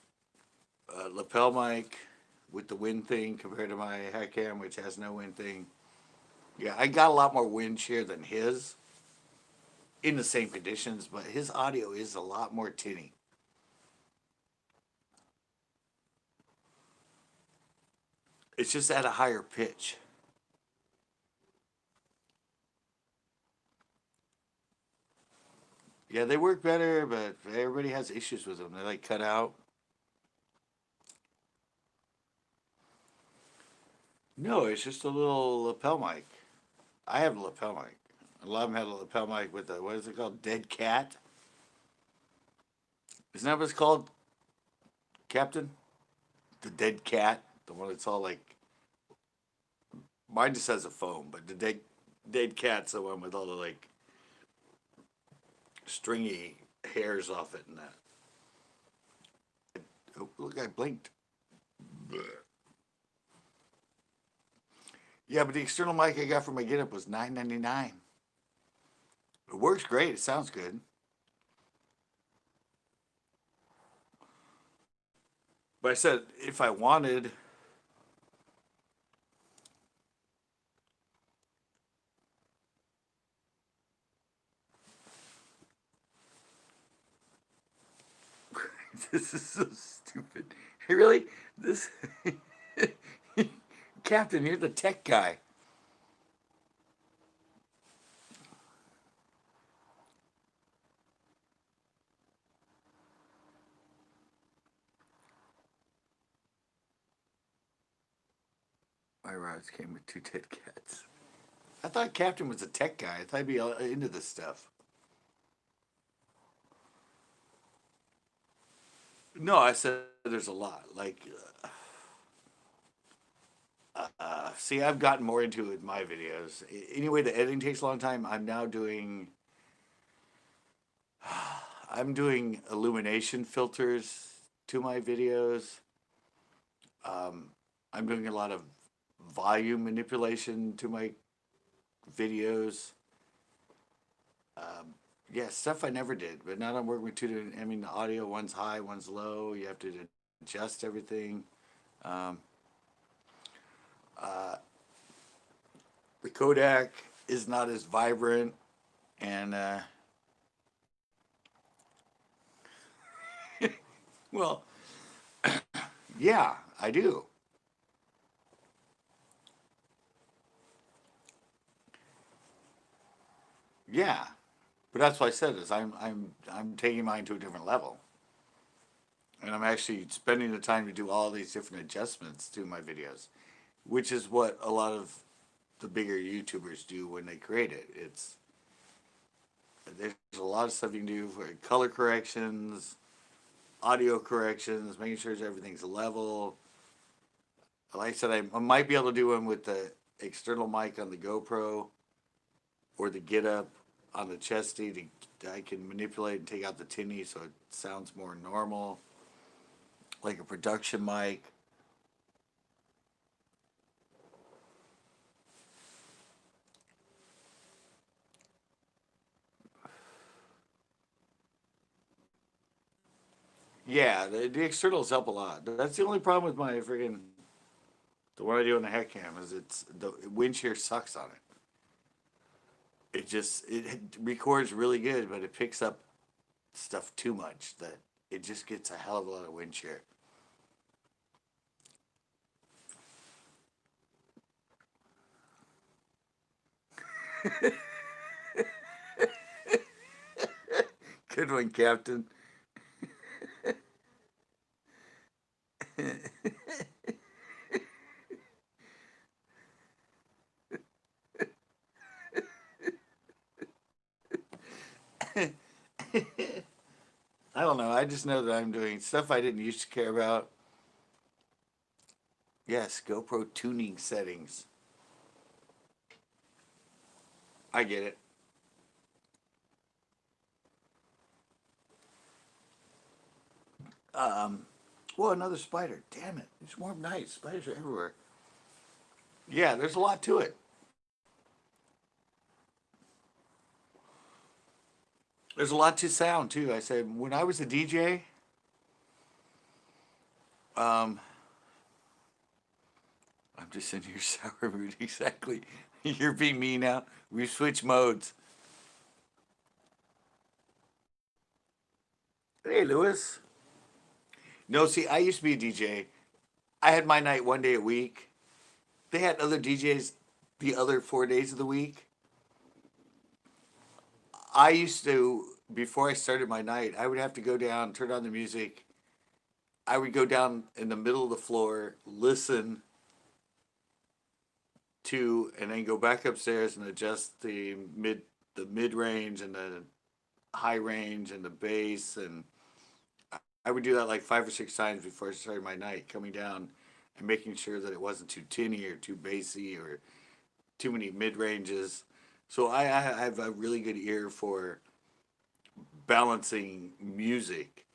lapel mic with the wind thing compared to my hack cam, which has no wind thing. Yeah, I got a lot more wind shear than his in the same conditions, but his audio is a lot more tinny. It's just at a higher pitch. Yeah, they work better, but everybody has issues with them. They like cut out. No, it's just a little lapel mic. I have a lapel mic. A lot of them had a lapel mic with a, what is it called? Dead cat? Isn't that what it's called, Captain? The dead cat? The one that's all like, mine just has a foam, but the dead cat's the one with all the like stringy hairs off it and that. Oh, look, I blinked. Yeah, but the external mic I got from my getup was $9.99. It works great. It sounds good. But I said if I wanted, this is so stupid. Hey, really? This Captain, you're the tech guy. My rods came with two dead cats. I thought Captain was a tech guy. I thought he'd be into this stuff. No, I said there's a lot. Like, See, I've gotten more into it with my videos. Anyway, the editing takes a long time. I'm now doing. I'm doing illumination filters to my videos. Um, I'm doing a lot of volume manipulation to my videos. Um, yeah, stuff I never did, but now I'm working with two different. I mean, the audio, one's high, one's low. You have to adjust everything. Um, uh, the Kodak is not as vibrant, and well, yeah, I do. Yeah, but that's what I said is I'm taking mine to a different level, and I'm actually spending the time to do all these different adjustments to my videos, which is what a lot of the bigger YouTubers do when they create it. There's a lot of stuff you can do for color corrections, audio corrections, making sure everything's level. Like I said, I might be able to do one with the external mic on the GoPro or the Get Up on the chesty. I can manipulate and take out the tinny so it sounds more normal, like a production mic. Yeah, the externals help a lot. That's the only problem with my friggin' the one I do on the head cam is it's the wind shear sucks on it. It records really good, but it picks up stuff too much that it just gets a hell of a lot of wind shear. Good one, Captain. I don't know. I just know that I'm doing stuff I didn't used to care about. Yes, GoPro tuning settings. I get it. Um, well, another spider. Damn it! It's warm night. Spiders are everywhere. Yeah, there's a lot to it. There's a lot to sound too. I said when I was a DJ, um, I'm just in your sour mood. Exactly. You're being me now. We switch modes. Hey, Lewis. No, see, I used to be a DJ. I had my night one day a week. They had other DJs the other 4 days of the week. I used to, before I started my night, I would have to go down, turn on the music. I would go down in the middle of the floor, listen to, and then go back upstairs and adjust the mid range and the high range and the bass, and I would do that like 5 or 6 times before I started my night, coming down and making sure that it wasn't too tinny or too bassy or too many mid ranges. So I have a really good ear for balancing music,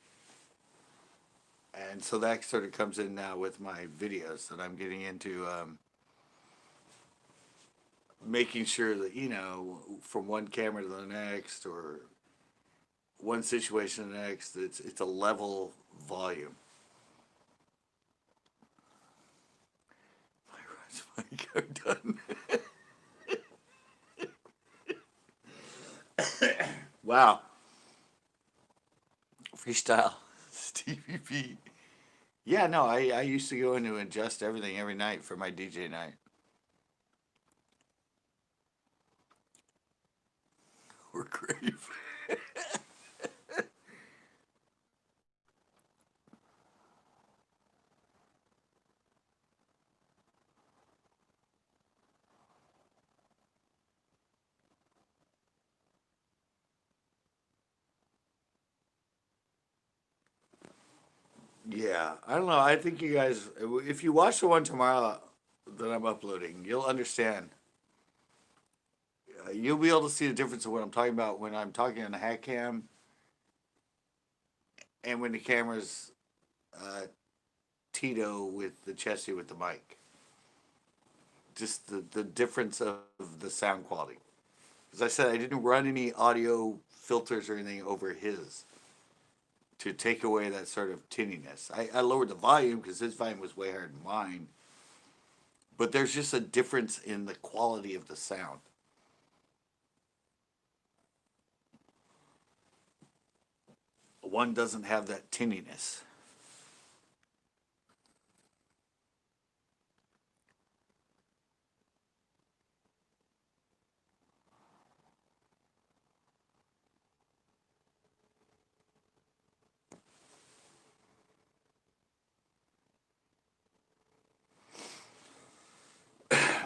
and so that sort of comes in now with my videos that I'm getting into. Making sure that from one camera to the next or one situation to the next, it's a level volume. My rides mic are done. Wow. Freestyle. Stevie B. Yeah, no, I used to go in to adjust everything every night for my DJ night. Or grave. Yeah, I don't know. I think you guys, if you watch the one tomorrow, that I'm uploading, you'll understand. You'll be able to see the difference of what I'm talking about when I'm talking on the hack cam and when the camera's uh, Tito with the Chessie with the mic. Just the difference of the sound quality. As I said, I didn't run any audio filters or anything over his to take away that sort of tinniness. I lowered the volume because his volume was way higher than mine. But there's just a difference in the quality of the sound. One doesn't have that tinniness.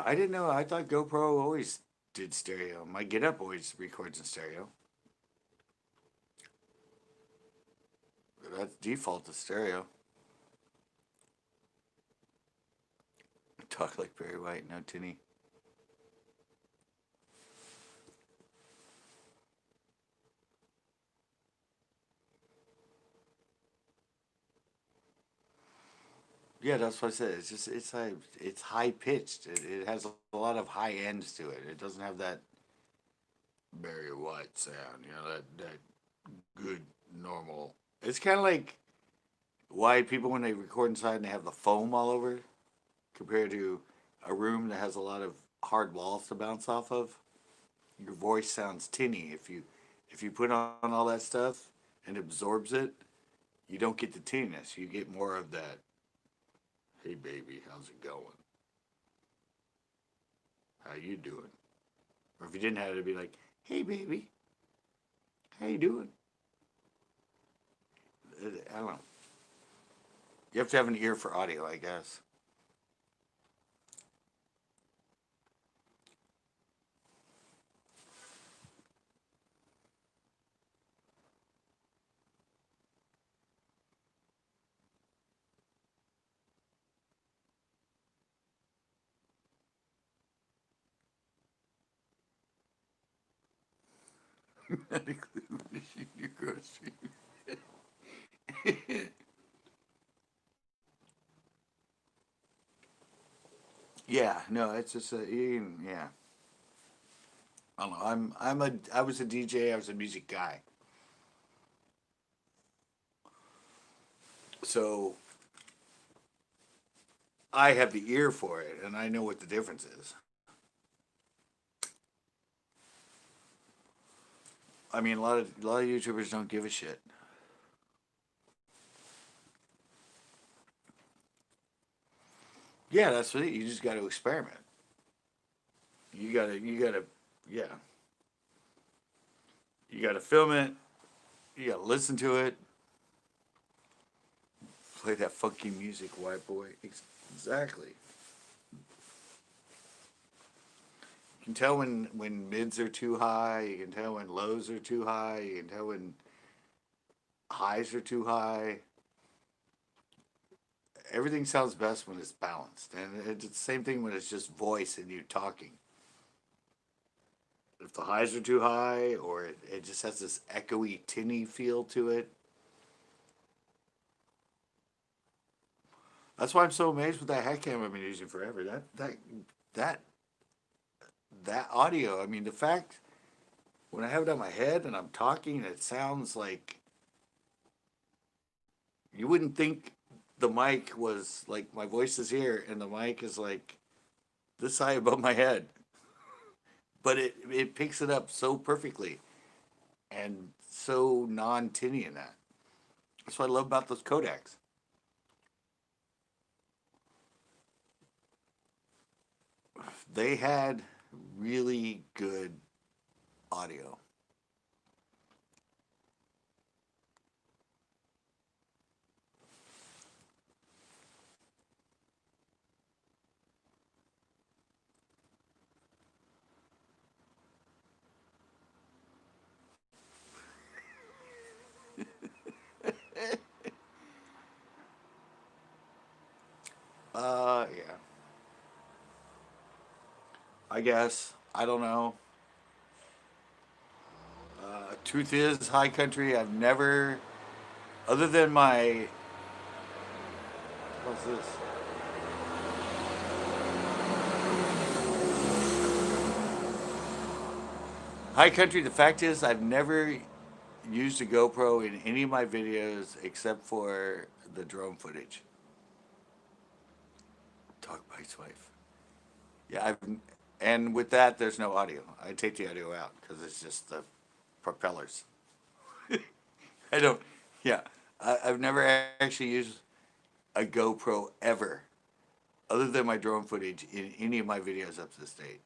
I didn't know. I thought GoPro always did stereo. My Get Up always records in stereo. That's default to stereo. Talk like Barry White, no tinny. Yeah, that's what I said. It's just it's high pitched. It has a lot of high ends to it. It doesn't have that Barry White sound. You know that good normal. It's kind of like why people when they record inside and they have the foam all over compared to a room that has a lot of hard walls to bounce off of. Your voice sounds tinny if you put on all that stuff and absorbs it. You don't get the tinniness. You get more of that. Hey baby, how's it going? How you doing? Or if you didn't have it, it'd be like, hey baby, how you doing? I don't know. You have to have an ear for audio, I guess. Not including your grocery. Yeah, no, it's just yeah. I don't know. I was a DJ. I was a music guy. So I have the ear for it, and I know what the difference is. I mean, a lot of YouTubers don't give a shit. Yeah, that's what it. You just got to experiment. You gotta, yeah. You gotta film it. You gotta listen to it. Play that funky music, white boy. Exactly. You can tell when mids are too high. You can tell when lows are too high. You can tell when highs are too high. Everything sounds best when it's balanced, and it's the same thing when it's just voice and you talking. If the highs are too high, or it just has this echoey, tinny feel to it. That's why I'm so amazed with that head cam I've been using forever. That that audio. I mean, the fact when I have it on my head and I'm talking, it sounds like you wouldn't think the mic was like my voice is here and the mic is like this high above my head, but it picks it up so perfectly and so non-tinny in that. That's what I love about those codecs. They had really good audio. Yeah. I guess. I don't know. Truth is, high country, I've never, other than my, what's this? High country, the fact is, I've never used a GoPro in any of my videos except for the drone footage. Dog bites wife. Yeah, and with that, there's no audio. I take the audio out because it's just the propellers. I don't, yeah, I've never actually used a GoPro ever, other than my drone footage in any of my videos up to this date.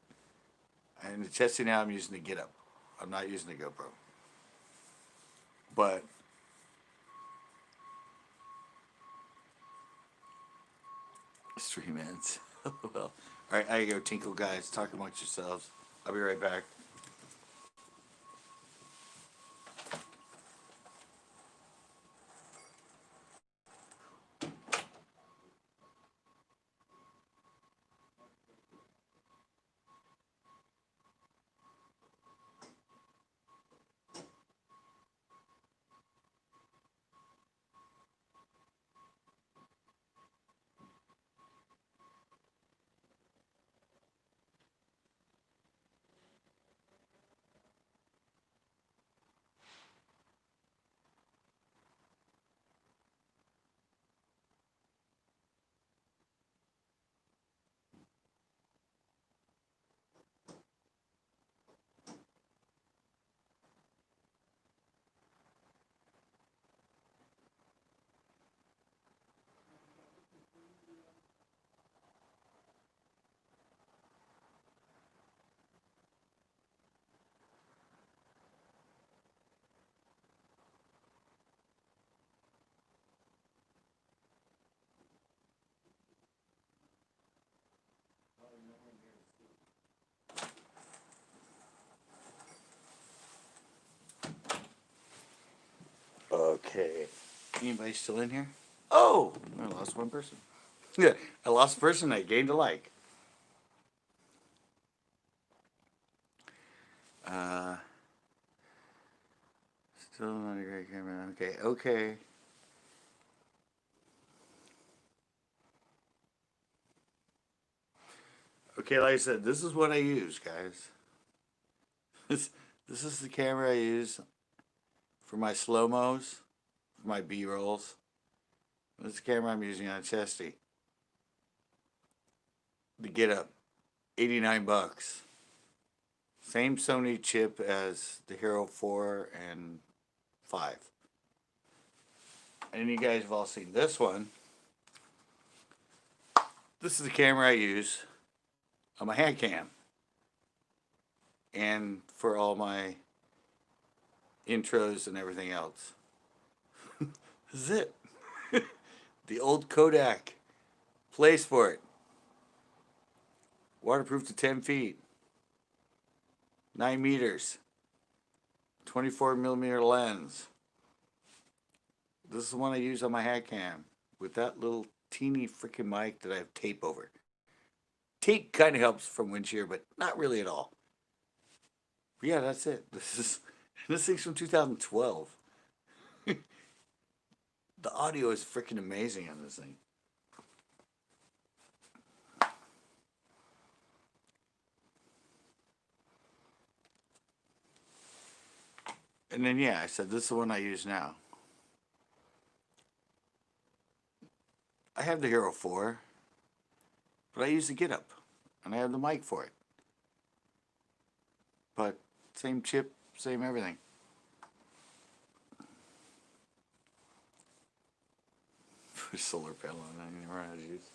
And testing now, I'm using the Get Up. I'm not using the GoPro. But stream ends. Well, all right, I gotta go tinkle, guys. Talk amongst yourselves. I'll be right back. Okay. Anybody still in here? Oh, I lost one person. Yeah, I lost a person. I gained a like. Uh, Still not a great camera. Okay, okay. Okay, like I said, this is what I use, guys. This this is the camera I use for my slow-mos, for my B-rolls. This is the camera I'm using on Chesty. The Get Up, 89 bucks. Same Sony chip as the Hero 4 and 5. And you guys have all seen this one. This is the camera I use on my hand cam. And for all my intros and everything else. This is it. The old Kodak Play Sport. Waterproof to 10 feet. 9 meters. 24 millimeter lens. This is the one I use on my hat cam with that little teeny freaking mic that I have tape over. Tape kind of helps from wind shear, but not really at all. But yeah, that's it. This thing's from 2012. The audio is freaking amazing on this thing. And then yeah, I said this is the one I use now. I have the Hero 4, but I use the Get Up, and I have the mic for it. But same chip, same everything. Put a solar panel on that, I never know how to use.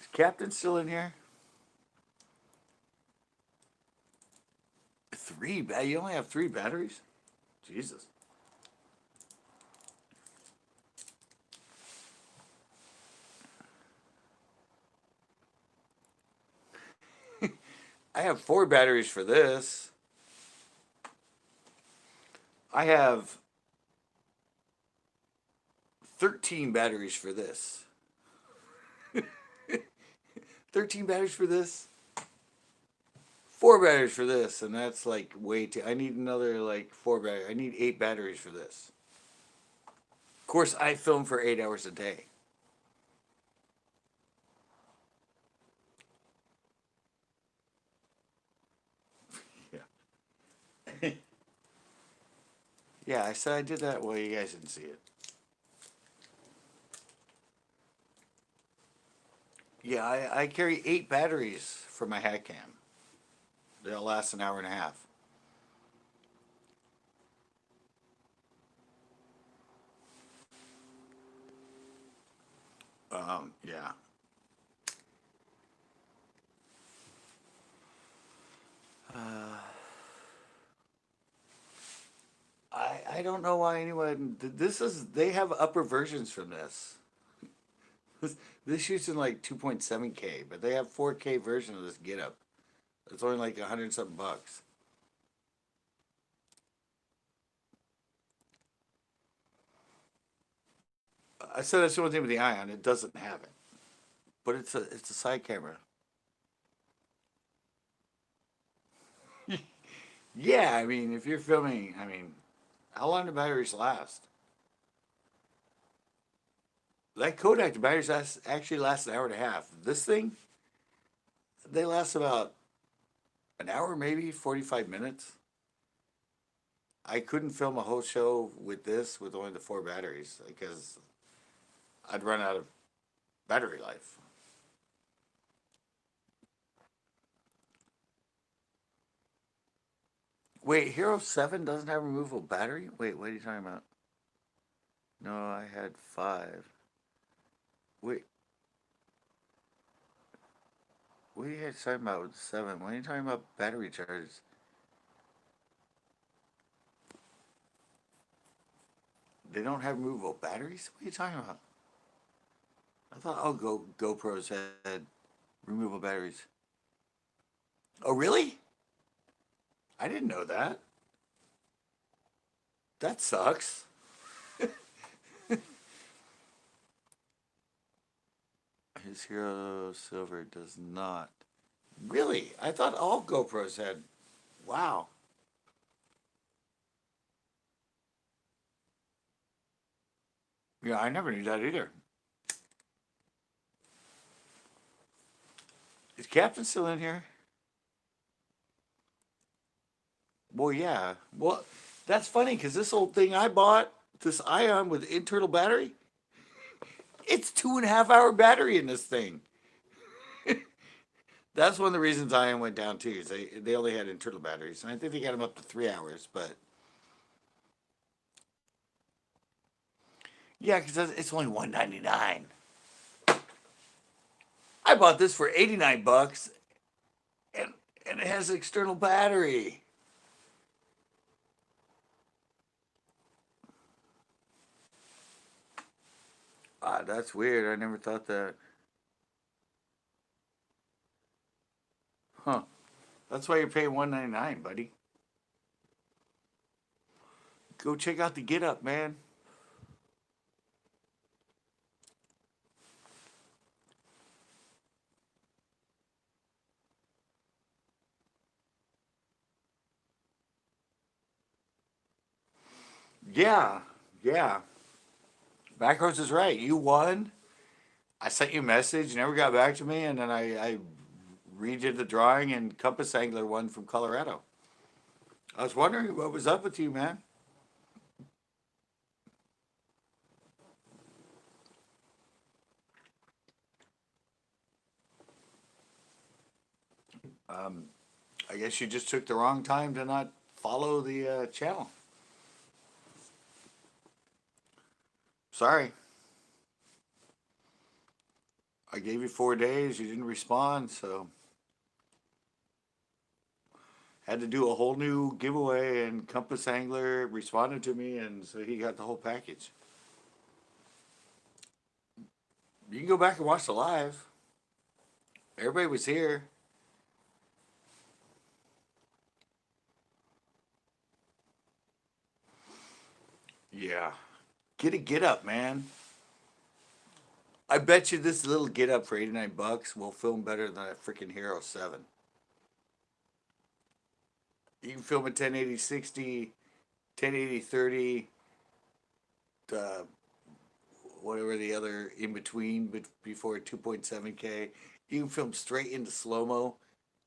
Is Captain still in here? 3? You only have 3 batteries? Jesus. I have 4 batteries for this. I have 13 batteries for this. 13 batteries for this. 4 batteries for this, and that's like way too. I need another like 4 batteries. I need 8 batteries for this. Of course, I film for 8 hours a day. Yeah. Yeah, I said I did that. Well, you guys didn't see it. Yeah, I carry 8 batteries for my hat cam. They'll last an hour and a half. Yeah. I don't know why anyone. This is. They have upper versions from this. This shoots in like 2.7K, but they have 4K version of this get up. It's only like 100 something bucks. I said that's the only thing with the Ion. It doesn't have it, but it's a side camera. Yeah, I mean, if you're filming, I mean, how long do batteries last? That Kodak, the batteries actually last an hour and a half. This thing, they last about an hour, maybe 45 minutes. I couldn't film a whole show with this with only the 4 batteries because I'd run out of battery life. Wait, Hero 7 doesn't have removable battery? Wait, what are you talking about? No, I had 5. Wait, what are you guys talking about with 7? When are you talking about battery charges? They don't have removable batteries? What are you talking about? I thought all GoPros had removable batteries. Oh, really? I didn't know that. That sucks. His Hero Silver does not. Really? I thought all GoPros had. Wow. Yeah, I never knew that either. Is Captain still in here? Well, yeah. Well, that's funny because this old thing I bought, this Ion with internal battery, it's 2.5 hour battery in this thing. That's one of the reasons Ion went down too. Is they only had internal batteries, and I think they got them up to 3 hours. But yeah, because it's only $199. I bought this for 89 bucks, and it has an external battery. Ah, that's weird. I never thought that. Huh. That's why you're paying $199, buddy. Go check out the Get Up, man. Yeah, yeah. Backroads is right. You won. I sent you a message, you never got back to me, and then I redid the drawing, and Compass Angler won from Colorado. I was wondering what was up with you, man. Um, I guess you just took the wrong time to not follow the channel. Sorry. I gave you 4 days. You didn't respond, so had to do a whole new giveaway. And Compass Angler responded to me, and so he got the whole package. You can go back and watch the live. Everybody was here. Yeah. Get up, man. I bet you this little get up for $89 will film better than a freaking Hero 7. You can film at 1080 60, 1080 30, uh, whatever the other in between, but before 2.7K. You can film straight into slow mo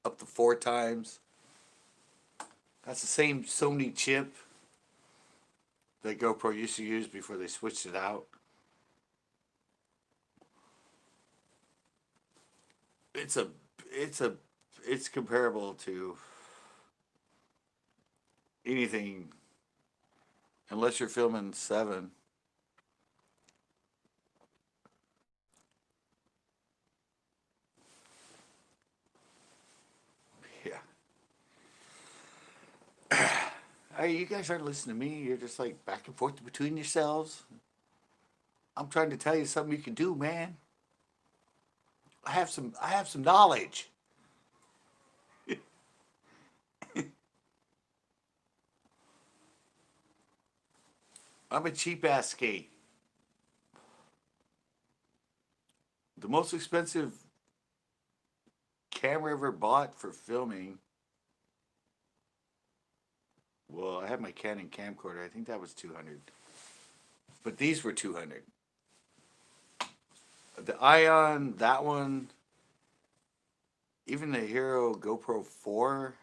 up to 4 times. That's the same Sony chip that GoPro used to use before they switched it out. It's a, it's comparable to anything, unless you're filming 7. Yeah. Hey, you guys aren't listening to me. You're just like back and forth between yourselves. I'm trying to tell you something you can do, man. I have some knowledge. I'm a cheap ass skate. The most expensive camera ever bought for filming. Well, I had my Canon camcorder. I think that was 200. But these were 200. The Ion, that one, even the Hero GoPro 4,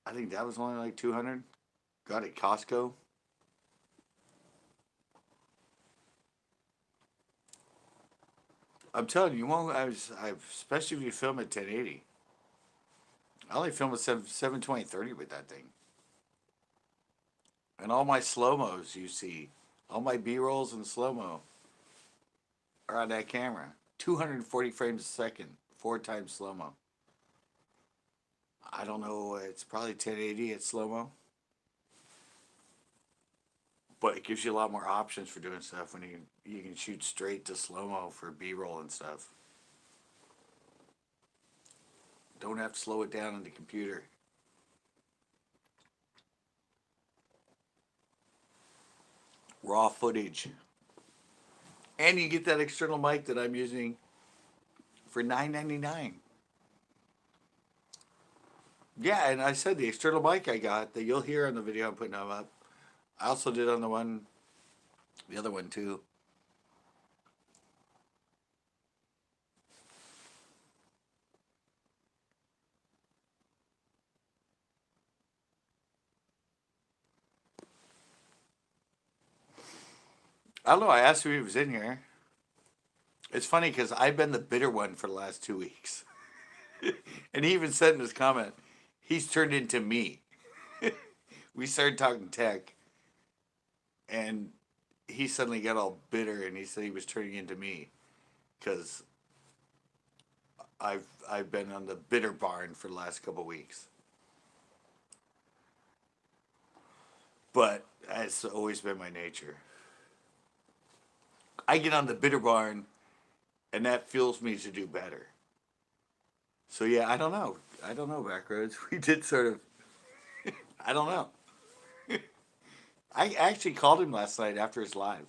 I think that was only like 200. Got it at Costco. I'm telling you, you won't. Especially if you film at 1080. I only film at 720/30 with that thing. And all my slow mos you see, all my B rolls and slow mo are on that camera. 240 frames a second, 4 times slow mo. I don't know. It's probably 1080 at slow mo. But it gives you a lot more options for doing stuff when you can shoot straight to slow mo for B roll and stuff. Don't have to slow it down on the computer. Raw footage. And you get that external mic that I'm using for $9.99. Yeah, and I said the external mic I got that you'll hear on the video I'm putting up. I also did on the other one too. I don't know. I asked him if he was in here. It's funny because I've been the bitter one for the last 2 weeks. And he even said in his comment, he's turned into me. We started talking tech, and he suddenly got all bitter, and he said he was turning into me because I've been on the bitter barn for the last couple of weeks. But it's always been my nature. I get on the bitter barn, and that fuels me to do better. So yeah, I don't know. I don't know, Backroads. We did sort of. I don't know. I actually called him last night after his live,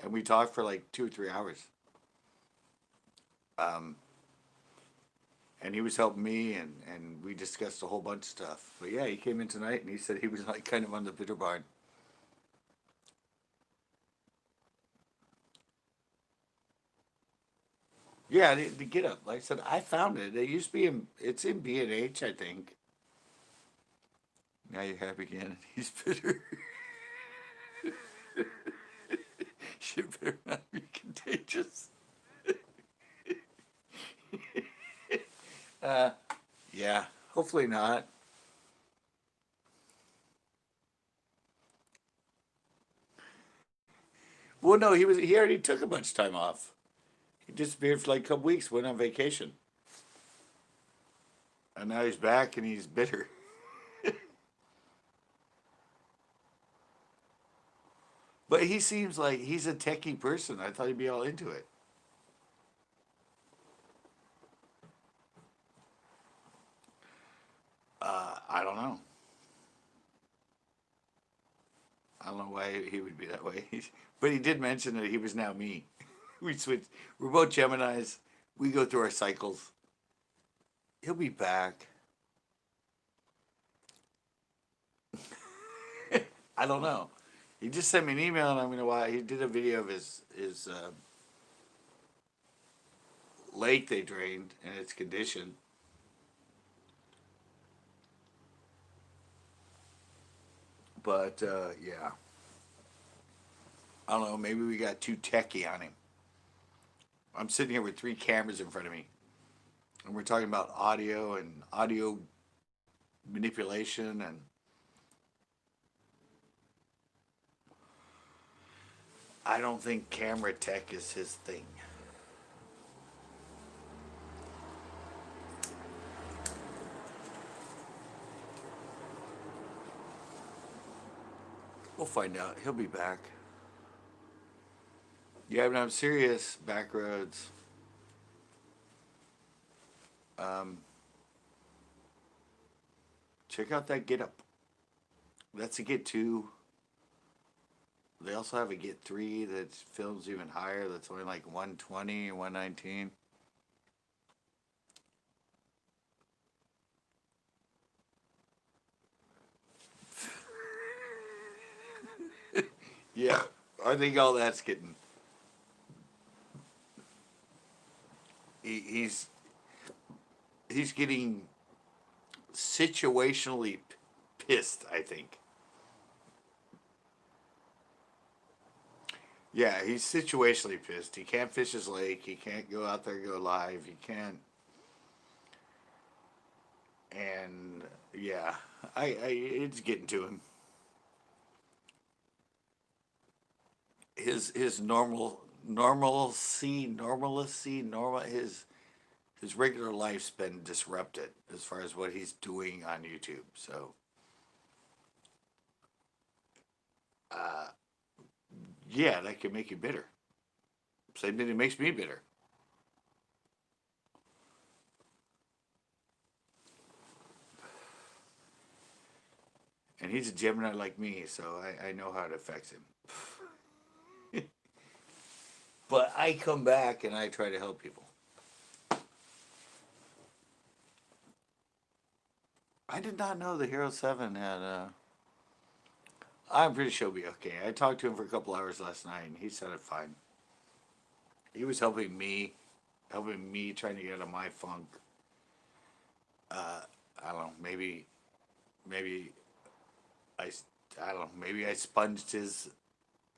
and we talked for like 2 or 3 hours. And he was helping me, and we discussed a whole bunch of stuff. But yeah, he came in tonight, and he said he was like kind of on the bitter barn. Yeah, the get up. Like I said, I found it. It used to be it's in B&H, I think. Now you're happy again. He's bitter. Shit better not be contagious. Yeah, hopefully not. Well, no, he already took a bunch of time off. He disappeared for like a couple weeks, went on vacation. And now he's back and he's bitter. But he seems like he's a techie person. I thought he'd be all into it. I don't know. I don't know why he would be that way. But he did mention that he was now me. We switch. We're both Geminis. We go through our cycles. He'll be back. I don't know. He just sent me an email, and I'm gonna watch. He did a video of his lake they drained and its condition. But yeah, I don't know. Maybe we got too techie on him. I'm sitting here with 3 cameras in front of me, and we're talking about audio and audio manipulation, and I don't think camera tech is his thing. We'll find out. He'll be back. Yeah, but I'm serious. Backroads. Check out that Get Up. That's a Get 2. They also have a Get 3 that films even higher. That's only like 120 or 119. Yeah, I think all that's getting. He's getting situationally pissed, I think. Yeah, he's situationally pissed. He can't fish his lake. He can't go out there and go live. He can't. And yeah, it's getting to him. His normalcy, his regular life's been disrupted as far as what he's doing on YouTube. So, yeah, that can make you bitter. Same thing that makes me bitter. And he's a Gemini like me, so I know how it affects him. But I come back and I try to help people. I did not know the Hero 7 had I'm pretty sure he'll be okay. I talked to him for a couple hours last night and he sounded fine. He was helping me trying to get out of my funk. I don't know, maybe I don't know, maybe I sponged his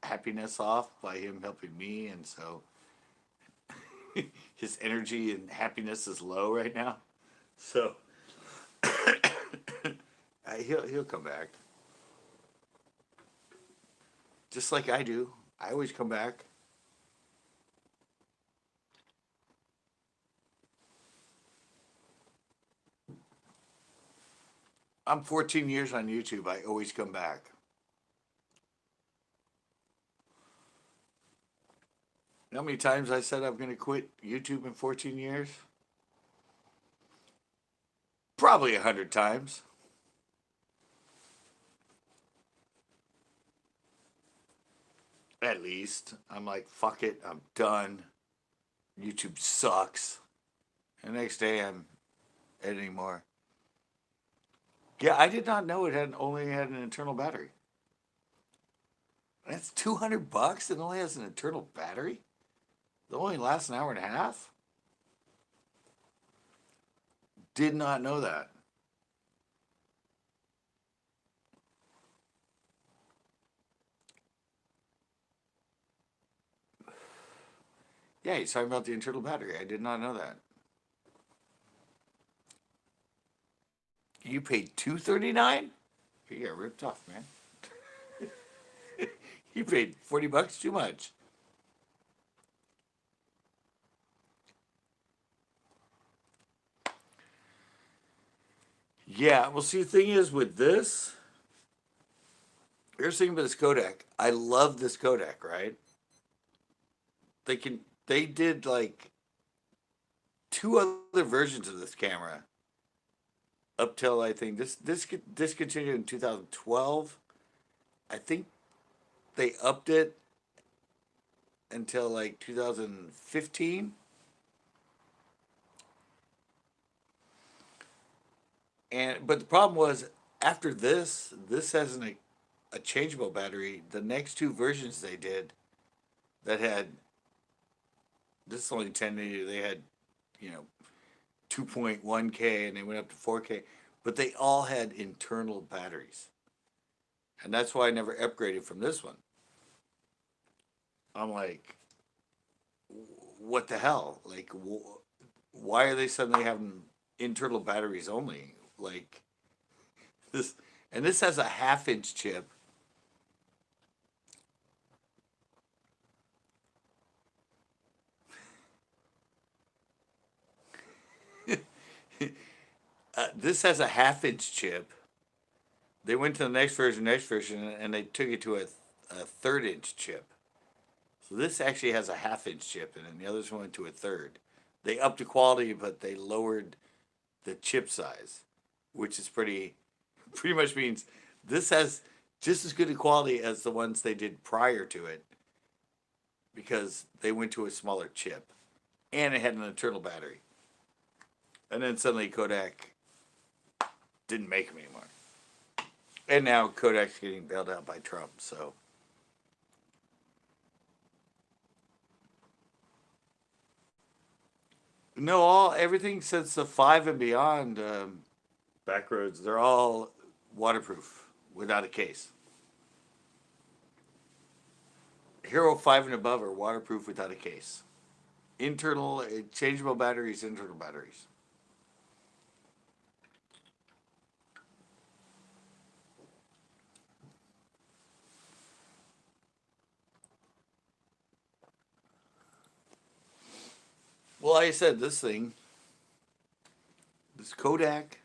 happiness off by him helping me, and so his energy and happiness is low right now. So he'll come back, just like I do. I always come back. I'm 14 years on YouTube. I always come back. You know how many times I said I'm going to quit YouTube in 14 years? Probably 100 times. At least. I'm like, fuck it, I'm done. YouTube sucks. The next day I'm editing more. Yeah, I did not know it only had an internal battery. That's $200 and only has an internal battery? It only lasts an hour and a half? Did not know that. Yeah, he's talking about the internal battery. I did not know that. You paid $239? You got ripped off, man. You paid $40 too much. Yeah, well, see, the thing is with this, here's the thing about this codec. I love this codec, right? They did like 2 other versions of this camera up till I think this discontinued in 2012. I think they upped it until like 2015. But the problem was after this has a changeable battery. The next two versions they did that had this is only 1080. They had, you know, 2.1K and they went up to 4K, but they all had internal batteries, and that's why I never upgraded from this one. I'm like, what the hell? Like, why are they suddenly having internal batteries only? Like this, and this has a half-inch chip. This has a half-inch chip. They went to the next version, and they took it to a third-inch chip. So this actually has a half-inch chip in it, and the others went to a third. They upped the quality, but they lowered the chip size, which is pretty much means this has just as good a quality as the ones they did prior to it, because they went to a smaller chip, and it had an internal battery. And then suddenly Kodak didn't make them anymore. And now Kodak's getting bailed out by Trump, so. No, everything since the 5 and beyond backroads, they're all waterproof without a case. Hero 5 and above are waterproof without a case. Internal, changeable batteries, internal batteries. Well, like I said, this Kodak,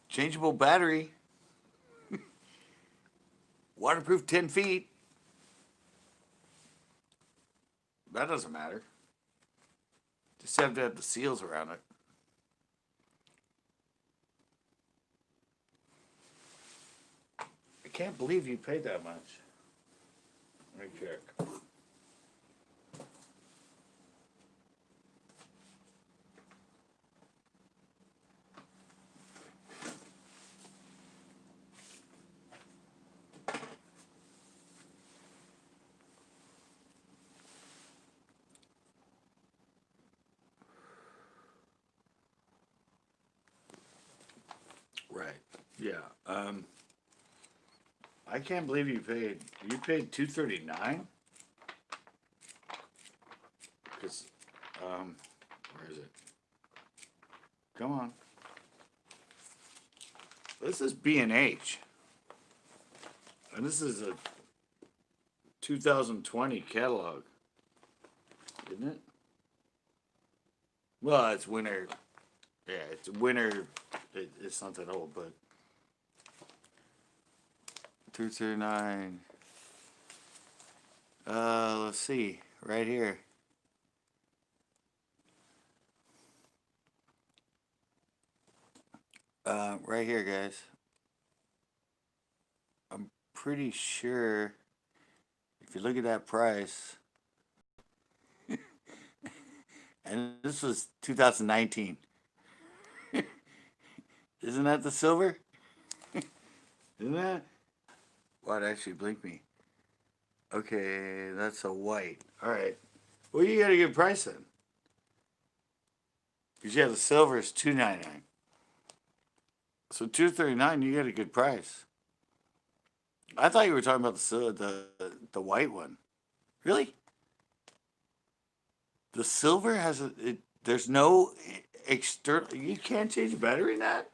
changeable battery, waterproof 10 feet. That doesn't matter. Just have to have the seals around it. I can't believe you paid that much. Let me check. Right. Yeah. I can't believe you paid $239. Because, where is it? Come on. This is B&H. And this is a 2020 catalog. Isn't it? Well, it's winter. Yeah, it's winter. It's not that old, but 239. Let's see. Right here. Right here, guys. I'm pretty sure if you look at that price, and this was 2019. Isn't that the silver? Isn't that? What actually blinked me? Okay, that's a white. All right. Well, you got a good price then. Because you have the silver is $299. So $239, you get a good price. I thought you were talking about the white one. Really? The silver has there's no external. You can't change the battery in that.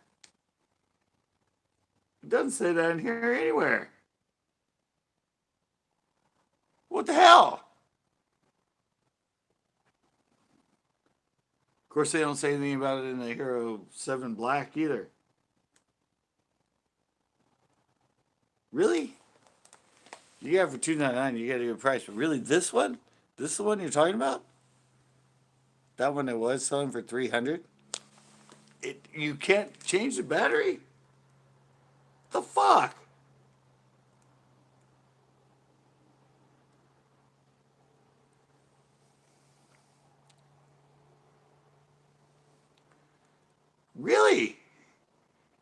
It doesn't say that in here anywhere. What the hell? Of course, they don't say anything about it in the Hero 7 Black either. Really? You got it for $299, you got a good price. But really, this one? This is the one you're talking about? That one that was selling for $300? You can't change the battery? The fuck? Really?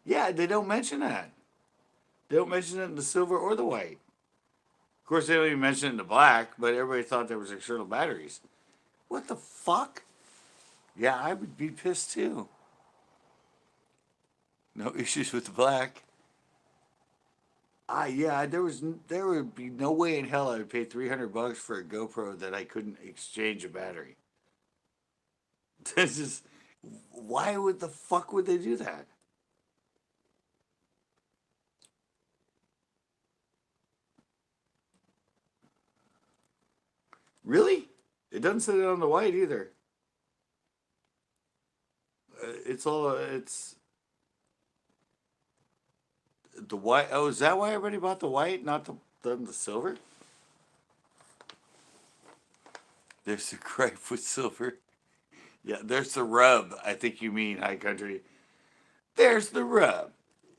Yeah, they don't mention that. They don't mention it in the silver or the white. Of course, they don't even mention it in the black, but everybody thought there was external batteries. What the fuck? Yeah, I would be pissed too. No issues with the black. Yeah, there would be no way in hell I would pay $300 for a GoPro that I couldn't exchange a battery. This is why would the fuck would they do that? Really? It doesn't say that on the white either. It's the white. Oh, is that why everybody bought the white, not the silver? There's the gripe with silver. Yeah, there's the rub. I think you mean, High Country. There's the rub.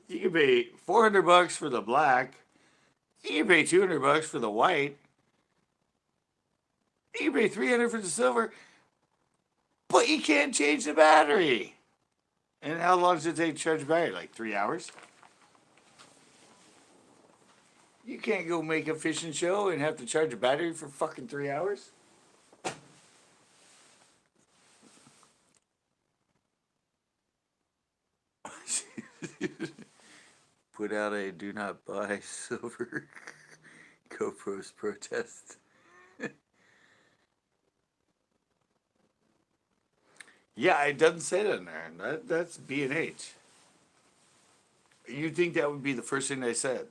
You can pay $400 for the black. You can pay $200 for the white. You can pay $300 for the silver, but you can't change the battery. And how long does it take to charge a battery? Like 3 hours? You can't go make a fishing show and have to charge a battery for fucking 3 hours? Put out a do not buy silver GoPros protest. Yeah, it doesn't say that in there. That's B&H. You'd think that would be the first thing they said.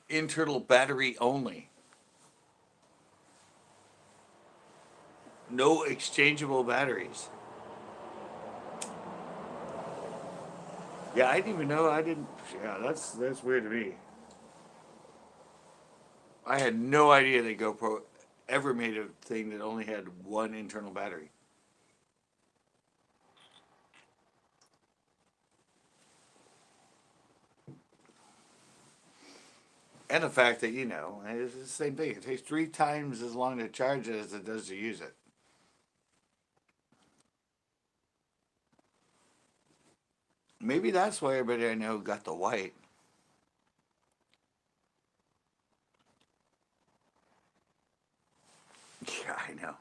Internal battery only. No exchangeable batteries. Yeah, I didn't even know. Yeah, that's weird to me. I had no idea that GoPro ever made a thing that only had one internal battery. And the fact that, it's the same thing. It takes 3 times as long to charge it as it does to use it. Maybe that's why everybody I know got the white. Yeah, I know.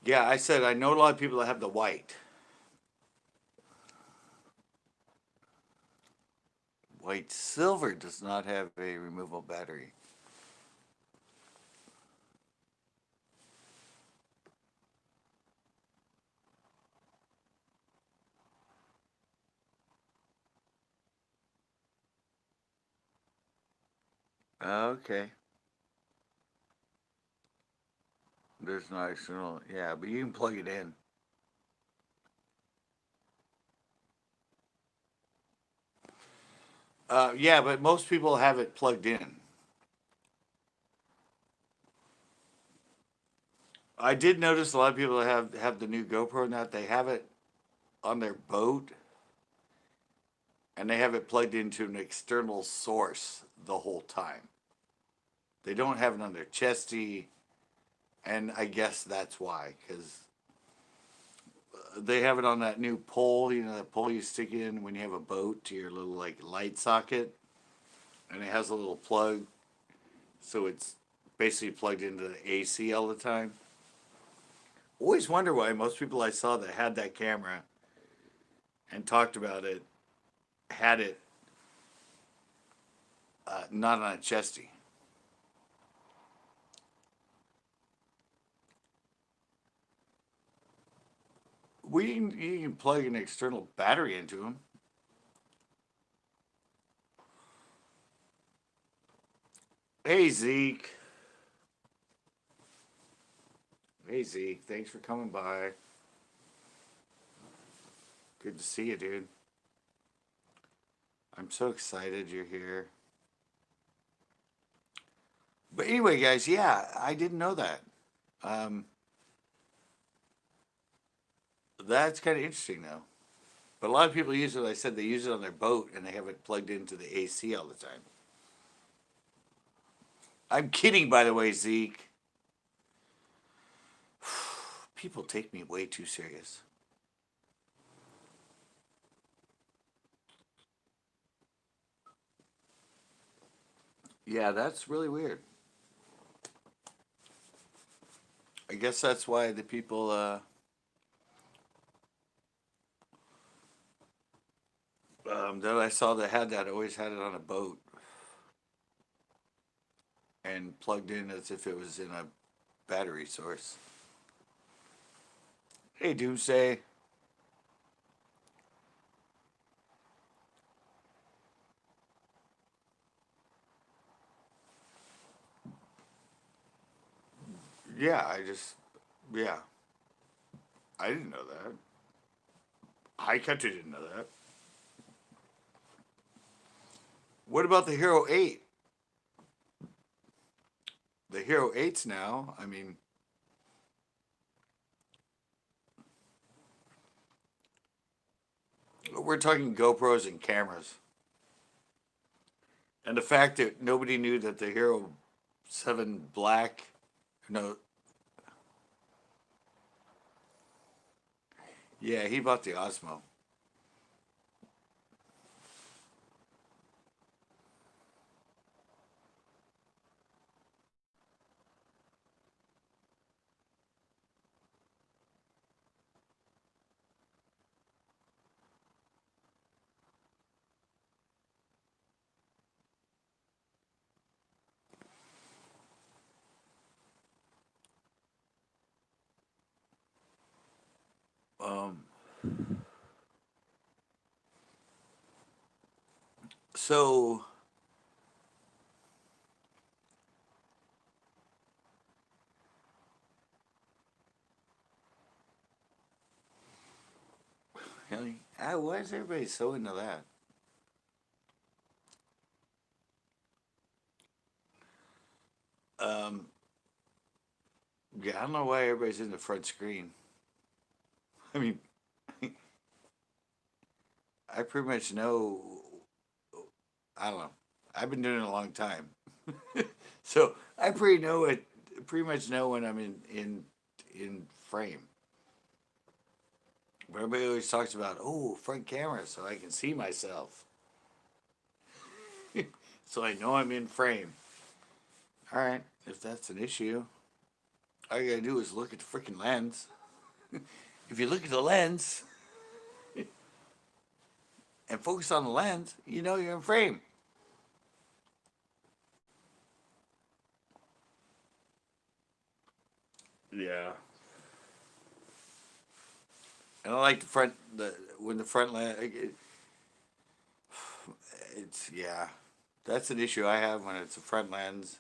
Yeah, I said I know a lot of people that have the white. White silver does not have a removable battery. Okay. There's no external. Yeah, but you can plug it in. Yeah, but most people have it plugged in. I did notice a lot of people that have the new GoPro now. They have it on their boat, and they have it plugged into an external source the whole time. They don't have it on their chesty, and I guess that's why, because they have it on that new pole. That pole you stick in when you have a boat to your little like light socket, and it has a little plug, so it's basically plugged into the AC all the time. Always wonder why most people I saw that had that camera and talked about it had it not on a chesty. You can plug an external battery into them. Hey Zeke. Hey Zeke, thanks for coming by. Good to see you, dude. I'm so excited you're here. But anyway, guys, yeah, I didn't know that. Um, that's kind of interesting, though. But a lot of people use it. I said they use it on their boat, and they have it plugged into the AC all the time. I'm kidding, by the way, Zeke. People take me way too serious. Yeah, that's really weird. I guess that's why the people that I saw that had that always had it on a boat and plugged in as if it was in a battery source. Hey, Doomsday. Yeah, yeah. I didn't know that. High Country didn't know that. What about the Hero 8? The Hero 8's now, I mean, we're talking GoPros and cameras. And the fact that nobody knew that the Hero 7 Black, no, yeah, he bought the Osmo. Um, so, really, why is everybody so into that? Um, yeah, I don't know why everybody's in the front screen. I mean, I pretty much know, I don't know. I've been doing it a long time. So I pretty much know when I'm in frame. Everybody always talks about, oh, front camera, so I can see myself. So I know I'm in frame. All right, if that's an issue, all you gotta do is look at the freaking lens. If you look at the lens and focus on the lens, you know you're in frame. Yeah. And I like when the front lens. It's yeah, that's an issue I have when it's a front lens.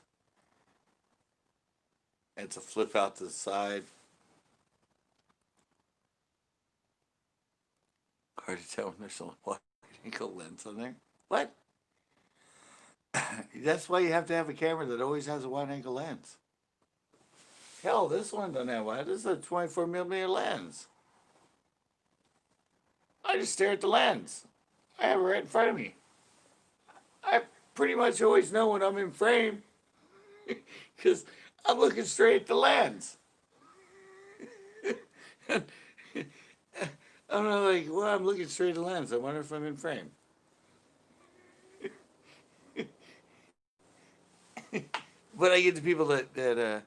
It's a flip out to the side. Hard to tell when there's a wide angle lens on there. What? That's why you have to have a camera that always has a wide angle lens. Hell, this one doesn't have wide. This is a 24 millimeter lens. I just stare at the lens. I have it right in front of me. I pretty much always know when I'm in frame because I'm looking straight at the lens. I'm not like, well, I'm looking straight at the lens. I wonder if I'm in frame. But I get the people that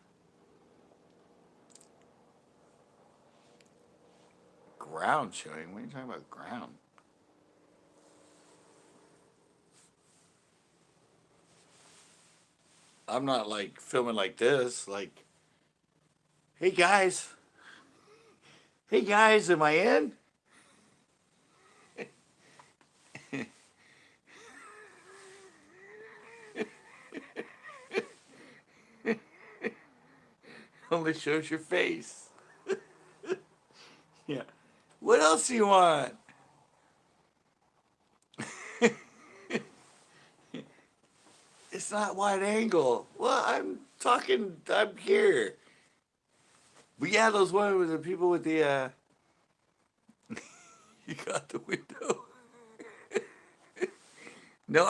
ground showing. What are you talking about ground? I'm not like filming like this. Like, hey guys, am I in? Only shows your face. Yeah. What else do you want? It's not wide angle. Well, I'm here. But yeah, those ones with the people with the, you got the window. No,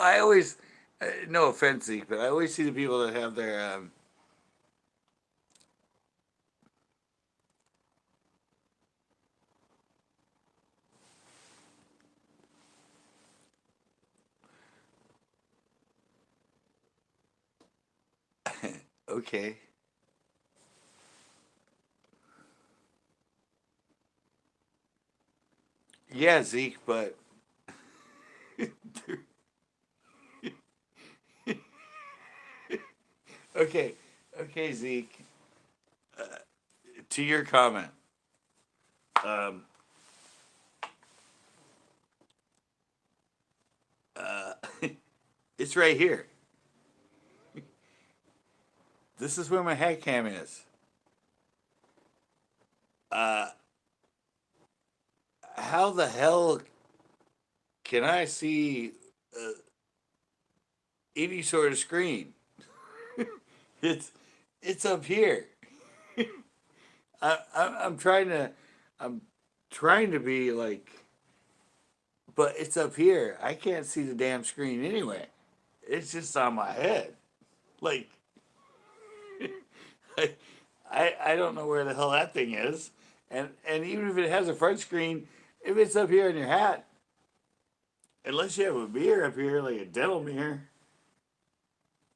No offense, Zeke, but I always see the people that have their okay. Yeah, Zeke, but okay, okay, Zeke. To your comment, um, uh, it's right here. This is where my hat cam is. Uh, how the hell can I see uh, any sort of screen? It's it's up here. I'm trying to I'm trying to be like, but it's up here. I can't see the damn screen anyway. It's just on my head. Like I, I don't know where the hell that thing is. And even if it has a front screen, if it's up here in your hat, unless you have a mirror up here, like a dental mirror,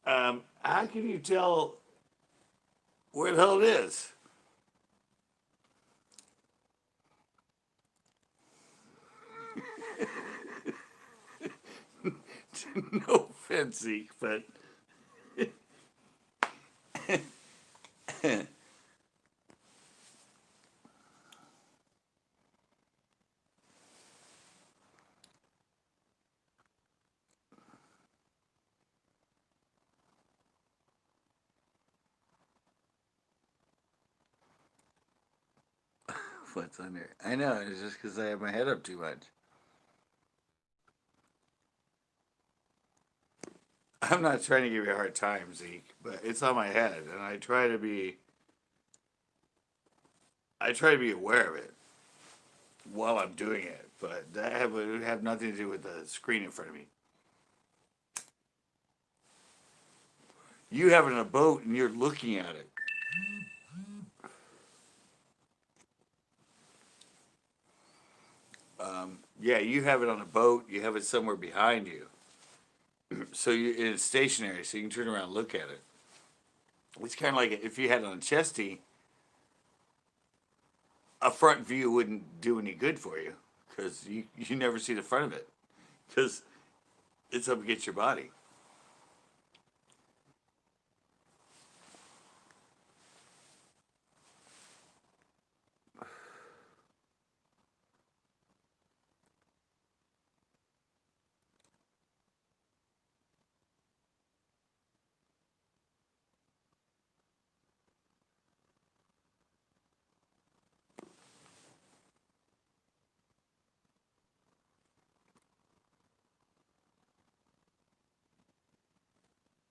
how can you tell where the hell it is? No offense, Zeke, but what's under? I know, it's just because I have my head up too much. I'm not trying to give you a hard time, Zeke, but it's on my head, and I try to be aware of it while I'm doing it, but would have nothing to do with the screen in front of me. You have it in a boat and you're looking at it. Yeah, you have it on a boat. You have it somewhere behind you, so it's stationary, so you can turn around and look at it. It's kind of like if you had it on a chesty, a front view wouldn't do any good for you because you never see the front of it because it's up against your body.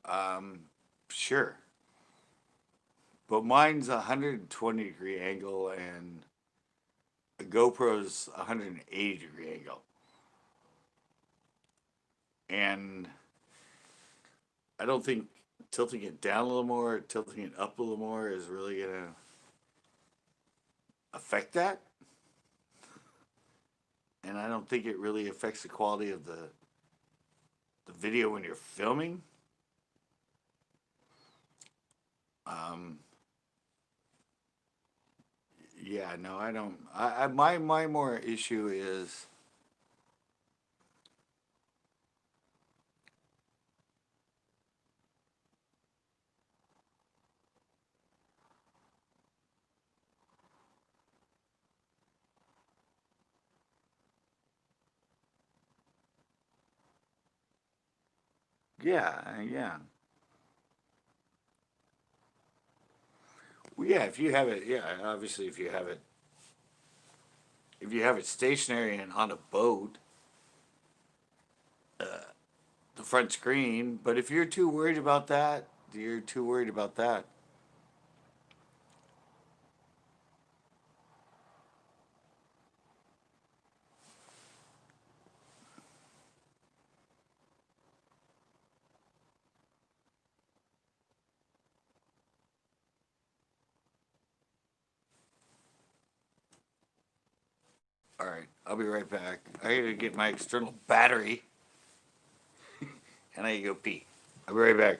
Um, sure, but mine's a 120-degree angle and a GoPro's 180-degree angle, and I don't think tilting it down a little more, tilting it up a little more is really gonna affect that. And I don't think it really affects the quality of the video when you're filming. Um, yeah, no, I don't. My more issue is yeah. Well, yeah, if you have it, yeah, obviously if you have it stationary and on a boat, the front screen. But if you're too worried about that, you're too worried about that. All right, I'll be right back. I gotta get my external battery, and I gotta go pee. I'll be right back.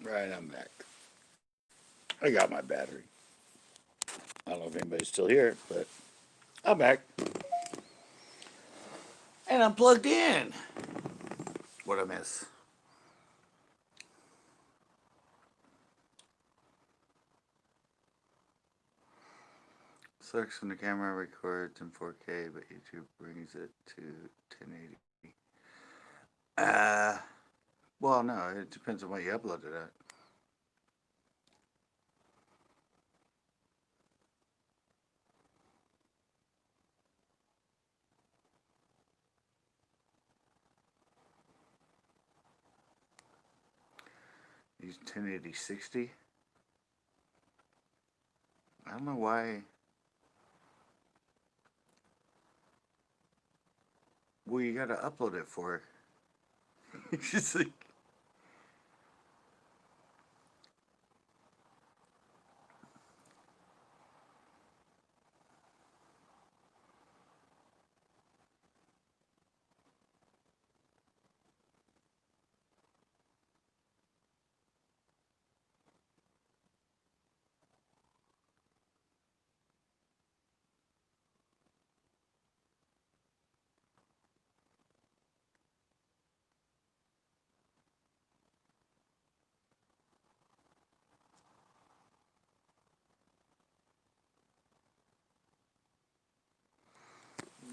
Right, I'm back. I got my battery. I don't know if anybody's still here, but I'm back. And I'm plugged in. What'd I miss? Selects when the camera records in 4K, but YouTube brings it to 1080. Well, no, it depends on what you upload it at. Use 1080 60. I don't know why. Well, you gotta upload it for. It's just like.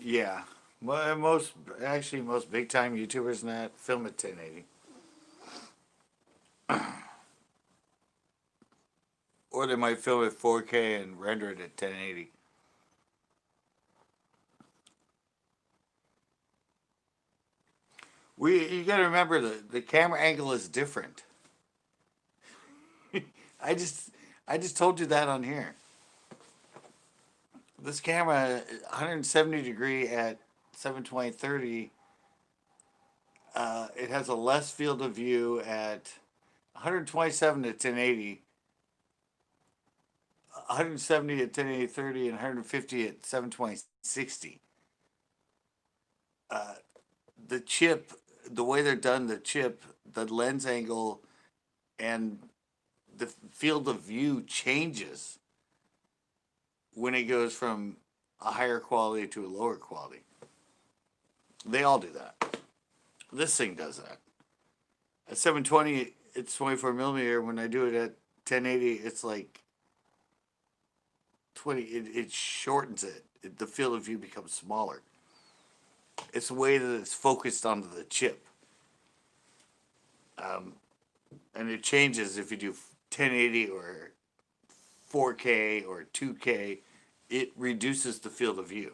Yeah. Well, most big time YouTubers and that film at 1080. Or they might film at 4K and render it at 1080. You got to remember the camera angle is different. I just I just told you that on here. This camera 170 degree at 720/30. It has a less field of view at 127 at 1080, 170 at 1080/30, and 150 at 720/60. Uh, the chip, the way they're done, the chip, the lens angle, and the field of view changes when it goes from a higher quality to a lower quality. They all do that. This thing does that. At 720, it's 24 millimeter. When I do it at 1080, it's like 20. It shortens it. The field of view becomes smaller. It's the way that it's focused onto the chip. And it changes if you do 1080 or 4K or 2K. it reduces the field of view.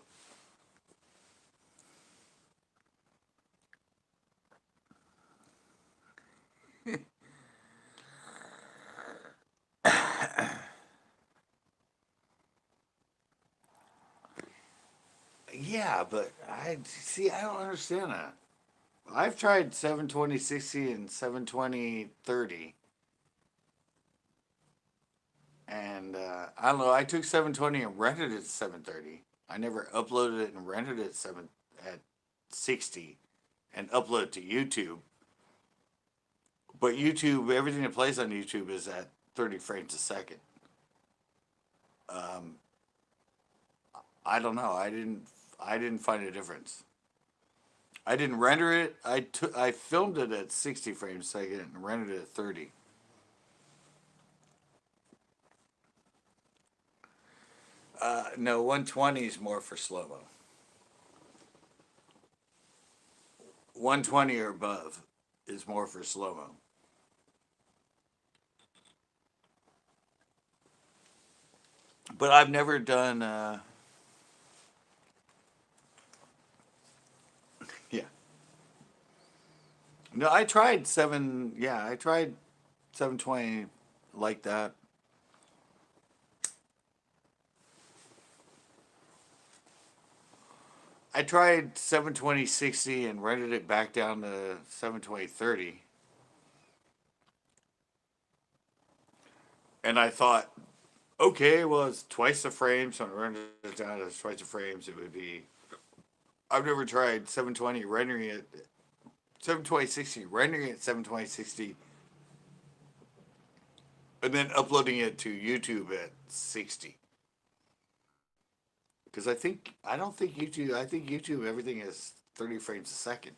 Yeah, but I see. I don't understand that. I've tried 720/60 and 720/30, and I don't know. I took 720 and rented it at 730. I never uploaded it and rented it at 60, and upload it to YouTube. But YouTube, everything that plays on YouTube is at 30 frames a second. Um, I don't know. I didn't find a difference. I didn't render it. I filmed it at 60 frames a second and rendered it at 30. No, 120 is more for slow mo. 120 or above is more for slow mo. But I've never done. Yeah. No, I tried seven. Yeah, I tried 720 like that. I tried 720/60 and rendered it back down to 720/30. And I thought, okay, well, it's twice the frames, so I rendered it down to twice the frames. It would be. I've never tried 720 rendering it, 720/60 rendering it 720/60, and then uploading it to YouTube at 60. Because I don't think YouTube, I think YouTube, everything is 30 frames a second.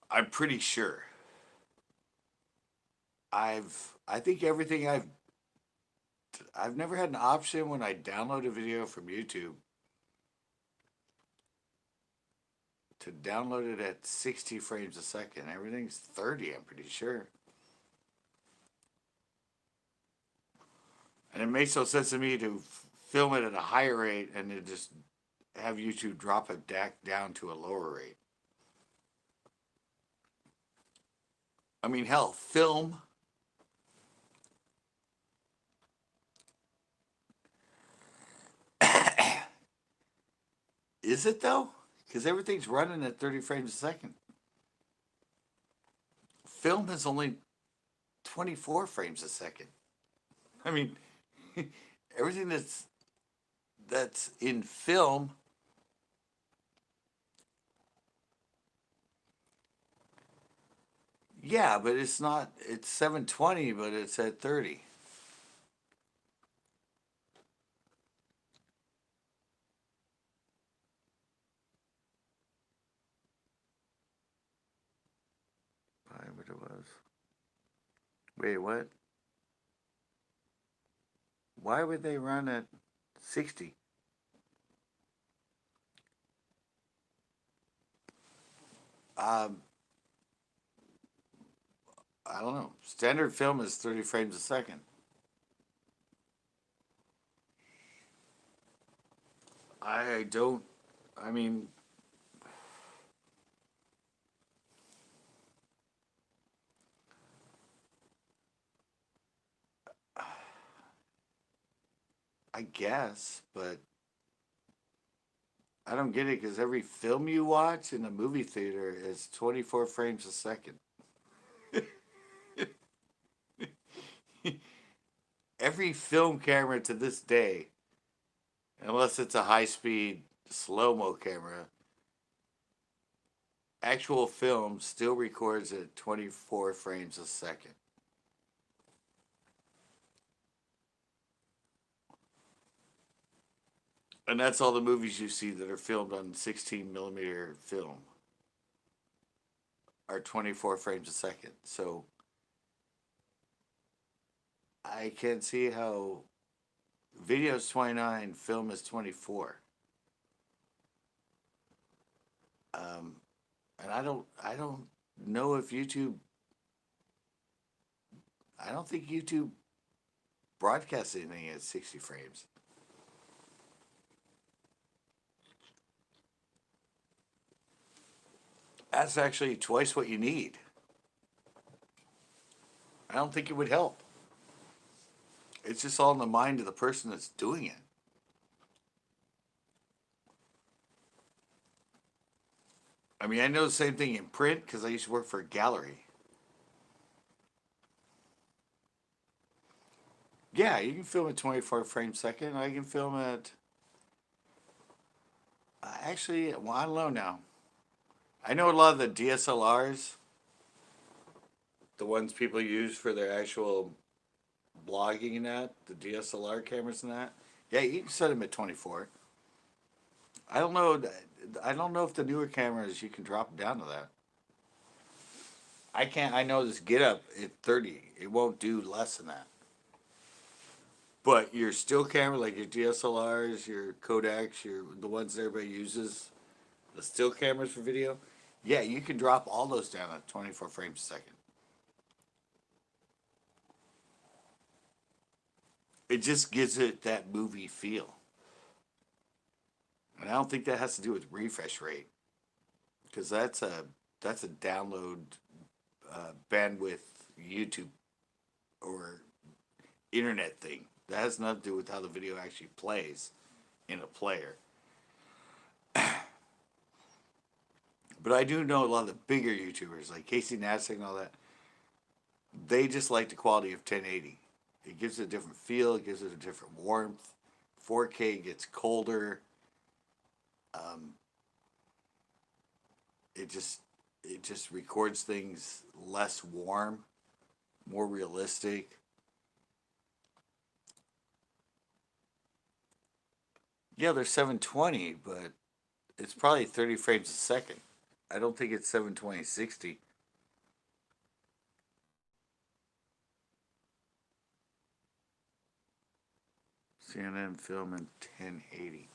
I'm pretty sure. I think everything I've never had an option when I download a video from YouTube to download it at 60 frames a second. Everything's 30, I'm pretty sure. And it makes no sense to me to film it at a higher rate and then just have YouTube drop it down to a lower rate. I mean, hell, film. Is it though? Because everything's running at 30 frames a second. Film is only 24 frames a second. I mean, everything that's in film. Yeah, but it's not. It's 720, but it's at 30. What it was. Wait, what? Why would they run at 60? Um, I don't know. Standard film is 30 frames a second. I don't. I mean, I guess, but I don't get it because every film you watch in a movie theater is 24 frames a second. Every film camera to this day, unless it's a high speed slow mo camera, actual film still records at 24 frames a second. And that's all the movies you see that are filmed on 16 millimeter film are 24 frames a second. So I can't see how video is 29, film is 24. Um, and I don't know if YouTube I don't think YouTube broadcasts anything at 60 frames. That's actually twice what you need. I don't think it would help. It's just all in the mind of the person that's doing it. I mean, I know the same thing in print because I used to work for a gallery. Yeah, you can film at 24 frames a second. I can film at. Actually, well, I don't know now. I know a lot of the DSLRs, the ones people use for their actual blogging and that, the DSLR cameras and that. Yeah, you can set them at 24. I don't know. I don't know if the newer cameras you can drop them down to that. I can't. I know this get up at 30. It won't do less than that. But your still camera, like your DSLRs, your Kodaks, the ones that everybody uses, the still cameras for video, yeah, you can drop all those down at 24 frames a second. It just gives it that movie feel. And I don't think that has to do with refresh rate, because that's a download bandwidth YouTube or internet thing. That has nothing to do with how the video actually plays in a player. But I do know a lot of the bigger YouTubers, like Casey Neistat and all that, they just like the quality of 1080. It gives it a different feel, it gives it a different warmth. 4K gets colder. It just records things less warm, more realistic. Yeah, they're 720, but it's probably 30 frames a second. I don't think it's 720 60. CNN film in 1080.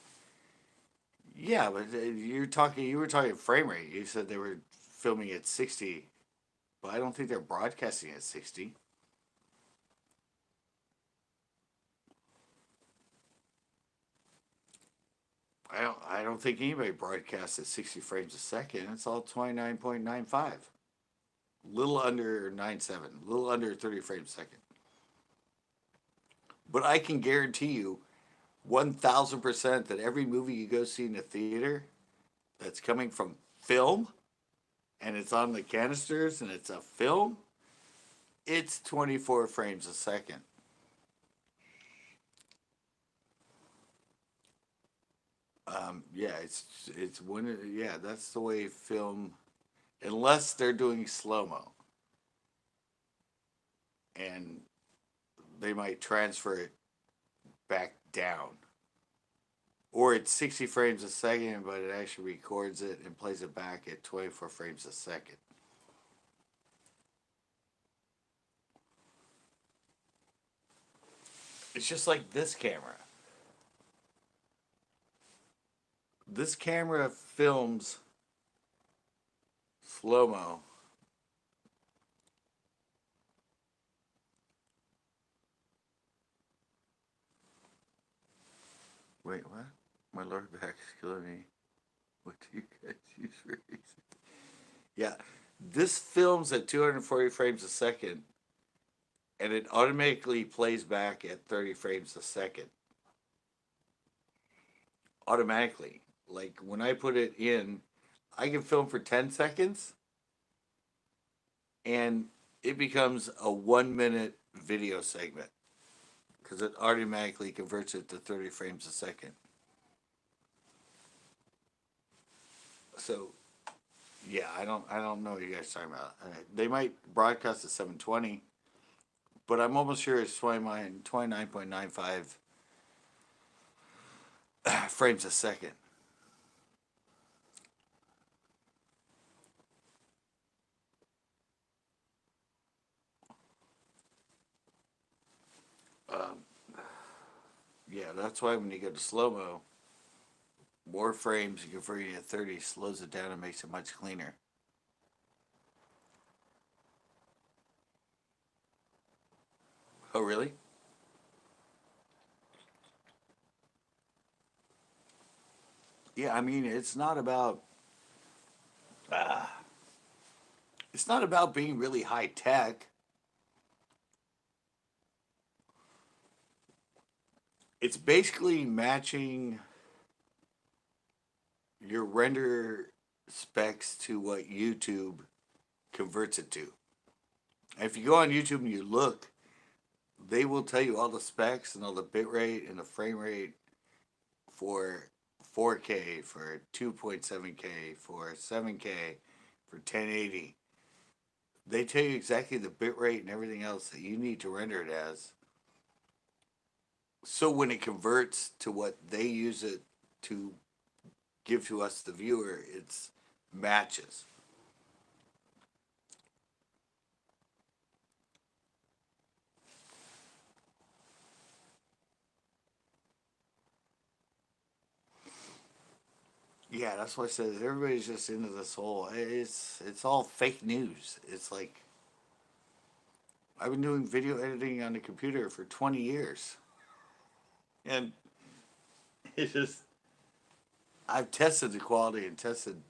Yeah, but you were talking frame rate. You said they were filming at 60, but I don't think they're broadcasting at 60. I don't think anybody broadcasts at 60 frames a second. It's all 29.95. Little under 97, little under 30 frames a second. But I can guarantee you 1000% that every movie you go see in the theater that's coming from film and it's on the canisters and it's a film, it's 24 frames a second. Yeah, it's one. Yeah, that's the way film, unless they're doing slow mo, and they might transfer it back down, or it's 60 frames a second, but it actually records it and plays it back at 24 frames a second. It's just like this camera. This camera films slow mo. Wait, what? My lower back is killing me. What do you guys use for reason? Yeah, this films at 240 frames a second, and it automatically plays back at 30 frames a second. Automatically. Like when I put it in, I can film for 10 seconds, and it becomes a 1 minute video segment because it automatically converts it to 30 frames a second. So, yeah, I don't know what you guys are talking about. They might broadcast at 720, but I'm almost sure it's 29.95 frames a second. Yeah, that's why when you go to slow mo, more frames you convert it at 30 slows it down and makes it much cleaner. Oh, really? Yeah, I mean, uh, it's not about being really high tech. It's basically matching your render specs to what YouTube converts it to. And if you go on YouTube and you look, they will tell you all the specs and all the bit rate and the frame rate for 4K, for 2.7K, for 7K, for 1080. They tell you exactly the bit rate and everything else that you need to render it as. So when it converts to what they use it to give to us, the viewer, it's matches. Yeah, that's why I said everybody's just into this whole. It's all fake news. It's like I've been doing video editing on the computer for 20 years, and it's just I've tested the quality and tested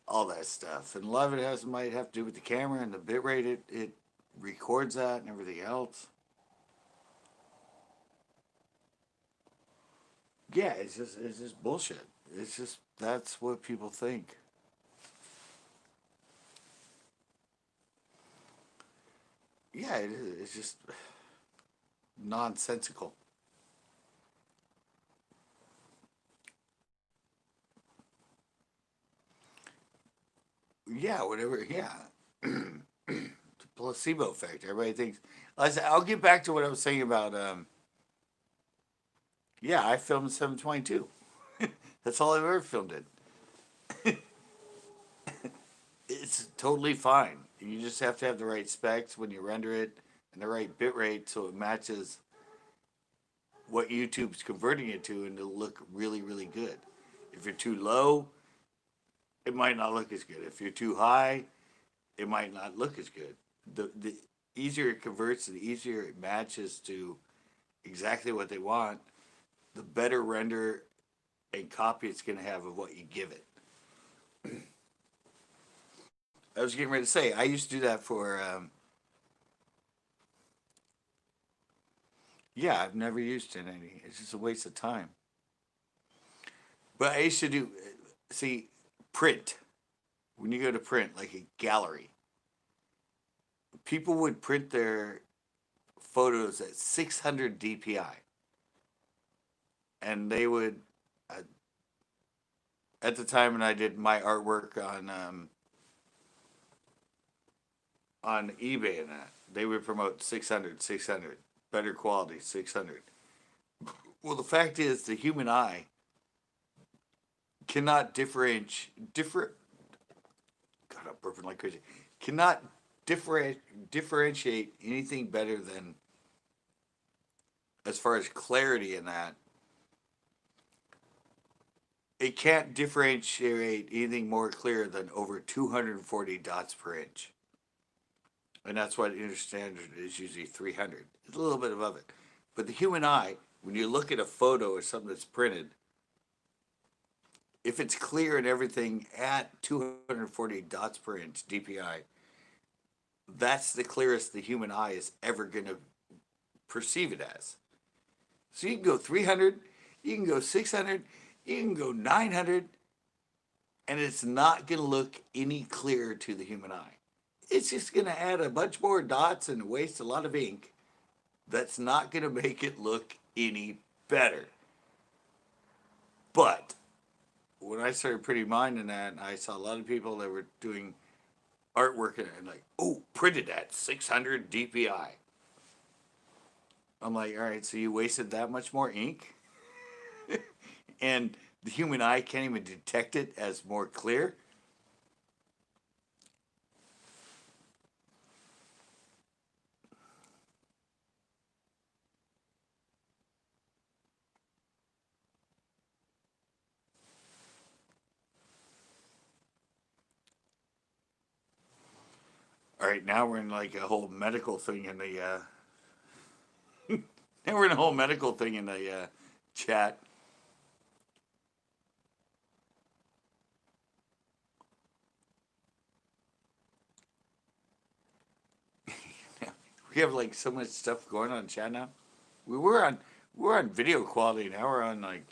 all that stuff, and a lot of it might have to do with the camera and the bit rate it records that and everything else. Yeah, it's just bullshit. It's just that's what people think. Yeah, it is. It's just nonsensical. Yeah, whatever. Yeah, the placebo effect. Everybody thinks. I'll get back to what I was saying about. Yeah, I filmed 722. That's all I've ever filmed it. It's totally fine. You just have to have the right specs when you render it and the right bit rate so it matches what YouTube's converting it to and it'll look really, really good. If you're too low, it might not look as good. If you're too high, it might not look as good. The easier it converts, the easier it matches to exactly what they want, the better render and copy it's going to have of what you give it. I was getting ready to say, I used to do that for, yeah, I've never used 1080. It's just a waste of time. But I used to do, see, print. When you go to print, like a gallery, people would print their photos at 600 DPI. And they would, uh, at the time when I did my artwork on eBay and that, they would promote 600, 600, better quality, 600. Well, the fact is, the human eye cannot different. God, I'm burping like crazy. Cannot differentiate anything better than, as far as clarity in that, it can't differentiate anything more clear than over 240 dots per inch. And that's what industry standard is usually 300. It's a little bit above it. But the human eye, when you look at a photo or something that's printed, if it's clear and everything at 240 dots per inch DPI, that's the clearest the human eye is ever going to perceive it as. So you can go 300, you can go 600, you can go 900, and it's not going to look any clearer to the human eye. It's just going to add a bunch more dots and waste a lot of ink. That's not going to make it look any better. But when I started printing mine and that, I saw a lot of people that were doing artwork and like, oh, printed at 600 DPI. I'm like, all right, so you wasted that much more ink? And the human eye can't even detect it as more clear? All All right, now we're in like a whole medical thing in the. Now we're in a whole medical thing in the chat. We have like so much stuff going on in chat now. We're on video quality now. We're on like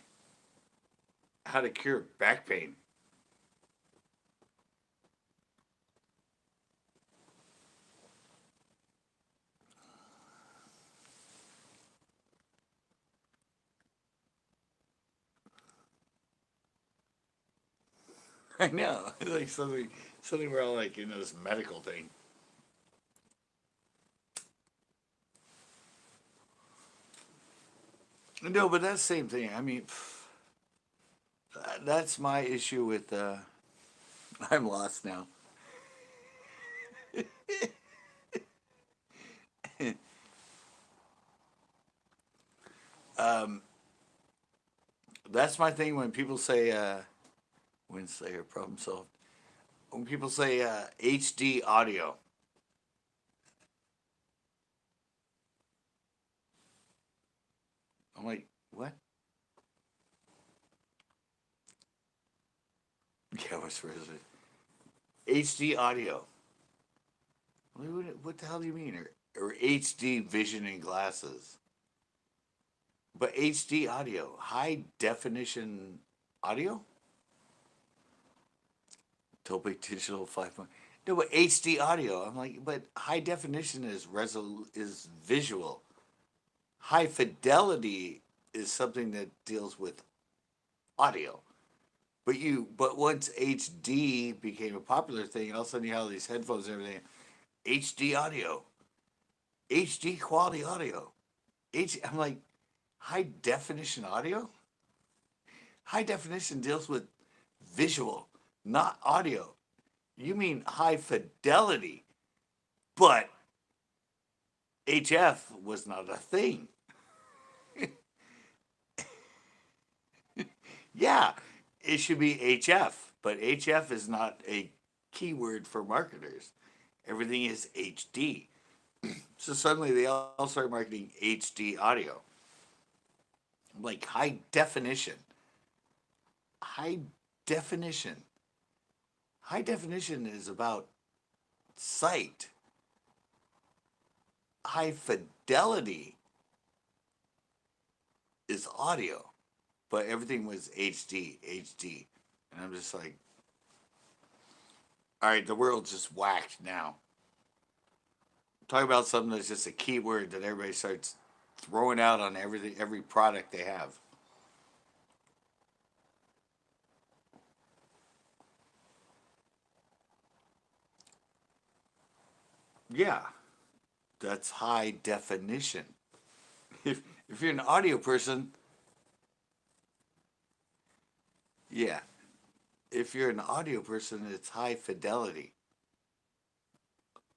how to cure back pain. I know, like something we're all like in this medical thing. No, but that's the same thing. I mean, that's my issue with. I'm lost now. um, that's my thing when people say win Slayer problem solved. When people say HD audio. I'm like, what? Yeah, what's president? HD audio. What the hell do you mean? Or HD vision in glasses? But HD audio, high definition audio? Topic Digital 5. No, but HD audio. I'm like, but high definition is is visual. High fidelity is something that deals with audio. But once HD became a popular thing, all of a sudden you have all these headphones and everything. HD audio, HD quality audio. I'm like, high definition audio? High definition deals with visual, not audio. You mean high fidelity, but HF was not a thing. Yeah, it should be HF, but HF is not a keyword for marketers. Everything is HD. So suddenly they all start marketing HD audio. Like high definition. High definition. High definition is about sight. High fidelity is audio. But everything was HD, HD. And I'm just like, all right, the world's just whacked now. Talk about something that's just a keyword that everybody starts throwing out on every product they have. Yeah, that's high definition. If you're an audio person, yeah. If you're an audio person, it's high fidelity.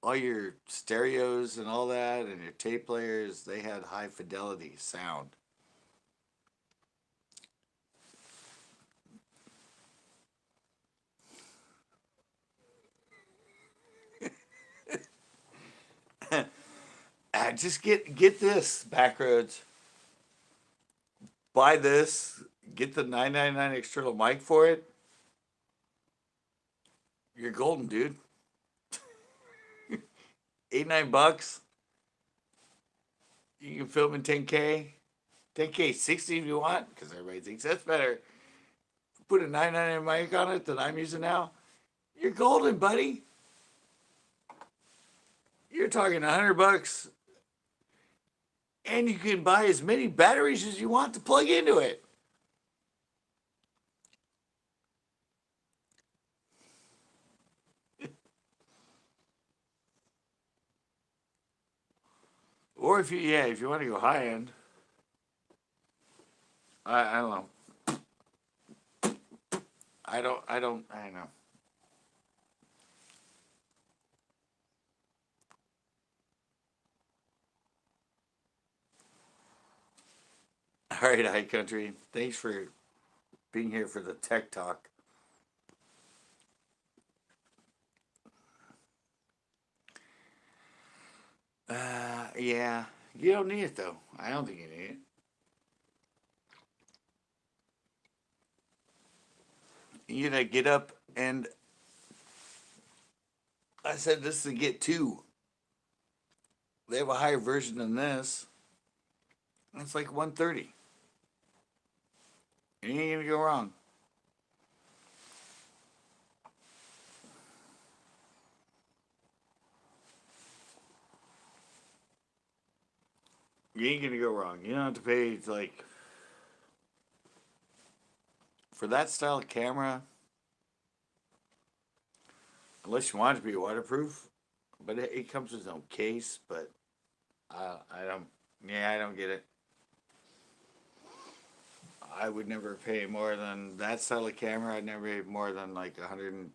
All your stereos and all that and your tape players, they had high fidelity sound. Just get this, Backroads. Buy this, get the $9.99 external mic for it. You're golden, dude. $8-9. You can film in 10K. 10K 60 if you want, because everybody thinks that's better. Put a $9.99 mic on it that I'm using now. You're golden, buddy. You're talking $100, and you can buy as many batteries as you want to plug into it. Or if you want to go high end, I don't know. I know. All right, High Country. Thanks for being here for the tech talk. Yeah, you don't need it though. I don't think you need it. You know, get up and I said this is a get two. They have a higher version than this. It's like 130. You ain't gonna go wrong. You ain't gonna go wrong. You don't have to pay like for that style of camera, unless you want it to be waterproof. But it comes with its own case. But I don't. Yeah, I don't get it. I would never pay more than that style of camera. I'd never pay more than like $120.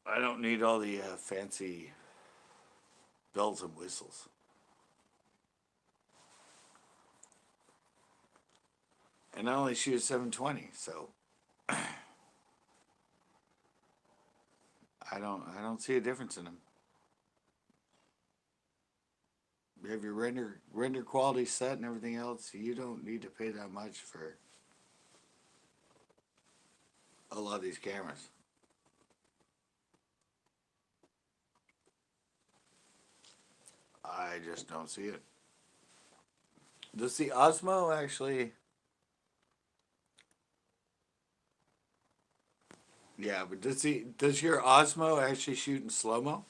I don't need all the fancy bells and whistles. And I only shoot 720, so I don't see a difference in them. You have your render quality set and everything else. You don't need to pay that much for a lot of these cameras. I just don't see it. Does the Osmo actually? Yeah, but does your Osmo actually shoot in slow mo?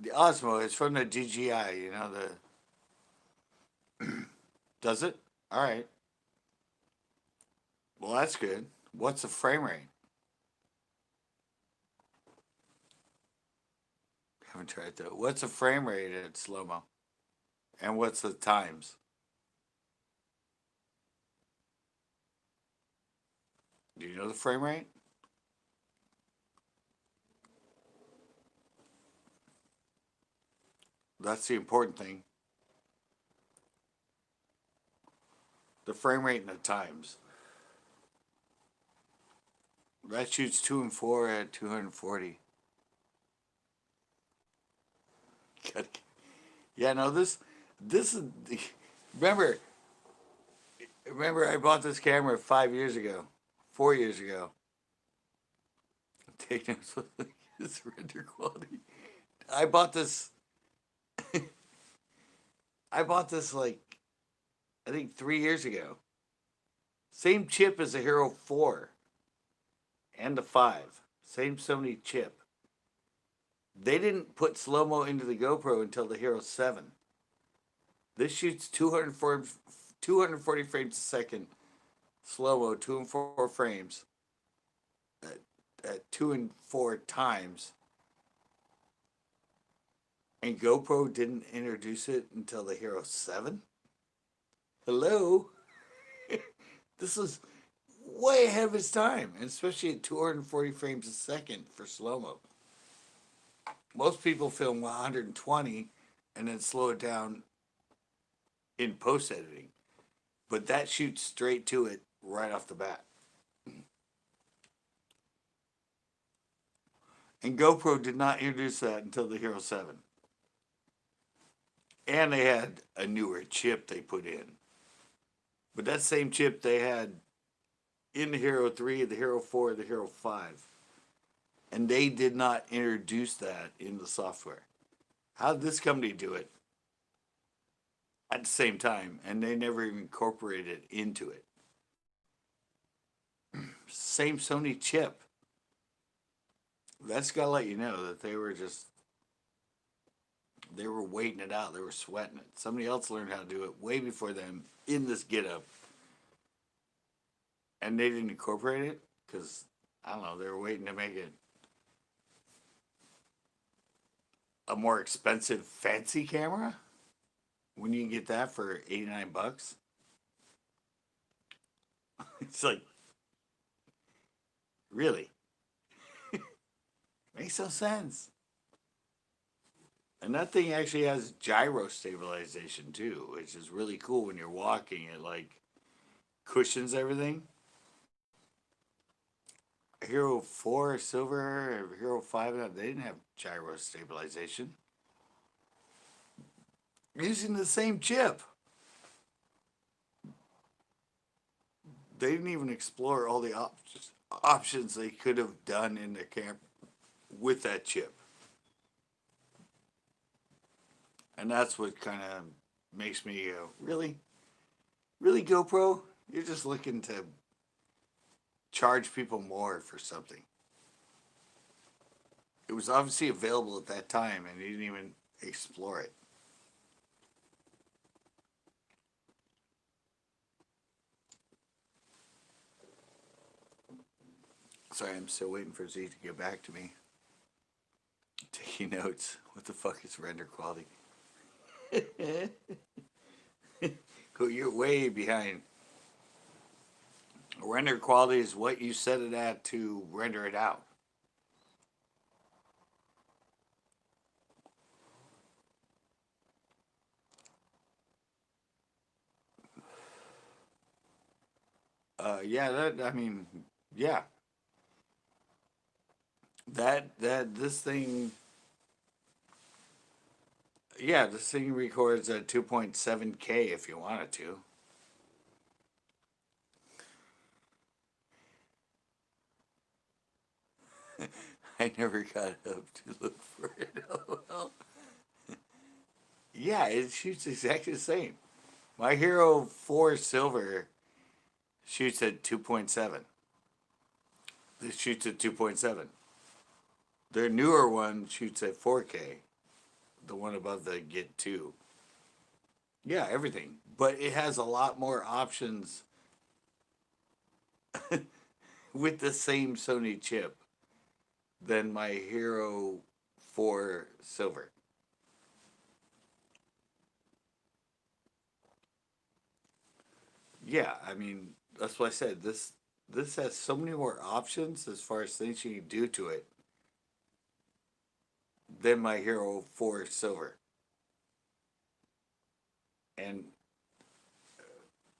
The Osmo is from the DJI. You know the. Does it? All right. Well, that's good. What's the frame rate? Haven't tried that. What's the frame rate at slow mo? And what's the times? Do you know the frame rate? That's the important thing. The frame rate and the times. That shoots 2 and 4 at 240. Yeah, no, this is. Remember, remember, I bought this camera 5 years ago, 4 years ago. Take notes with this render quality. I bought this. I bought this like I think 3 years ago. Same chip as the Hero 4 and the 5. Same Sony chip. They didn't put slow mo into the GoPro until the Hero 7. This shoots 240 frames a second, slow mo, 2 and 4 frames at 2 and 4 times. And GoPro didn't introduce it until the Hero 7? Hello? This is way ahead of its time, and especially at 240 frames a second for slow mo. Most people film 120 and then slow it down in post editing, but that shoots straight to it right off the bat. And GoPro did not introduce that until the Hero 7. And they had a newer chip they put in. But that same chip they had in the Hero 3, the Hero 4, the Hero 5. And they did not introduce that in the software. How did this company do it at the same time? And they never even incorporated it into it. Same Sony chip. That's got to let you know that they were waiting it out. They were sweating it. Somebody else learned how to do it way before them in this get-up. And they didn't incorporate it because, I don't know, they were waiting to make it a more expensive fancy camera when you can get that for $89. It's like, really? Makes no sense. And that thing actually has gyro stabilization too, which is really cool when you're walking. It like cushions everything. Hero 4 Silver, Hero 5, they didn't have gyro stabilization. Using the same chip. They didn't even explore all the options they could have done in their camp with that chip. And that's what kind of makes me really, really GoPro. You're just looking to charge people more for something. It was obviously available at that time, and you didn't even explore it. Sorry, I'm still waiting for Z to get back to me. Taking notes. What the fuck is render quality? You're way behind. Render quality is what you set it at to render it out. Yeah, yeah. This thing, yeah, this thing records at 2.7K if you wanted to. I never got up to look for it. Well, yeah, it shoots exactly the same. My Hero 4 Silver shoots at 2.7. This shoots at 2.7. Their newer one shoots at 4K. The one above the Get 2. Yeah, everything. But it has a lot more options with the same Sony chip than my Hero 4 Silver. Yeah, I mean, that's what I said. This has so many more options as far as things you can do to it than my Hero 4 Silver. And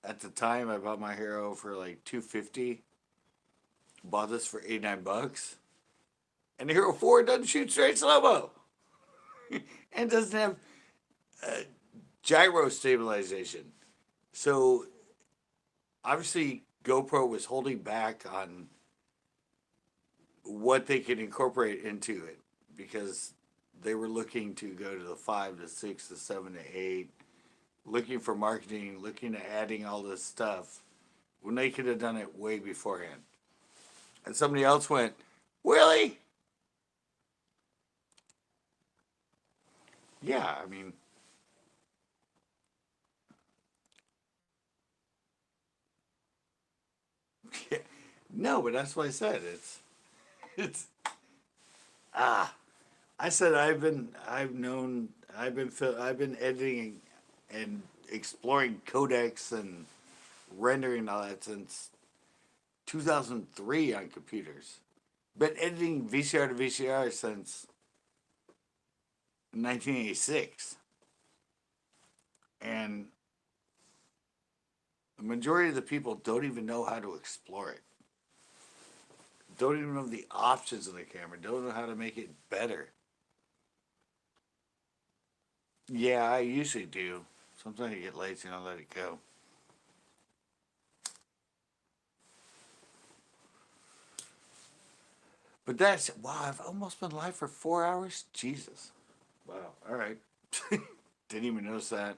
at the time, I bought my Hero for like $250. Bought this for $89, and the Hero 4 doesn't shoot straight slow-mo, and doesn't have gyro stabilization. So obviously, GoPro was holding back on what they could incorporate into it because they were looking to go to the 5, the 6, the 7, the 8, looking for marketing, looking at adding all this stuff when they could have done it way beforehand. And somebody else went, really? Yeah, I mean, yeah, no, but that's what I said. It's I said I've been editing and exploring codecs and rendering all that since 2003 on computers. Been editing VCR to VCR since 1986, and the majority of the people don't even know how to explore it. Don't even know the options of the camera. Don't know how to make it better. Yeah, I usually do. Sometimes I get lazy and I let it go. But that's, wow, I've almost been live for 4 hours? Jesus. Wow, all right. Didn't even notice that.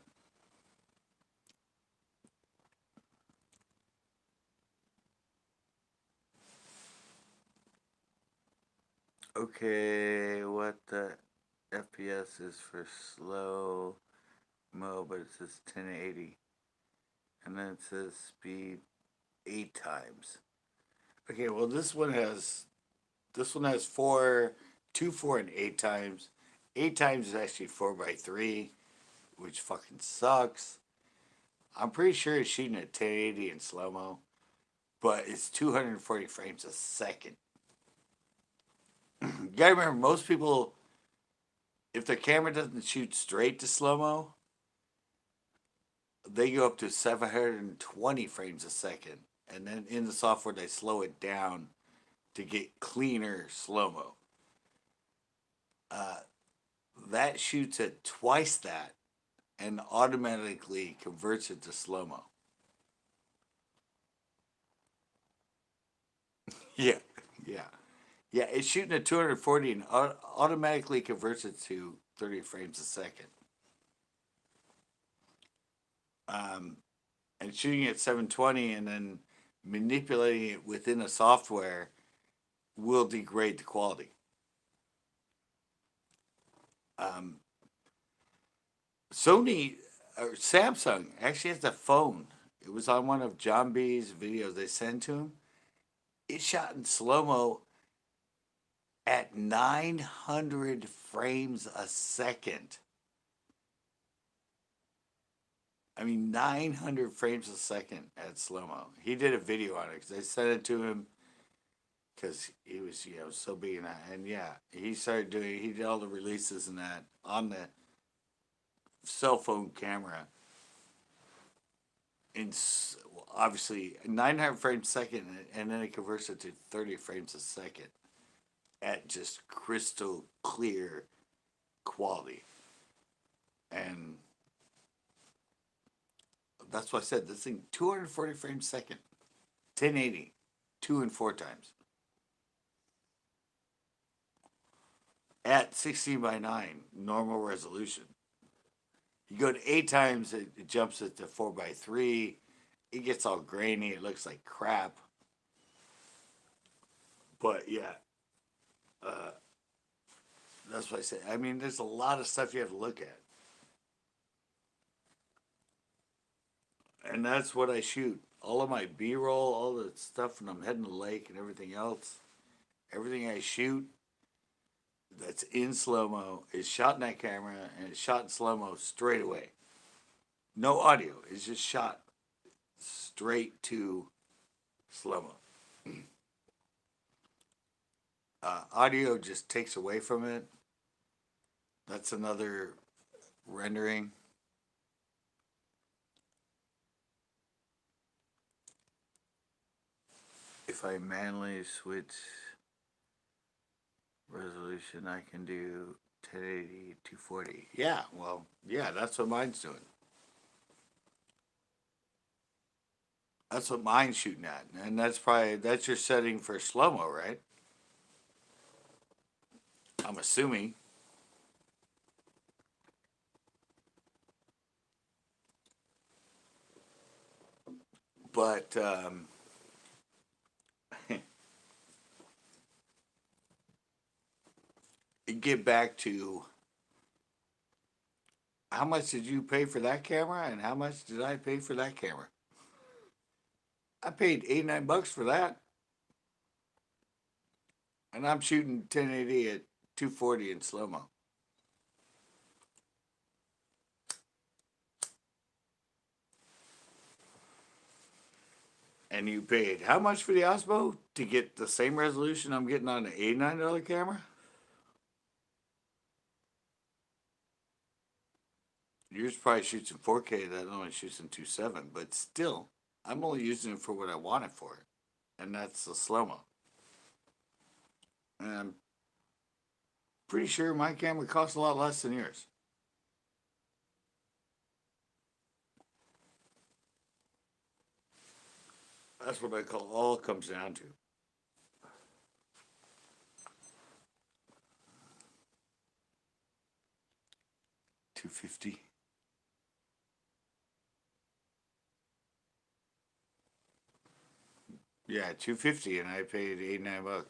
Okay, what the FPS is for slow mo, but it says 1080. And then it says speed 8 times. Okay, well this one has 4, 2, 4, and 8 times. 8 times is actually 4:3, which fucking sucks. I'm pretty sure it's shooting at 1080 in slow mo, but it's 240 frames a second. You gotta remember, most people if the camera doesn't shoot straight to slow-mo, they go up to 720 frames a second. And then in the software, they slow it down to get cleaner slow-mo. That shoots at twice that and automatically converts it to slow-mo. Yeah, yeah. Yeah, it's shooting at 240 and automatically converts it to 30 frames a second. And shooting at 720 and then manipulating it within a software will degrade the quality. Sony or Samsung actually has a phone. It was on one of John B's videos they sent to him. It shot in slow mo at 900 frames a second. I mean, 900 frames a second at slow mo. He did a video on it because I sent it to him because he was, so big in that. And yeah, he did all the releases and that on the cell phone camera. And obviously, 900 frames a second, and then it converts it to 30 frames a second at just crystal clear quality. And that's why I said this thing 240 frames a second, 1080, 2 and 4 times. At 16 by 9, normal resolution. You go to 8 times, it jumps it to 4 by 3. It gets all grainy. It looks like crap. But yeah, that's what I say. I mean, there's a lot of stuff you have to look at. And that's what I shoot. All of my B-roll, all the stuff when I'm heading to the lake and everything else. Everything I shoot that's in slow-mo is shot in that camera and it's shot in slow-mo straight away. No audio. It's just shot straight to slow-mo. Audio just takes away from it. That's another rendering. If I manually switch resolution, I can do 1080, 240. Yeah, well, yeah, that's what mine's doing. That's what mine's shooting at. And that's your setting for slow-mo, right? I'm assuming. But, get back to how much did you pay for that camera and how much did I pay for that camera? I paid $89 for that. And I'm shooting 1080 at 240 in slow-mo. And you paid how much for the Osmo to get the same resolution I'm getting on the $89 camera? Yours probably shoots in 4K, that only shoots in 2.7, but still, I'm only using it for what I want it for, and that's the slow-mo. And I'm pretty sure my camera costs a lot less than yours. That's what I call all it comes down to. $250. Yeah, $250, and I paid $89.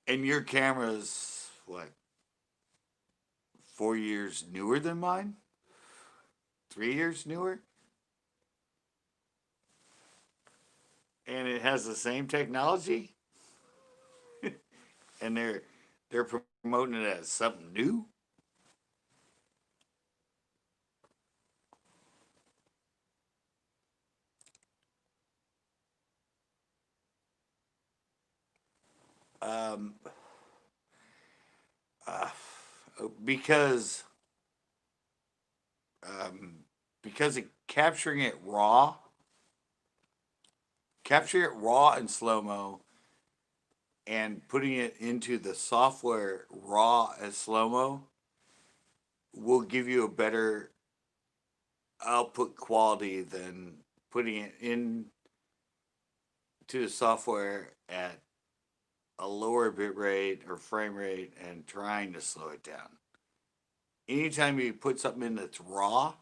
And your camera's what? 4 years newer than mine? 3 years newer? And it has the same technology? And they're promoting it as something new? Um, uh, because um, because it, capturing it raw and slow mo, and putting it into the software raw as slow mo will give you a better output quality than putting it into the software at a lower bit rate or frame rate and trying to slow it down. Anytime you put something in that's raw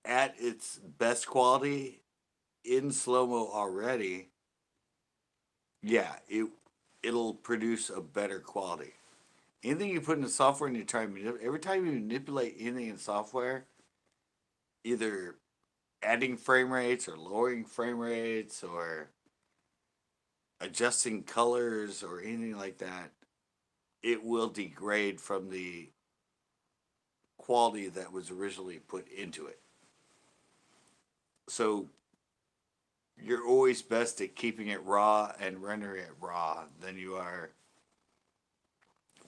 at its best quality in slow mo already, yeah, it'll produce a better quality. Anything you put in the software and you try to every time you manipulate anything in software, either adding frame rates or lowering frame rates or adjusting colors or anything like that, it will degrade from the quality that was originally put into it. So you're always best at keeping it raw and rendering it raw than you are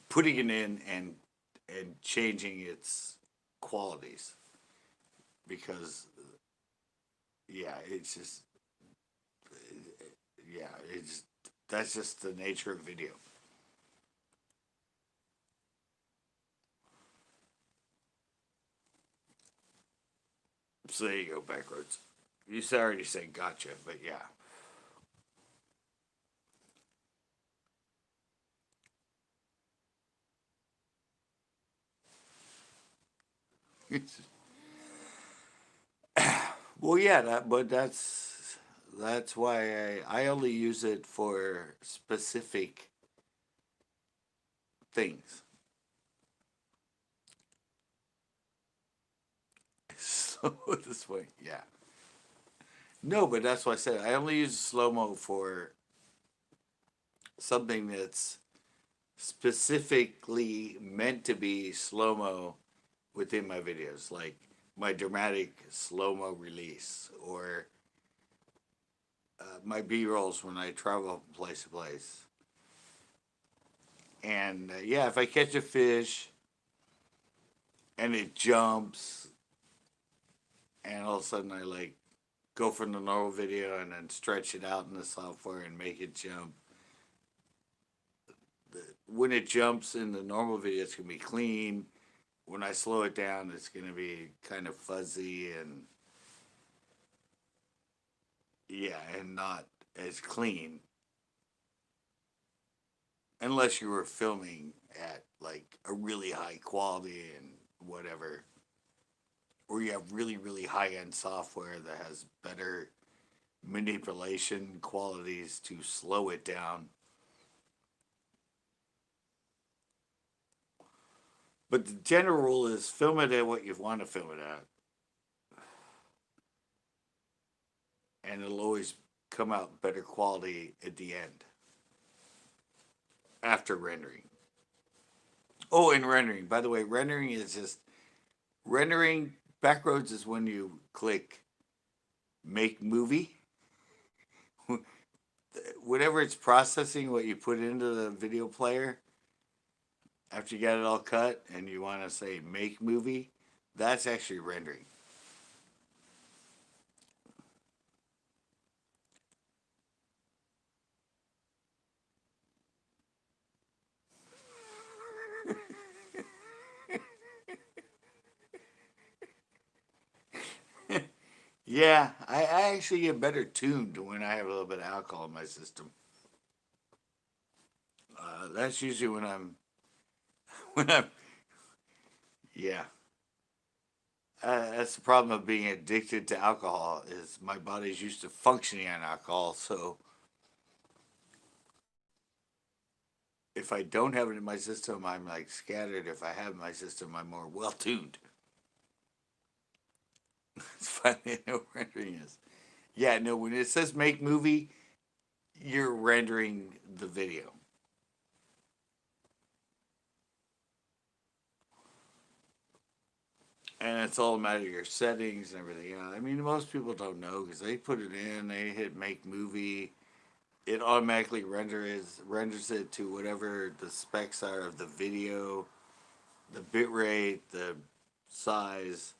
putting it in and changing its qualities, because yeah, it's just yeah, it's that's just the nature of video. So there you go, backwards. You already said gotcha, but yeah. Well, yeah, but that's why I only use it for specific things. So this way, yeah. No, but that's why I said I only use slow mo for something that's specifically meant to be slow mo within my videos, like my dramatic slow mo release or my B rolls when I travel from place to place. And yeah, if I catch a fish and it jumps, and all of a sudden I like go from the normal video and then stretch it out in the software and make it jump. When it jumps in the normal video, it's gonna be clean. When I slow it down, it's gonna be kind of fuzzy and yeah, and not as clean. Unless you were filming at like a really high quality and whatever, or you have really, really high end software that has better manipulation qualities to slow it down. But the general rule is film it at what you want to film it at, and it'll always come out better quality at the end after rendering. Oh, and rendering. By the way, rendering is just rendering. Backroads is when you click make movie. Whatever it's processing, what you put into the video player after you got it all cut and you want to say make movie, that's actually rendering. Yeah, I actually get better tuned when I have a little bit of alcohol in my system. That's usually when I'm when I'm yeah. That's the problem of being addicted to alcohol is my body's used to functioning on alcohol. So if I don't have it in my system, I'm like scattered. If I have it in my system, I'm more well tuned. It's finally I know what rendering is. Yeah, no, when it says make movie, you're rendering the video. And it's all a matter of your settings and everything. Yeah, I mean, most people don't know because they put it in, they hit make movie, it automatically renders it to whatever the specs are of the video, the bit rate, the size.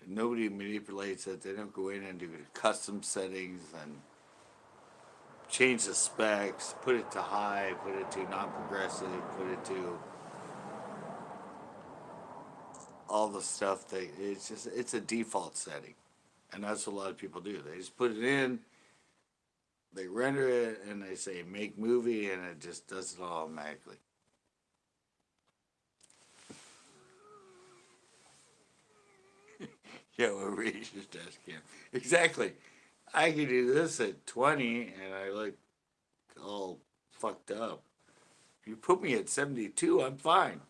Nobody manipulates it. They don't go in and do custom settings and change the specs, put it to high, put it to non-progressive, put it to all the stuff that it's a default setting. And that's what a lot of people do. They just put it in, they render it, and they say make movie, and it just does it all automatically. Yeah, what Ray's just asking. Exactly. I can do this at 20, and I look all fucked up. If you put me at 72, I'm fine.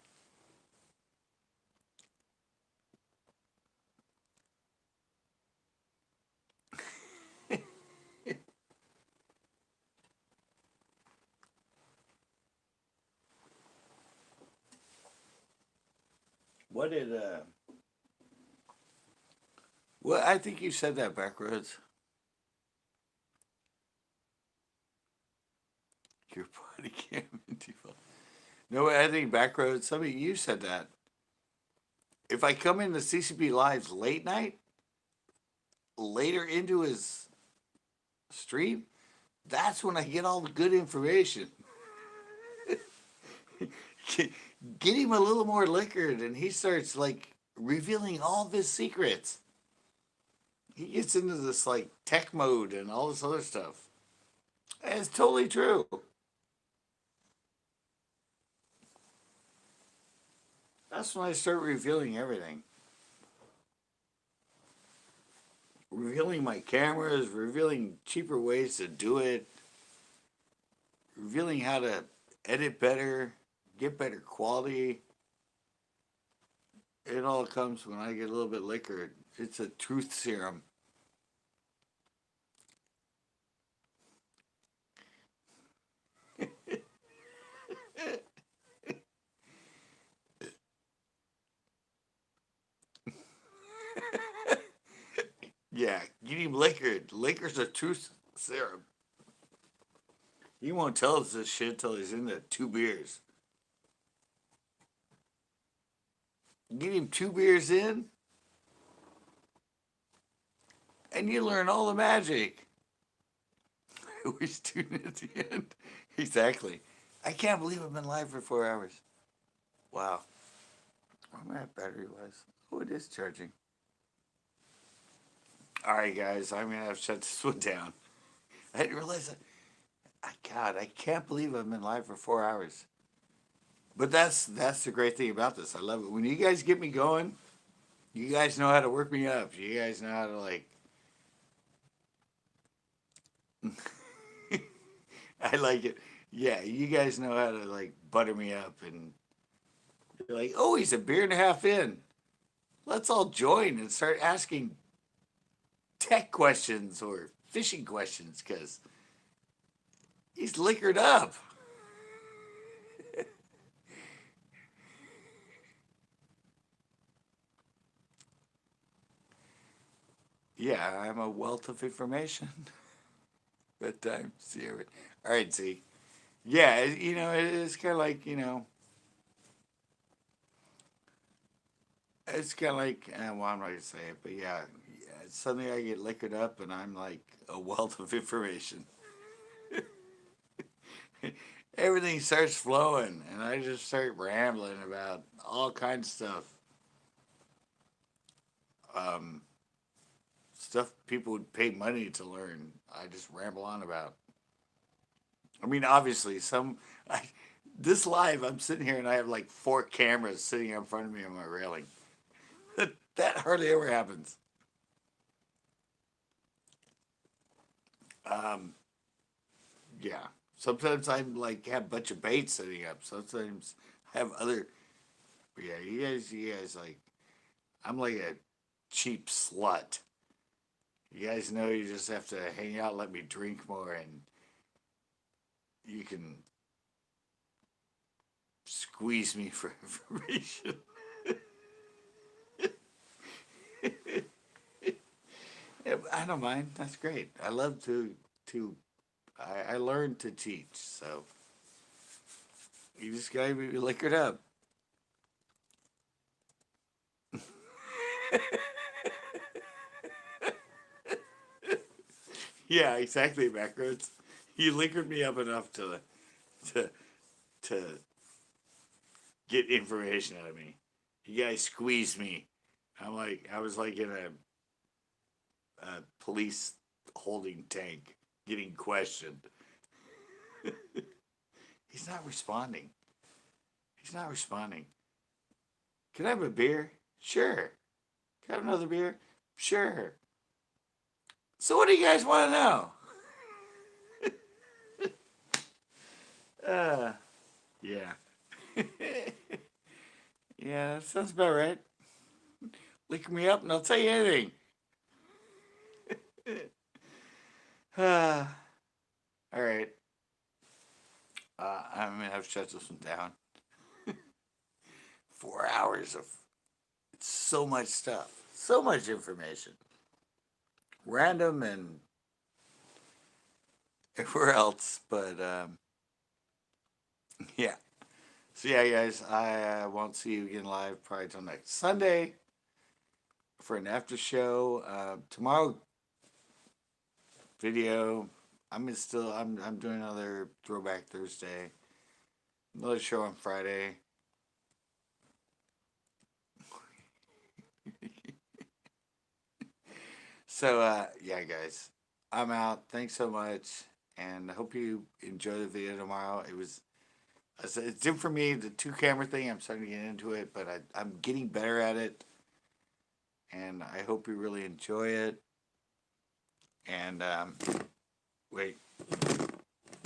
What did well, I think you said that backwards. Your body cam default. No, I think backroads. Somebody you said that. If I come into CCB Live's late night, later into his stream, that's when I get all the good information. Get him a little more liquored, and he starts like revealing all of his secrets. He gets into this like tech mode and all this other stuff. And it's totally true. That's when I start revealing everything. Revealing my cameras, revealing cheaper ways to do it, revealing how to edit better, get better quality. It all comes when I get a little bit liquored. It's a truth serum. Yeah, get him liquored. Liquor's a truth serum. He won't tell us this shit till he's in the 2 beers. Get him 2 beers in, and you learn all the magic. We tune at the end. Exactly. I can't believe I've been live for 4 hours. Wow. Where my battery was. Oh, it is charging. All right, guys. I'm gonna have to shut this one down. I didn't realize that. God, I can't believe I've been live for 4 hours. But that's the great thing about this. I love it. When you guys get me going, you guys know how to work me up. You guys know how to like. I like it. Yeah, you guys know how to like butter me up, and you're like, oh, he's a beer and a half in. Let's all join and start asking tech questions or fishing questions because he's liquored up. Yeah, I'm a wealth of information. Bedtime, see you. All right, see. Yeah, it's kind of like, it's kind of like, well, I'm not going to say it, but yeah, suddenly I get liquored up and I'm like a wealth of information. Everything starts flowing and I just start rambling about all kinds of stuff. Um, Stuff people would pay money to learn. I just ramble on about. I mean, obviously, this live, I'm sitting here and I have like 4 cameras sitting in front of me on my railing. That hardly ever happens. Um, yeah. Sometimes I'm like have a bunch of bait setting up. Sometimes I have other. But yeah, you guys like. I'm like a cheap slut. You guys know you just have to hang out, let me drink more, and you can squeeze me for information. Yeah, I don't mind. That's great. I love to I learned to teach, so you just gotta be liquored up. Yeah, exactly, backwards. You liquored me up enough to to get information out of me. You guys squeezed me. I was like in a police holding tank getting questioned. He's not responding. He's not responding. Can I have a beer? Sure. Can I have another beer? Sure. So what do you guys want to know? Yeah. Yeah, that sounds about right. Lick me up and I'll tell you anything. All right. I'm gonna have to shut this one down. 4 hours of so much stuff, so much information, random and everywhere else. But yeah. So yeah, guys, I won't see you again live probably till next Sunday for an after show. Tomorrow video. I'm doing another Throwback Thursday. Another show on Friday. So yeah, guys, I'm out. Thanks so much, and I hope you enjoy the video tomorrow. It's different for me, the 2 camera thing. I'm starting to get into it, but I'm getting better at it, and I hope you really enjoy it. And wait,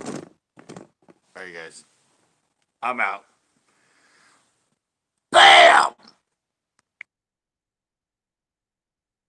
all right, guys, I'm out.